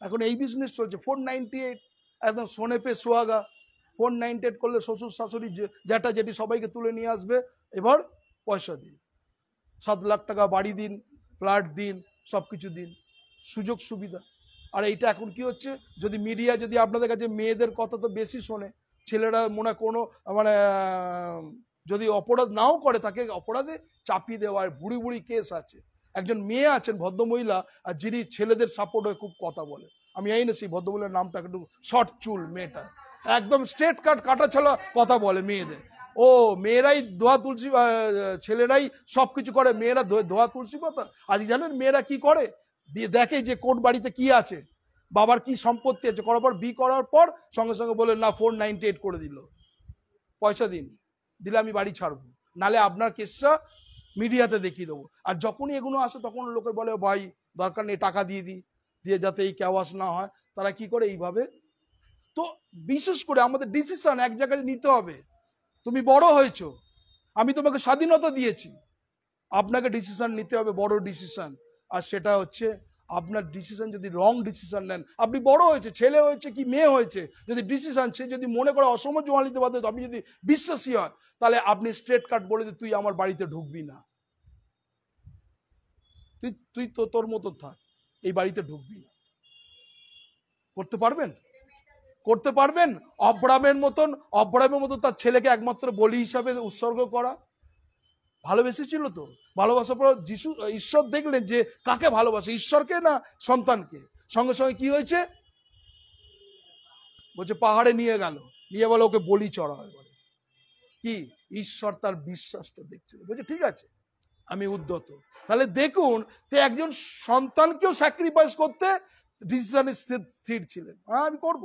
এখন এই বিজনেস চলছে। 498 একদম সোনে পে সোহাগা, 498 করলে শ্বশুর শাশুড়ি জ্যাঠা জেঠি সবাইকে তুলে নিয়ে আসবে, এবার পয়সা দিন, 7 লাখ টাকা বাড়ি দিন, ফ্ল্যাট দিন, সবকিছু দিন, সুযোগ সুবিধা। আর এইটা এখন কি হচ্ছে, যদি মিডিয়া যদি আপনাদের কাছে মেয়েদের কথা তো বেশি শোনে, ছেলেরা মনে কোনো মানে যদি অপরাধ নাও করে তাকে অপরাধে চাপিয়ে দেওয়ার বুড়ি বুড়ি কেস আছে। একজন মেয়ে আছেন ভদ্রমহিলা, আর যিনি ছেলেদের সাপোর্ট হয়ে খুব কথা বলে, আমি এই না সেই ভদ্রমহিলার নামটা, একটু শর্ট চুল মেয়েটা, একদম স্ট্রেট কাট কাটা ছাড়া কথা বলে মেয়েদের। ও মেয়েরাই ধোয়া তুলসী, ছেলেরাই সবকিছু করে, মেয়েরা ধোয়া তুলসী পাতা। আজকে জানেন মেয়েরা কি করে, দেখে যে কোন বাড়িতে কি আছে, বাবার কি সম্পত্তি আছে, করার পর করার পর সঙ্গে সঙ্গে বলে না 498 করে দিল, পয়সা দিন, দিলে আমি বাড়ি ছাড়বো, নালে আপনার কেসটা মিডিয়াতে দেখিয়ে দেবো। আর যখনই এগুলো আসে তখন লোকে বলে ভাই দরকার নেই, টাকা দিয়ে দিই, দিয়ে যাতে এই কেওয়াস না হয়, তারা কি করে এইভাবে। তো বিশেষ করে আমাদের ডিসিশন এক জায়গায় নিতে হবে। তুমি বড় হয়েছো, আমি তোমাকে স্বাধীনতা দিয়েছি, আপনাকে ডিসিশন নিতে হবে, বড় ডিসিশন। আর সেটা হচ্ছে আপনার ডিসিশন যদি রং ডিসিশন নেন, আপনি বড় হয়েছে, ছেলে হয়েছে কি মেয়ে হয়েছে, যদি ডিসিশন সে যদি মনে করে অসম জমালিতে বাধ্য, আপনি যদি বিশ্বাসী হয়, তাহলে আপনি স্ট্রেট কাট বলে দিন তুই আমার বাড়িতে ঢুকবি না, তুই তো তোর মতো থাক, এই বাড়িতে ঢুকবি না। করতে পারবেন? করতে পারবেন? অব্রামের মতন তার ছেলেকে একমাত্র বলি হিসাবে উৎসর্গ করা, ভালোবেসেছিল তো। ভালোবাসার পর ঈশ্বর দেখলেন যে কাকে ভালোবাসে, ঈশ্বরকে না সন্তানকে, সঙ্গে সঙ্গে কি হয়েছে, বলছে পাহাড়ে নিয়ে গেল, নিয়ে বলে ওকে বলি চড়া হয়, বলে কি ঈশ্বর তার বিশ্বাসটা দেখছিল, বলছে ঠিক আছে আমি উদ্যত। তাহলে দেখুন তে একজন সন্তানকেও স্যাক্রিফাইস করতে ডিসিশনে স্থির ছিলেন, হ্যাঁ আমি করব।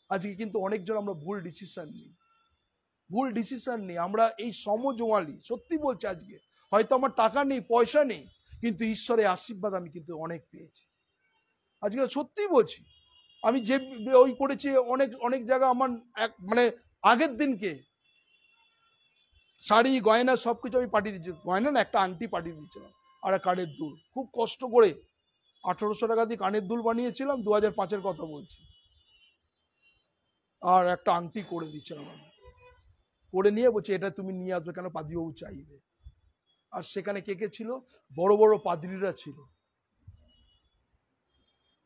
আজকে কিন্তু অনেকজন আমরা ভুল ডিসিশন নিই, আমরা এই সমজোয়ালি, সত্যি বলছি, আজকে হয়তো আমার টাকা নেই, পয়সা নেই, কিন্তু ঈশ্বরের আশীর্বাদ আমি কিন্তু অনেক পেয়েছি। আজকে সত্যি বলছি, আমি যে ওই করেছি অনেক জায়গা, আমার মানে আগের দিনকে শাড়ি গয়না সবকিছু আমি পাঠিয়ে দিচ্ছি, গয়না না একটা আংটি পাঠিয়ে দিয়েছিলাম, আর কানের দুল, খুব কষ্ট করে 1800 টাকা দিয়ে কানের দুল বানিয়েছিলাম, 2005-এর কথা বলছি, আর একটা আংটি করে দিচ্ছিলাম আমি, করে নিয়ে বলছে এটা তুমি নিয়ে আসবে, কেন পাদ্রীবাবু চাইবে। আর সেখানে কে কে ছিল, বড় বড় পাদ্রীরা ছিল,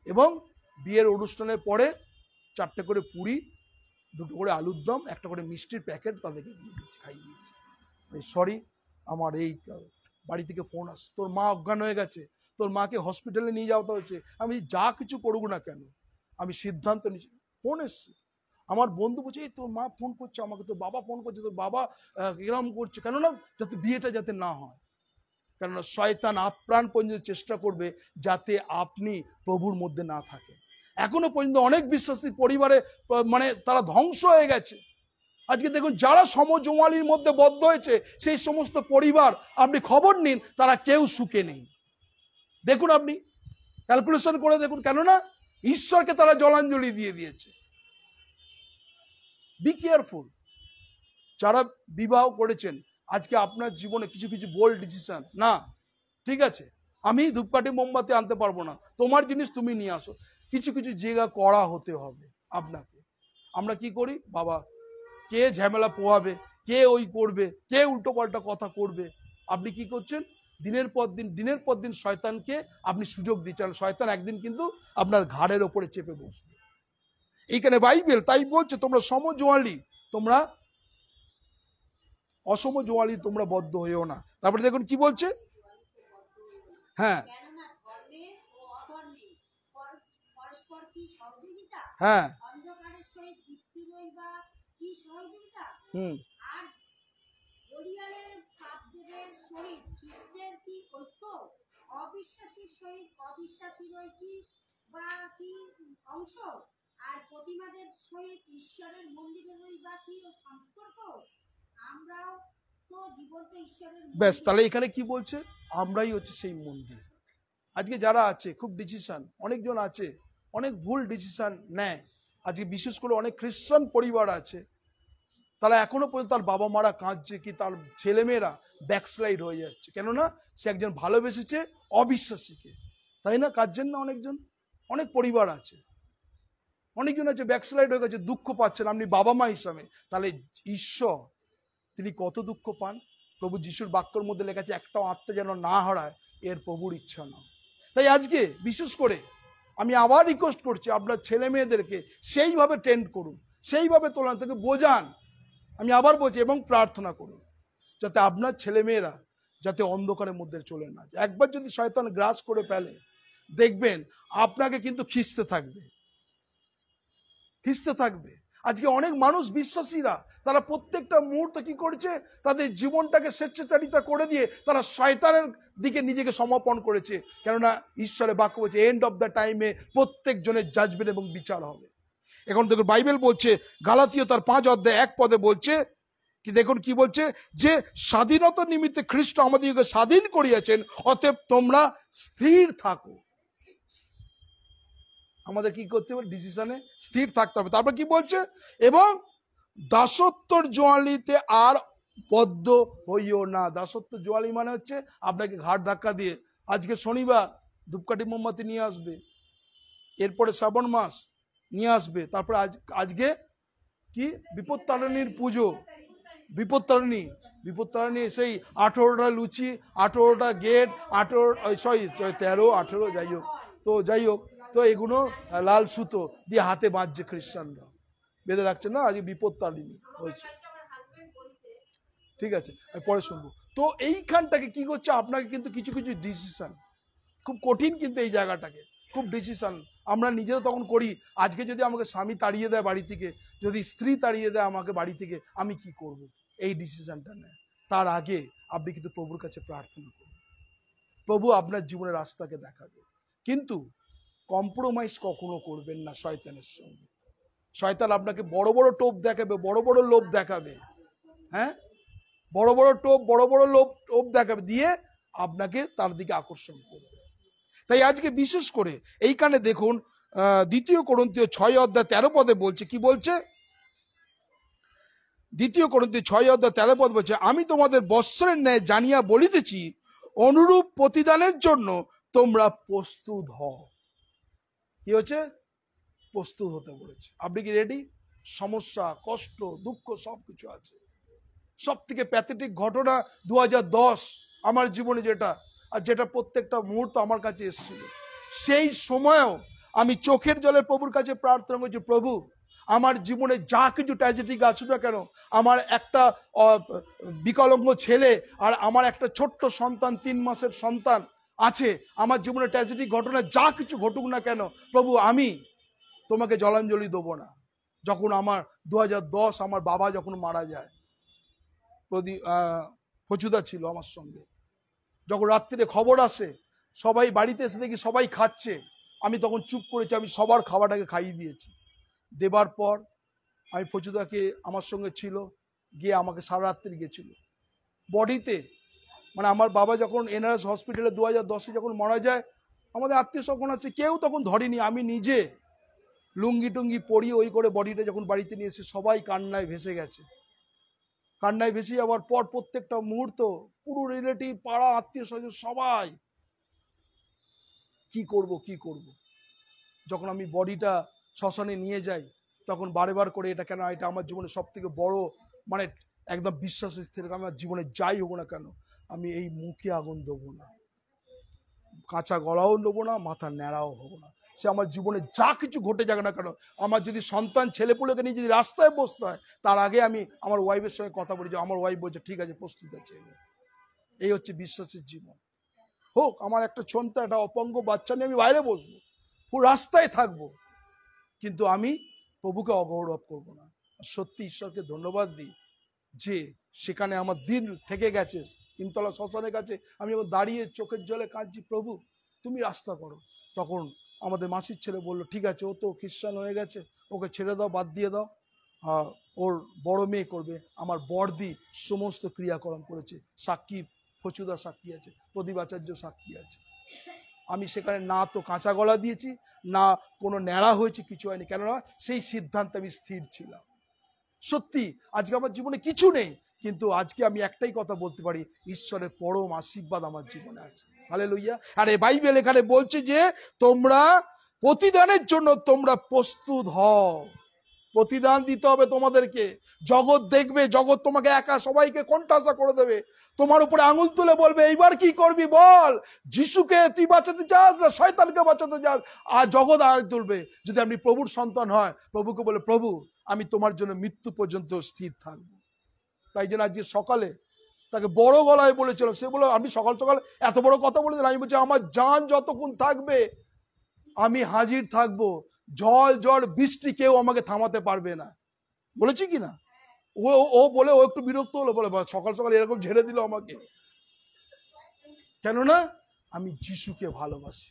এবং বিয়ের অনুষ্ঠানের পরে 4টে করে পুরি, 2টো করে আলুর দম, একটা করে মিষ্টির প্যাকেট তাদেরকে দিয়ে দিচ্ছি, খাইয়ে দিয়েছি। সরি আমার এই বাড়ি থেকে ফোন আসছে, তোর মা অজ্ঞান হয়ে গেছে, তোর মাকে হসপিটালে নিয়ে যাওয়া হচ্ছে, আমি যা কিছু করুক না কেন আমি সিদ্ধান্ত নিচ্ছি। ফোন এসছে, আমার বন্ধু বলছে এই তোর মা ফোন করছে আমাকে, তোর বাবা ফোন করছে, তোর বাবা এরকম করছে, কেননা যাতে বিয়েটা যাতে না হয়, কেননা শয়তান আপ্রাণ পর্যন্ত চেষ্টা করবে যাতে আপনি প্রভুর মধ্যে না থাকেন। এখনো পর্যন্ত অনেক বিশ্বাসী পরিবারে মানে তারা ধ্বংস হয়ে গেছে। আজকে দেখুন যারা সমজোয়ালির মধ্যে বদ্ধ হয়েছে, সেই সমস্ত পরিবার আপনি খবর নিন, তারা কেউ সুখে নেই। দেখুন আপনি ক্যালকুলেশন করে দেখুন, কেননা ঈশ্বরকে তারা জলাঞ্জলি দিয়ে দিয়েছে। বি কেয়ারফুল, যারা বিবাহ করেছেন, আজকে আপনার জীবনে কিছু কিছু বোল্ড ডিসিশন, না ঠিক আছে আমি ধূপকাঠি মোমবাতি আনতে পারবো না, তোমার জিনিস তুমি নিয়ে আসো, কিছু কিছু জায়গা করা হতে হবে আপনাকে। আমরা কি করি, বাবা কে ঝামেলা পোহাবে, কে ওই করবে, কে উল্টো পাল্টা কথা করবে, আপনি কি করছেন, দিনের পর দিন শয়তানকে আপনি সুযোগ দিচ্ছেন। শয়তান একদিন কিন্তু আপনার ঘাড়ের ওপরে চেপে বসবে। এইখানে বাইবেল তাই বলছে তোমরা সমজোয়ালি, তোমরা অসমজোয়ালি তোমরা বদ্ধ হইও না। তারপরে দেখুন কি বলছে, হ্যাঁ হ্যাঁ অবিশ্বাসীর সহিত অবিশ্বাসীর কি বা কি অংশ, আর প্রতিমাদের সহিত ঈশ্বরের মন্দিরেরই বা কি সম্পর্ক? আমরাও তো জীবন্ত ঈশ্বরের ব্যাস, তাহলে এখানে কি বলছে? আমরাই হচ্ছে সেই মন্দির। আজকে যারা আছে খুব ডিসিশন, অনেকজন আছে অনেক ভুল ডিসিশন নেয়। আজকে বিশেষ করে অনেক খ্রিস্টান পরিবার আছে, তারা এখনো পর্যন্ত তার বাবা মারা কাঁদছে কি তার ছেলেমেয়েরা ব্যাকস্লাইড হয়ে যাচ্ছে, কেননা সে একজন ভালোবেসেছে অবিশ্বাসীকে, তাই না? কাঁদছেন না অনেকজন? অনেক পরিবার আছে, অনেকজন আছে ব্যাকস্লাইড হয়ে গেছে, দুঃখ পাচ্ছেন আপনি বাবা মা হিসাবে। তাহলে ঈশ্বর তিনি কত দুঃখ পান? প্রভু যিশুর বাক্যের মধ্যে লেখা আছে একটাও আত্মা যেন না হারায়, এর প্রভুর ইচ্ছা না। তাই আজকে বিশেষ করে আমি আবার রিকোয়েস্ট করছি আপনার ছেলে মেয়েদেরকে সেইভাবে ট্রেন্ড করুন, সেইভাবে তোলান থেকে বোঝান, আমি আবার বলছি, এবং প্রার্থনা করুন যাতে আপনার ছেলে মেয়েরা যাতে অন্ধকারের মধ্যে চলে না যায়। একবার যদি শয়তান গ্রাস করে ফেলে দেখবেন আপনাকে কিন্তু খিঁচতে থাকবে, খিঁচতে থাকবে। আজকে অনেক মানুষ বিশ্বাসীরা তারা প্রত্যেকটা মুহূর্তে কি করছে, তাদের জীবনটাকে স্বেচ্ছাচারিতা করে দিয়ে তারা শয়তানের দিকে নিজেকে সমর্পণ করেছে, কেননা ঈশ্বরের বাক্য বলছে এন্ড অফ দ্য টাইমে প্রত্যেক জনের জাজমেন্ট এবং বিচার হবে। এখন দেখুন বাইবেল বলছে গালাতীয় তার 5:1 বলছে কি, দেখুন কি বলছে, যে স্বাধীনতা নিমিত্তে খ্রিস্ট আমাদেরকে স্বাধীন করিয়াছেন, অতএব তোমরা স্থির থাকো। আমাদের কি করতে হবে? ডিসিশনে স্থির থাকতে হবে। তারপর কি বলছে? এবং দাসত্বর জোয়ালিতে আর বদ্ধ হইও না। দাসত্ব জোয়ালি মানে হচ্ছে আপনাকে ঘাট ধাক্কা দিয়ে, আজকে শনিবার ধূপকাঠি মোমবাতি নিয়ে আসবে, এরপরে শ্রাবণ মাস নিয়ে আসবে, তারপরে আজকে কি বিপত্তারিণীর পুজো, বিপত্তারিণী সেই 18টা লুচি, 18টা গেট, 13, 18 যাই হোক, তো যাই হোক, তো এগুলো লাল সুতো দিয়ে হাতে বাঁধছে খ্রিস্টানরা, বেঁধে রাখছে না, আজকে বিপত্তারিণী হয়েছে। ঠিক আছে, পরে শুনবো। তো এইখানটাকে কি করছে, আপনাকে কিন্তু কিছু কিছু ডিসিশন খুব কঠিন, কিন্তু এই জায়গাটাকে খুব ডিসিশন আমরা নিজেরা তখন করি। আজকে যদি আমাকে স্বামী তাড়িয়ে দেয় বাড়ি থেকে, যদি স্ত্রী তাড়িয়ে দেয় আমাকে বাড়ি থেকে, আমি কি করব? এই ডিসিশনটা নেয়। তার আগে আপনি কিন্তু প্রভুর কাছে প্রার্থনা করুন, প্রভু আপনার জীবনের রাস্তাকে দেখাবে, কিন্তু কম্প্রোমাইজ কখনো করবেন না শয়তানের সঙ্গে। শয়তান আপনাকে বড় বড় টোপ দেখাবে, বড় বড় লোভ দেখাবে, হ্যাঁ, বড় বড় টোপ দেখাবে, দিয়ে আপনাকে তার দিকে আকর্ষণ করবে। তাই আজকে বিশেষ করে এইখানে দেখুন 2 কোরিন্থীয় 6:13 বলছে, কি বলছে? 2 কোরিন্থীয় 6:13 বলছে, আমি তোমাদের বৎসরের ন্যায় জানিয়া বলিতেছি, অনুরূপ প্রতিদানের জন্য তোমরা প্রস্তুত হও। কি হচ্ছে? প্রস্তুত হতে বলেছে। আপনি কি রেডি? সমস্যা, কষ্ট, দুঃখ সবকিছু আছে। সব থেকে প্যাথেটিক ঘটনা 2010 আমার জীবনে যেটা, আর যেটা প্রত্যেকটা মুহূর্ত আমার কাছে এসেছিল, সেই সময়েও আমি চোখের জলে প্রভুর কাছে প্রার্থনা করছি, প্রভু আমার জীবনে যা কিছু ট্র্যাজেডি আসুক না কেন, আমার একটা বিকলাঙ্গ ছেলে আর আমার একটা ছোট্ট সন্তান, 3 মাসের সন্তান আছে, আমার জীবনে ট্র্যাজেডি ঘটনা যা কিছু ঘটুক না কেন, প্রভু আমি তোমাকে জলাঞ্জলি দেবো না। যখন আমার 2010 আমার বাবা যখন মারা যায়, ফচুদা ছিল আমার সঙ্গে, যখন রাত্রিরে খবর আসে, সবাই বাড়িতে এসে দেখি সবাই খাচ্ছে, আমি তখন চুপ করেছি, আমি সবার খাওয়াটাকে খাইয়ে দিয়েছি। দেবার পর আমি ফচুদাকে আমার সঙ্গে ছিল, গিয়ে আমাকে সারা রাত্রি গেছিল বডিতে, মানে আমার বাবা যখন এনআরএস হসপিটালে 2010 যখন মারা যায়, আমাদের আত্মীয় স্বজন আছে, কেউ তখন ধরেনি, আমি নিজে লুঙ্গি টুঙ্গি পরিয়ে ওই করে বডিটা যখন বাড়িতে নিয়ে এসে সবাই কান্নায় ভেসে গেছে। কান্নায় ভেসে যাওয়ার পর প্রত্যেকটা মুহূর্ত পুরো রিলেটিভ, পাড়া, আত্মীয় স্বজন সবাই কি করব। যখন আমি বডিটা শ্মশানে নিয়ে যাই, তখন বারবার করে এটা কেন, এটা আমার জীবনে সব থেকে বড়, মানে একদম বিশ্বাস স্থির, আমার জীবনে যাই হোক না কেন আমি এই মুখে আগুন দেবো না, কাঁচা গলাও নেবো না, মাথা ন্যাড়াও হবো না। সে আমার জীবনে যা কিছু ঘটে যাক না কেন, আমার যদি সন্তান ছেলেপুলেকে নিয়ে যদি রাস্তায় বসতে হয়, তার আগে আমি আমার ওয়াইফের সঙ্গে কথা বলেছি, আমার ওয়াইফ বলছে ঠিক আছে প্রস্তুত আছে। এই হচ্ছে বিশ্বাসের জীবন। হোক আমার একটা ছোট্ট একটা অপঙ্গ বাচ্চা নিয়ে আমি বাইরে বসবো, পুরো রাস্তায় থাকবো, কিন্তু আমি প্রভুকে অগৌরব করবো না। সত্যি ঈশ্বরকে ধন্যবাদ দিই যে সেখানে আমার দিন থেকে গেছে, 3 তলা শ্মশানের কাছে আমি দাঁড়িয়ে চোখের জলে কাঁদছি, প্রভু তুমি রাস্তা করো। তখন আমাদের মাসির ছেলে বলল, ঠিক আছে, ও তো খ্রিস্টান হয়ে গেছে, ওকে ছেড়ে দাও, বাদ দিয়ে দাও, ওর বড় মেয়ে করবে। আমার বড়দি সমস্ত ক্রিয়াকর্ম করেছে, সাক্ষী ফচুদা সাক্ষী আছে, প্রদীপ আচার্য সাক্ষী আছে। আমি সেখানে না তো কাঁচা গলা দিয়েছি, না কোনো ন্যাড়া হয়েছে, কিছু হয়নি। কেননা সেই সিদ্ধান্তে আমি স্থির ছিলাম। সত্যি আজকে আমার জীবনে কিছু নেই, কিন্তু আজকে আমি একটাই কথা বলতে পারি, ঈশ্বরের পরম আশীর্বাদ আমার জীবনে আছে। হালেলুয়া। আর এই বাইবেল এখানে বলছে যে তোমরা প্রতিদানের জন্য তোমরা প্রস্তুত হও। প্রতিদান দিতে হবে তোমাদেরকে। জগৎ দেখবে, জগৎ তোমাকে একা সবাইকে কোণঠাসা করে দেবে, তোমার উপরে আঙুল তুলে বলবে এইবার কি করবি বল, যিশুকে তুই বাঁচাতে চাস না শয়তানকে বাঁচাতে চাস। আর জগৎ আঙুল তুলবে। যদি আপনি প্রভুর সন্তান হয়, প্রভুকে বলে, প্রভু আমি তোমার জন্য মৃত্যু পর্যন্ত স্থির থাকবো। তাই জন্য আজকে সকালে তাকে বড় গলায় বলেছিল, সে বলে আমি সকাল সকাল এত বড় কথা বলে দিলাম। আমি বলছি আমার জান যতক্ষণ থাকবে আমি হাজির থাকবো, জল ঝড় বৃষ্টি কেউ আমাকে থামাতে পারবে না। বলেছি কি না? ও বলে ও একটু বিরক্ত হলো, বলে সকাল সকাল এরকম ঝেড়ে দিল আমাকে। কেননা আমি যিশুকে ভালোবাসি।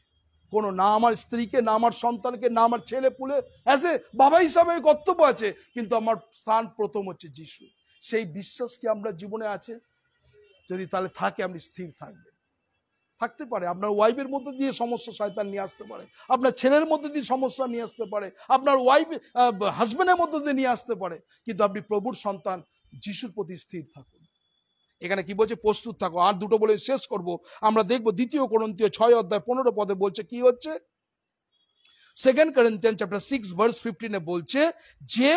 কোনো না আমার স্ত্রীকে, না আমার সন্তানকে, না আমার ছেলে পুলে, অ্যাজ এ বাবা হিসাবে কর্তব্য আছে, কিন্তু আমার স্থান প্রথম হচ্ছে যিশু। সেই বিশ্বাস কি আমরা জীবনে আছে? যদি তাহলে থাকে, আপনি স্থির থাকবেন। থাকতে পারে আপনার ওয়াইফের মধ্যে দিয়ে সমস্যা শয়তান নিয়ে আসতে পারে, আপনার ছেলের মধ্যে দিয়ে সমস্যা নিয়ে আসতে পারে, আপনার ওয়াইফ হাজবেন্ডের মধ্যে দিয়ে নিয়ে আসতে পারে, কিন্তু আপনি প্রভুর সন্তান, যিশুর প্রতি স্থির থাকুন। এখানে কি বলছে? প্রস্তুত থাকো। আর দুটো বলে শেষ করব। আমরা দেখবো 2 কোরিন্থীয় 6:15 বলছে কি হচ্ছে। 2 Corinthians chapter 6 verse 15 বলছে যে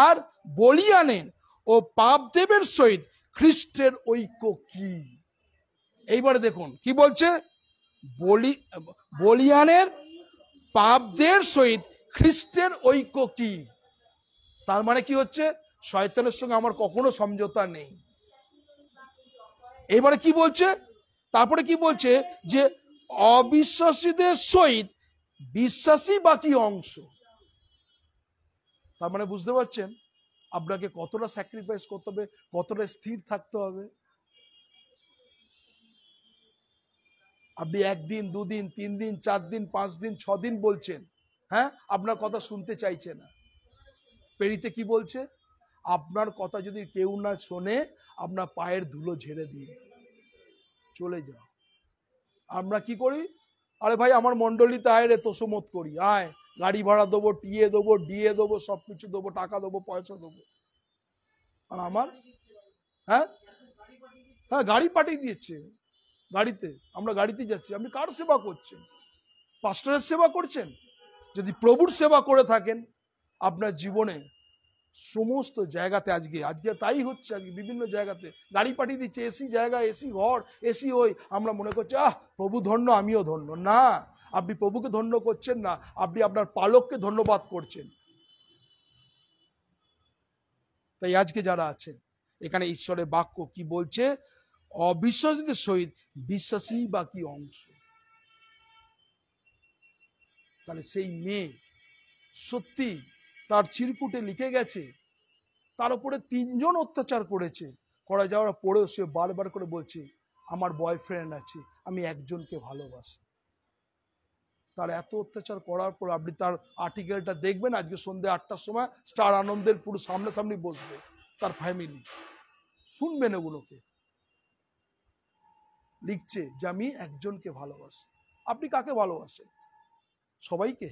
আর বলিয়ানের ও পাপদেবের সহিত খ্রিস্টের ঐক্য কি। এইবারে দেখুন কি বলছে, বলিয়ানের পাপদের সহিত খ্রিস্টের ঐক্য কি। তার মানে কি হচ্ছে? শয়তানের সঙ্গে আমার কখনো সমঝোতা নেই। এবারে কি বলছে? তারপরে কি বলছে? যে অবিশ্বাসীদের সহিত বিশ্বাসী বাকি অংশ। তার মানে বুঝতে পারছেন আপনাকে কতটা স্যাক্রিফাইস করতে হবে, কতটা স্থির থাকতে হবে। আপনি 1 দিন 2 দিন 3 দিন 4 দিন 5 দিন 6 দিন বলছেন, হ্যাঁ, আপনার কথা শুনতে চাইছে না। পেরিতে কি বলছে? আপনার কথা যদি কেউ না শোনে, আপনার পায়ের ধুলো ঝেড়ে দিয়ে চলে যাও। আমরা কি করি? আরে ভাই আমার মন্ডলীতে আয় রে, তোষমত করি, আয়, গাড়ি ভাড়া দেবো, টিএ দেবো, ডিএ দেবো, সবকিছু দেবো, টাকা দেবো, পয়সা দেবো। আর আমার হ্যাঁ গাড়ি পাঠিয়ে দিয়েছে, গাড়িতে, আমরা গাড়িতে যাচ্ছি। আপনি কার সেবা করছেন? পাস্টরের সেবা করছেন? যদি প্রভুর সেবা করে থাকেন, আপনার জীবনে সমস্ত জায়গাতে আজকে তাই হচ্ছে। আজকে বিভিন্ন জায়গাতে গাড়ি পাঠিয়ে দিচ্ছে, এসি জায়গা, এসি ঘর, এসি ওই, আমরা মনে করছি প্রভু ধন্য, আমিও ধন্য। না, আপনি প্রভুকে ধন্য করছেন না, আপনি আপনার পালককে ধন্যবাদ করছেন। তাই আজকে যারা আছেন এখানে, ঈশ্বরের বাক্য কি বলছে? অবিশ্বাসীদের সহিত বিশ্বাসী বাকি অংশ। তাহলে সেই মেয়ে সত্যি তার চিরকুটে লিখে গেছে, তার উপরে 3 জন অত্যাচার করেছে, করা যাওয়ার পরেও সে বারবার করে বলছে আমার বয়ফ্রেন্ড আছে, আমি একজনকে ভালোবাসি। তার এত অত্যাচার করার পর আপনি তার আর্টিকেলটা দেখবেন আজকে সন্ধ্যে 8টার সময় স্টার আনন্দের পুরো সামনাসামনি বসবে তার ফ্যামিলি, শুনবেন ওগুলোকে। লিখছে যে আমি একজনকে ভালোবাসি। আপনি কাকে ভালোবাসেন? সবাইকে?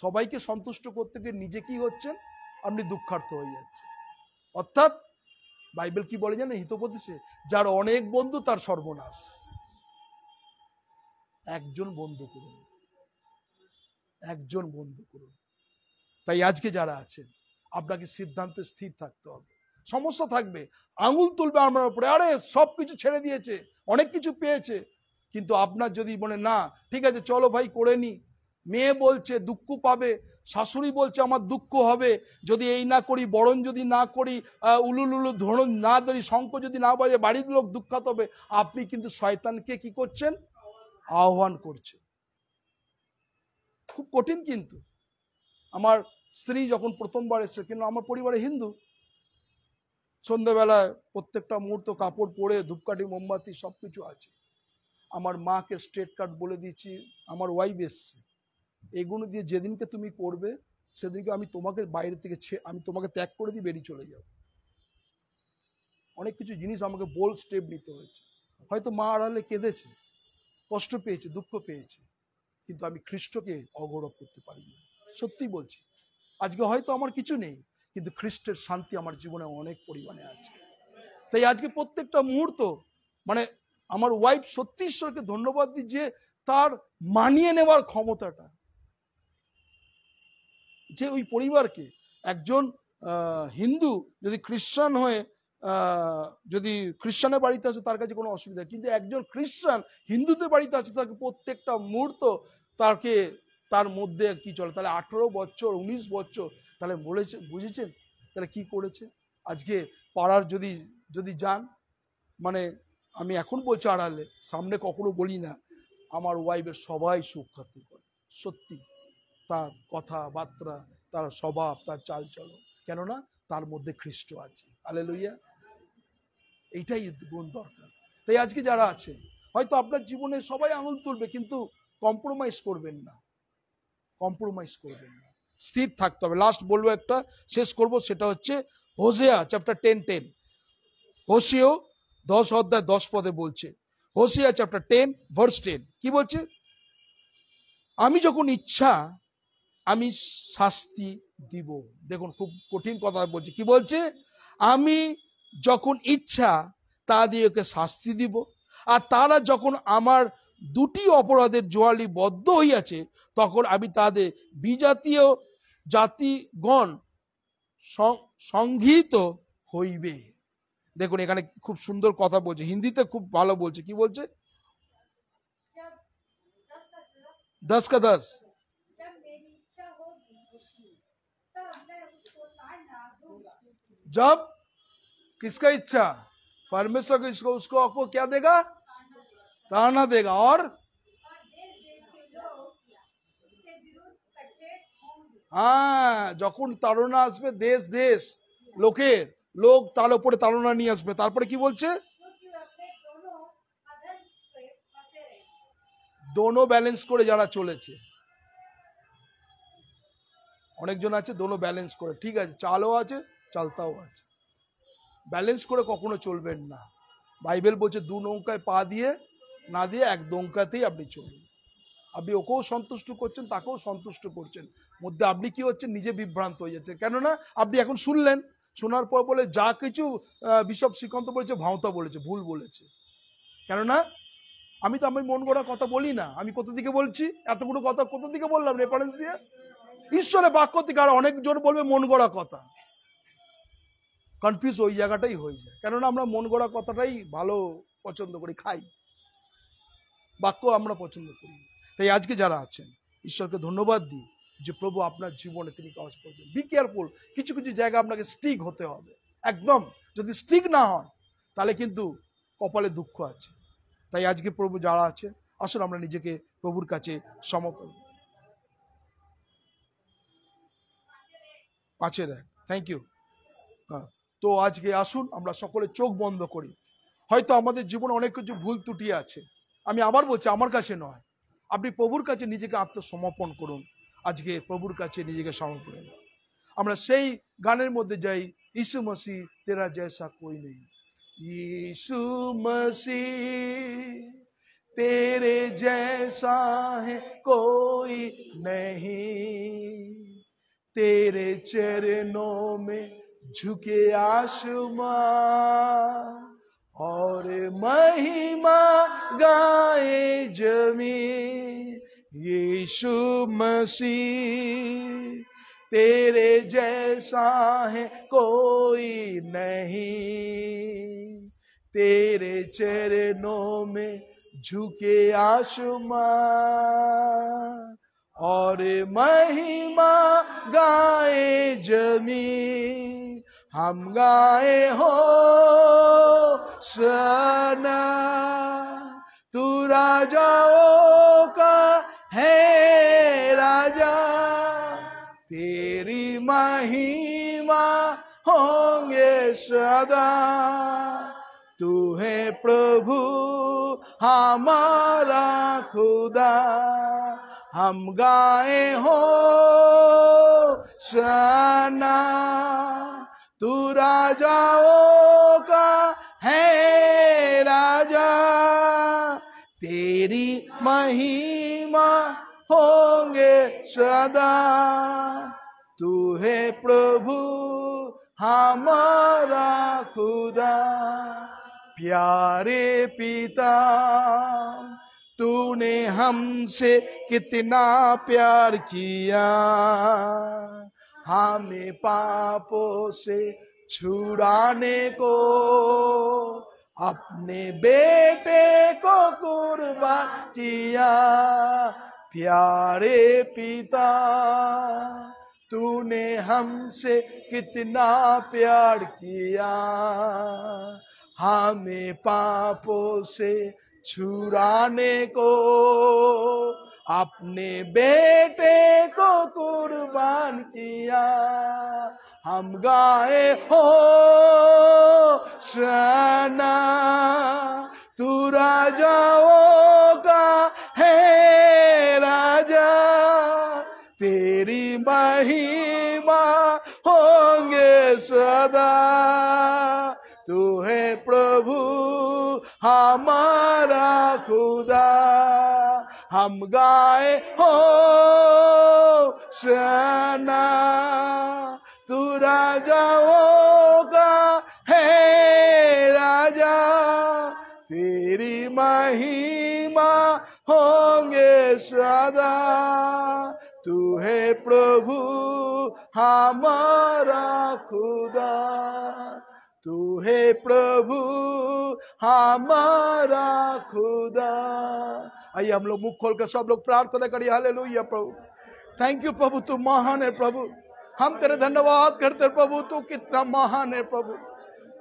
সবাইকে সন্তুষ্ট করতে গিয়ে নিজে কি হচ্ছেন? আপনি দুঃখার্থ হয়ে যাচ্ছেন। অর্থাৎ বাইবেল কি বলে জানেন হিতোপদেশে? যার অনেক বন্ধু তার সর্বনাশ। একজন বন্ধু করুন, একজন বন্ধু করুন। তাই আজকে যারা আছেন আপনাকে সিদ্ধান্তে স্থির থাকতে হবে। সমস্যা থাকবে, আঙুল তুলবে আমার উপরে, আরে সবকিছু ছেড়ে দিয়েছে, অনেক কিছু পেয়েছে, কিন্তু আপনার যদি মনে না ঠিক আছে চলো ভাই করে নি, মেয়ে বলছে দুঃখ পাবে, শাশুড়ি বলছে আমার দুঃখ হবে, যদি এই না করি, বরণ যদি না করি, উলুলুলু ধরুন না ধরি, শঙ্খ যদি না বাজে, বাড়ির লোক দুঃখাত হবে, আপনি কিন্তু শয়তানকে কি করছেন? আহ্বান করছেন। খুব কঠিন। কিন্তু আমার স্ত্রী যখন প্রথমবার এসেছে, কিন্তু আমার পরিবারে হিন্দু, সন্ধ্যেবেলায় প্রত্যেকটা মুহূর্ত কাপড় পরে ধূপকাঠি মোমবাতি সবকিছু আছে। আমার মাকে স্ট্রেট কাট বলে দিয়েছি, আমার ওয়াইফ এসছে, এগুলো দিয়ে যেদিনকে তুমি করবে সেদিনকে আমি তোমাকে বাইরে থেকে আমি তোমাকে ত্যাগ করে দিয়ে বেরিয়ে চলে যাব। অনেক কিছু জিনিস আমাকে বোল্ড স্টেপ নিতে হয়েছে। হয়তো মা আড়ালে কেঁদেছে, কষ্ট পেয়েছে, দুঃখ পেয়েছে, কিন্তু আমি খ্রিস্টকে অগৌরব করতে পারি না। সত্যি বলছি, আজকে হয়তো আমার কিছু নেই, কিন্তু খ্রিস্টের শান্তি আমার জীবনে অনেক পরিমাণে আছে। তাই আজকে প্রত্যেকটা মুহূর্ত মানে আমার ওয়াইফ সত্যি ঈশ্বরকে ধন্যবাদ দিই যে তার মানিয়ে নেওয়ার ক্ষমতাটা, যে ওই পরিবারকে একজন হিন্দু যদি খ্রিস্টান হয়ে যদি খ্রিস্টানের বাড়িতে আসে তার কাছে কোনো অসুবিধা, কিন্তু একজন খ্রিস্টান হিন্দুদের বাড়িতে আছে তাকে প্রত্যেকটা মুহূর্ত তাকে তার মধ্যে কি চলে, তাহলে 18 বছর 19 বছর তাহলে বলেছে, বুঝেছেন তাহলে কি করেছে। আজকে পাড়ার যদি যান, মানে আমি এখন বলছি আড়ালে, সামনে কখনো বলি না, আমার ওয়াইফের সবাই সুখ খাতির করে, সত্যি তার কথাবার্তা, তার স্বভাব, তার চালচলন, কেননা তার মধ্যে খ্রিস্ট আছে। হালেলুয়া, এইটাই গুণ দরকার। তাই আজকে যারা আছে হয়তো আপনার জীবনে সবাই আঙুল তুলবে, কিন্তু কম্প্রোমাইজ করবেন না, কম্প্রোমাইজ করবেন না, স্থির থাকতে হবে। লাস্ট বলবো একটা, শেষ করব, সেটা হচ্ছে হোসেয়া চ্যাপ্টার 10:10। হোসেয়া 10 অধ্যায় 10 পদে বলছে, হোসেয়া চ্যাপ্টার 10 ভার্স 10 কি বলছে? আমি যখন ইচ্ছা আমি শাস্তি দিব। দেখুন খুব কঠিন কথা বলছে, কি বলছে? আমি যখন ইচ্ছা তা দিয়ে ওকে শাস্তি দিব, আর তারা যখন আমার দুটি অপরাধের জোয়ালি বদ্ধ হইয়াছে তখন আমি তাদের বিজাতীয় জাতিগণ সংঘিত হইবে। দেখুন এখানে খুব সুন্দর কথা বলছে, হিন্দিতে খুব ভালো বলছে, কি বলছে? 10 का 10। जब किसका इच्छा? परमेश्वर को, इसको उसको आपको क्या देगा? ताड़ना देगा। और হ্যাঁ, যখন তাড়না আসবে দেশ দেশ লোকের লোক তার উপরে তাড়না নিয়ে আসবে, তারপরে কি বলছে? দোনো ব্যালেন্স করে যারা চলেছে, অনেকজন আছে দোনো ব্যালেন্স করে, ঠিক আছে চালও আছে চালতাও আছে, ব্যালেন্স করে কখনো চলবেন না। বাইবেল বলছে দু নৌকায় পা দিয়ে না দিয়ে এক নৌকাতেই আপনি চলুন। আপনি ওকেও সন্তুষ্ট করছেন, তাকেও সন্তুষ্ট করছেন, মধ্যে আপনি কি হচ্ছেন? নিজে বিভ্রান্ত হয়ে যাচ্ছে। কেননা আপনি এখন শুনলেন, শোনার পর বলে যা কিছু বিশপ শ্রীকান্ত বলেছে ভাওতা বলেছে, ভুল বলেছে। কেননা আমি তো আমি মন গড়া কথা বলি না, আমি কোথা দিকে বলছি? এতগুলো কথা কোথা দিকে বললাম? রেফারেন্স দিয়ে ঈশ্বরের বাক্য থেকে। আর অনেকজন বলবে মন গড়া কথা, কনফিউজ ওই জায়গাটাই হয়ে যায়। কেননা আমরা মন গড়া কথাটাই ভালো পছন্দ করি, খাই, বাক্য আমরা পছন্দ করি। তাই আজকে যারা আছেন ঈশ্বরকে ধন্যবাদ দিই যে প্রভু আপনার জীবনে তিনি কাজ করছেন। বি কেয়ারফুল, কিছু কিছু জায়গা আপনাকে স্টিক হতে হবে একদম, যদি স্টিক না হন তাহলে কিন্তু কপালে দুঃখ আছে। তাই আজকে প্রভু যারা আছে আসলে আমরা নিজেকে প্রভুর কাছে সমর্পণ। 5-1, থ্যাংক ইউ। হ্যাঁ, তো আজকে আসুন আমরা সকলে চোখ বন্ধ করি। হয়তো আমাদের জীবনে অনেক কিছু ভুল ত্রুটি আছে, আমি আবার বলছি আমার কাছে নয়, আপনি প্রভুর কাছে নিজেকে আত্মসমর্পণ করুন। আজকে প্রভুর কাছে নিজেকে সমর্পণ করুন। আমরা সেই গানের মধ্যে যাই, यीशु मसीह तेरा जैसा कोई नहीं, यीशु मसीह तेरे जैसा है कोई नहीं, तेरे चरणों में झुके आसमां और महिमा गाए जमीन, यीशु मसीह तेरे जैसा है कोई नहीं, तेरे चरणों में झुके आसमां और महिमा गाए जमीन, हम गाए हो सना, तू राजाओं का है राजा, तेरी महिमा होंगे सदा, तू है प्रभु हमारा खुदा, हम गाए हो शाना। तू राजाओं का है राजा, तेरी महिमा होंगे सदा। तू है प्रभु हमारा खुदा। प्यारे पिता, तूने हमसे कितना प्यार किया, हमें पापों से छुड़ाने को अपने बेटे को कुर्बान किया। प्यारे पिता, तूने हमसे कितना प्यार किया, हमें पापों से छुड़ाने को अपने बेटे को कुर्बान किया। हम गाए हो शाना, तू राजाओं का है राजा, तेरी महिमा होंगे सदा। तू है प्रभु हमारा खुदा, हम गाए हो शाना। तू राजाओं का है राजा, तेरी महिमा होंगे सदा। तू है प्रभु हमारा खुदा, तू है प्रभु हमारा खुदा। आइए हम लोग मुख खोल कर सब लोग प्रार्थना करिए। हालेलुया प्रभु, थैंक यू प्रभु, तू महान है प्रभु। हम तेरे धन्यवाद करते हैं प्रभु, तू कितना महान है प्रभु।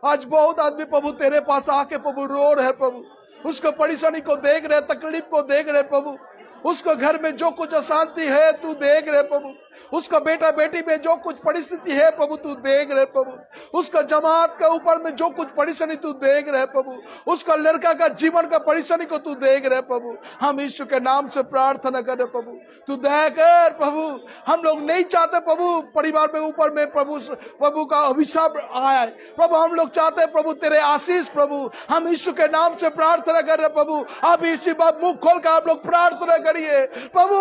आज बहुत आदमी प्रभु तेरे पास आके प्रभु रो रहे प्रभु, उसको परेशानी को देख रहे, तकलीफ को देख रहे प्रभु, उसको घर में जो कुछ अशांति है तू देख रहे प्रभु, उसका बेटा बेटी में जो कुछ परिस्थिति है प्रभु तू देख रहे प्रभु, उसका जमात के ऊपर में जो कुछ परेशानी तू देख रहे प्रभु, उसका लड़का का जीवन का परेशानी को तू देख रहे प्रभु। हम यीशु के नाम से प्रार्थना कर रहे प्रभु, तू दया कर प्रभु। हम लोग नहीं चाहते प्रभु परिवार में ऊपर में प्रभु का अभिशाप आए प्रभु, हम लोग चाहते हैं प्रभु तेरे आशीष प्रभु। हम यीशु के नाम से प्रार्थना कर रहे प्रभु, आप इसी बात मुख खोल कर आप लोग प्रार्थना करिए प्रभु,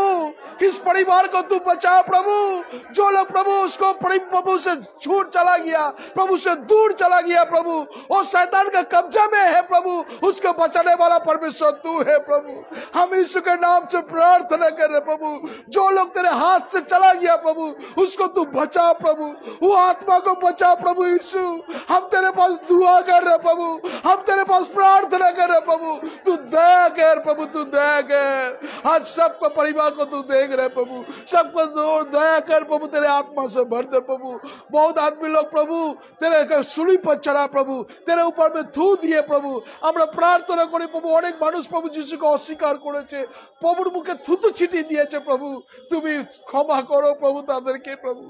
इस परिवार को तू बचा प्रभु। जो लोग प्रभु उसको प्रभु से छूट चला गया, प्रभु से दूर चला गया प्रभु, वो शैतान का कब्जा में है प्रभु, उसको बचाने वाला परमेश्वर तू है प्रभु। हम यीशु के नाम से प्रार्थना कर रहे प्रभु, जो लोग तेरे हाथ से चला गया प्रभु उसको तू बचा प्रभु, वो आत्मा को बचा प्रभु यीशु। हम तेरे पास दुआ कर रहे प्रभु, हम तेरे पास प्रार्थना कर रहे प्रभु, तू दया कर प्रभु, तू दया कर। आज सबको परिवार को तू देख रहे प्रभु, सबको दया कर प्रभु, तेरे आत्मा से भर दे प्रभु। बहुत आदमी लोग प्रभु तेरे सूली पर चढ़ा प्रभु, तेरे ऊपर में थू दिए प्रभु। আমরা প্রার্থনা করি প্রভু, অনেক মানুষ প্রভু যিশুকে অস্বীকার করেছে, প্রভুর মুখে থুতু ছিটিয়ে দিয়েছে প্রভু, তুমি ক্ষমা করো প্রভু তাদেরকে প্রভু।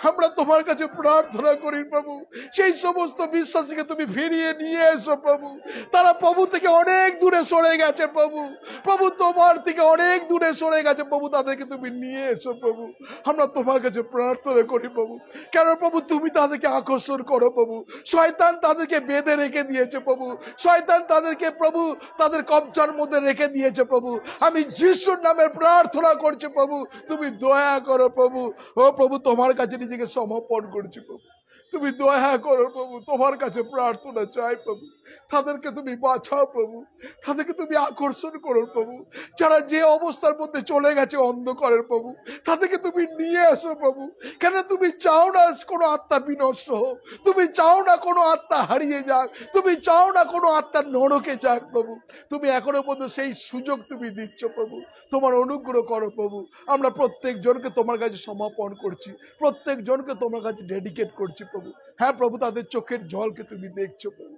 আমরা তোমার কাছে প্রার্থনা করি প্রভু, সেই সমস্ত বিশ্বাসীকে তুমি ফিরিয়ে নিয়ে এসো প্রভু। তারা প্রভু থেকে অনেক দূরে সরে গেছে প্রভু, প্রভু তোমার থেকে অনেক দূরে সরে গেছে প্রভু, তাদেরকে তুমি নিয়ে এসো প্রভু। আমরা তোমার কাছে প্রার্থনা করি প্রভু, কেন প্রভু তুমি তাদেরকে আকর্ষণ করো প্রভু। শয়তান তাদেরকে বেঁধে রেখে দিয়েছে প্রভু, শয়তান তাদেরকে প্রভু তাদের কবজার মধ্যে রেখে দিয়েছে প্রভু। আমি যিশুর নামে প্রার্থনা করছি প্রভু, তুমি দয়া করো প্রভু। ও প্রভু তোমার কাছে নিজেকে সমর্পণ করছি প্রভু, তুমি দয়া করো প্রভু, তোমার কাছে প্রার্থনা চাই প্রভু। তাদেরকে তুমি বাঁচাও প্রভু, তাদেরকে তুমি আকর্ষণ করো প্রভু। যারা যে অবস্থার মধ্যে চলে গেছে অন্ধকারের প্রভু, তাদেরকে তুমি নিয়ে আসো প্রভু। কেন তুমি চাও না কোনো আত্মা বিনষ্ট হোক, তুমি চাও না কোনো আত্মা হারিয়ে যাক, তুমি চাও না কোনো আত্মা নরকে যাক প্রভু। তুমি এখনো পর্যন্ত সেই সুযোগ তুমি দিচ্ছ প্রভু, তোমার অনুগ্রহ করো প্রভু। আমরা প্রত্যেক জনকে তোমার কাছে সমর্পণ করছি, প্রত্যেক জনকে তোমার কাছে ডেডিকেট করছি প্রভু। হ্যাঁ প্রভু, তাদের চোখের জলকে তুমি দেখছো প্রভু,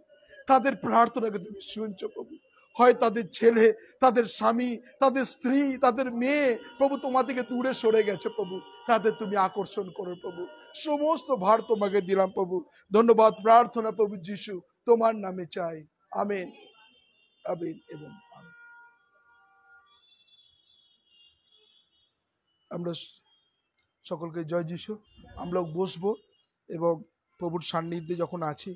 তাদের প্রার্থনাকে তুমি শুনছো প্রভু। হয় তাদের ছেলে, তাদের স্বামী, তাদের স্ত্রী, তাদের মেয়ে প্রভু তোমার থেকে দূরে সরে গেছে প্রভু, তাদের তুমি আকর্ষণ করো প্রভু। সমস্ত ভার তোমাকে দিলাম প্রভু। ধন্যবাদ প্রার্থনা প্রভু যিশু তোমার নামে চাই, আমিন আমিন এবং আমিন। আমরা সকলকে জয় যিশু। আমরা বসবো এবং প্রভুর সান্নিধ্যে যখন আছি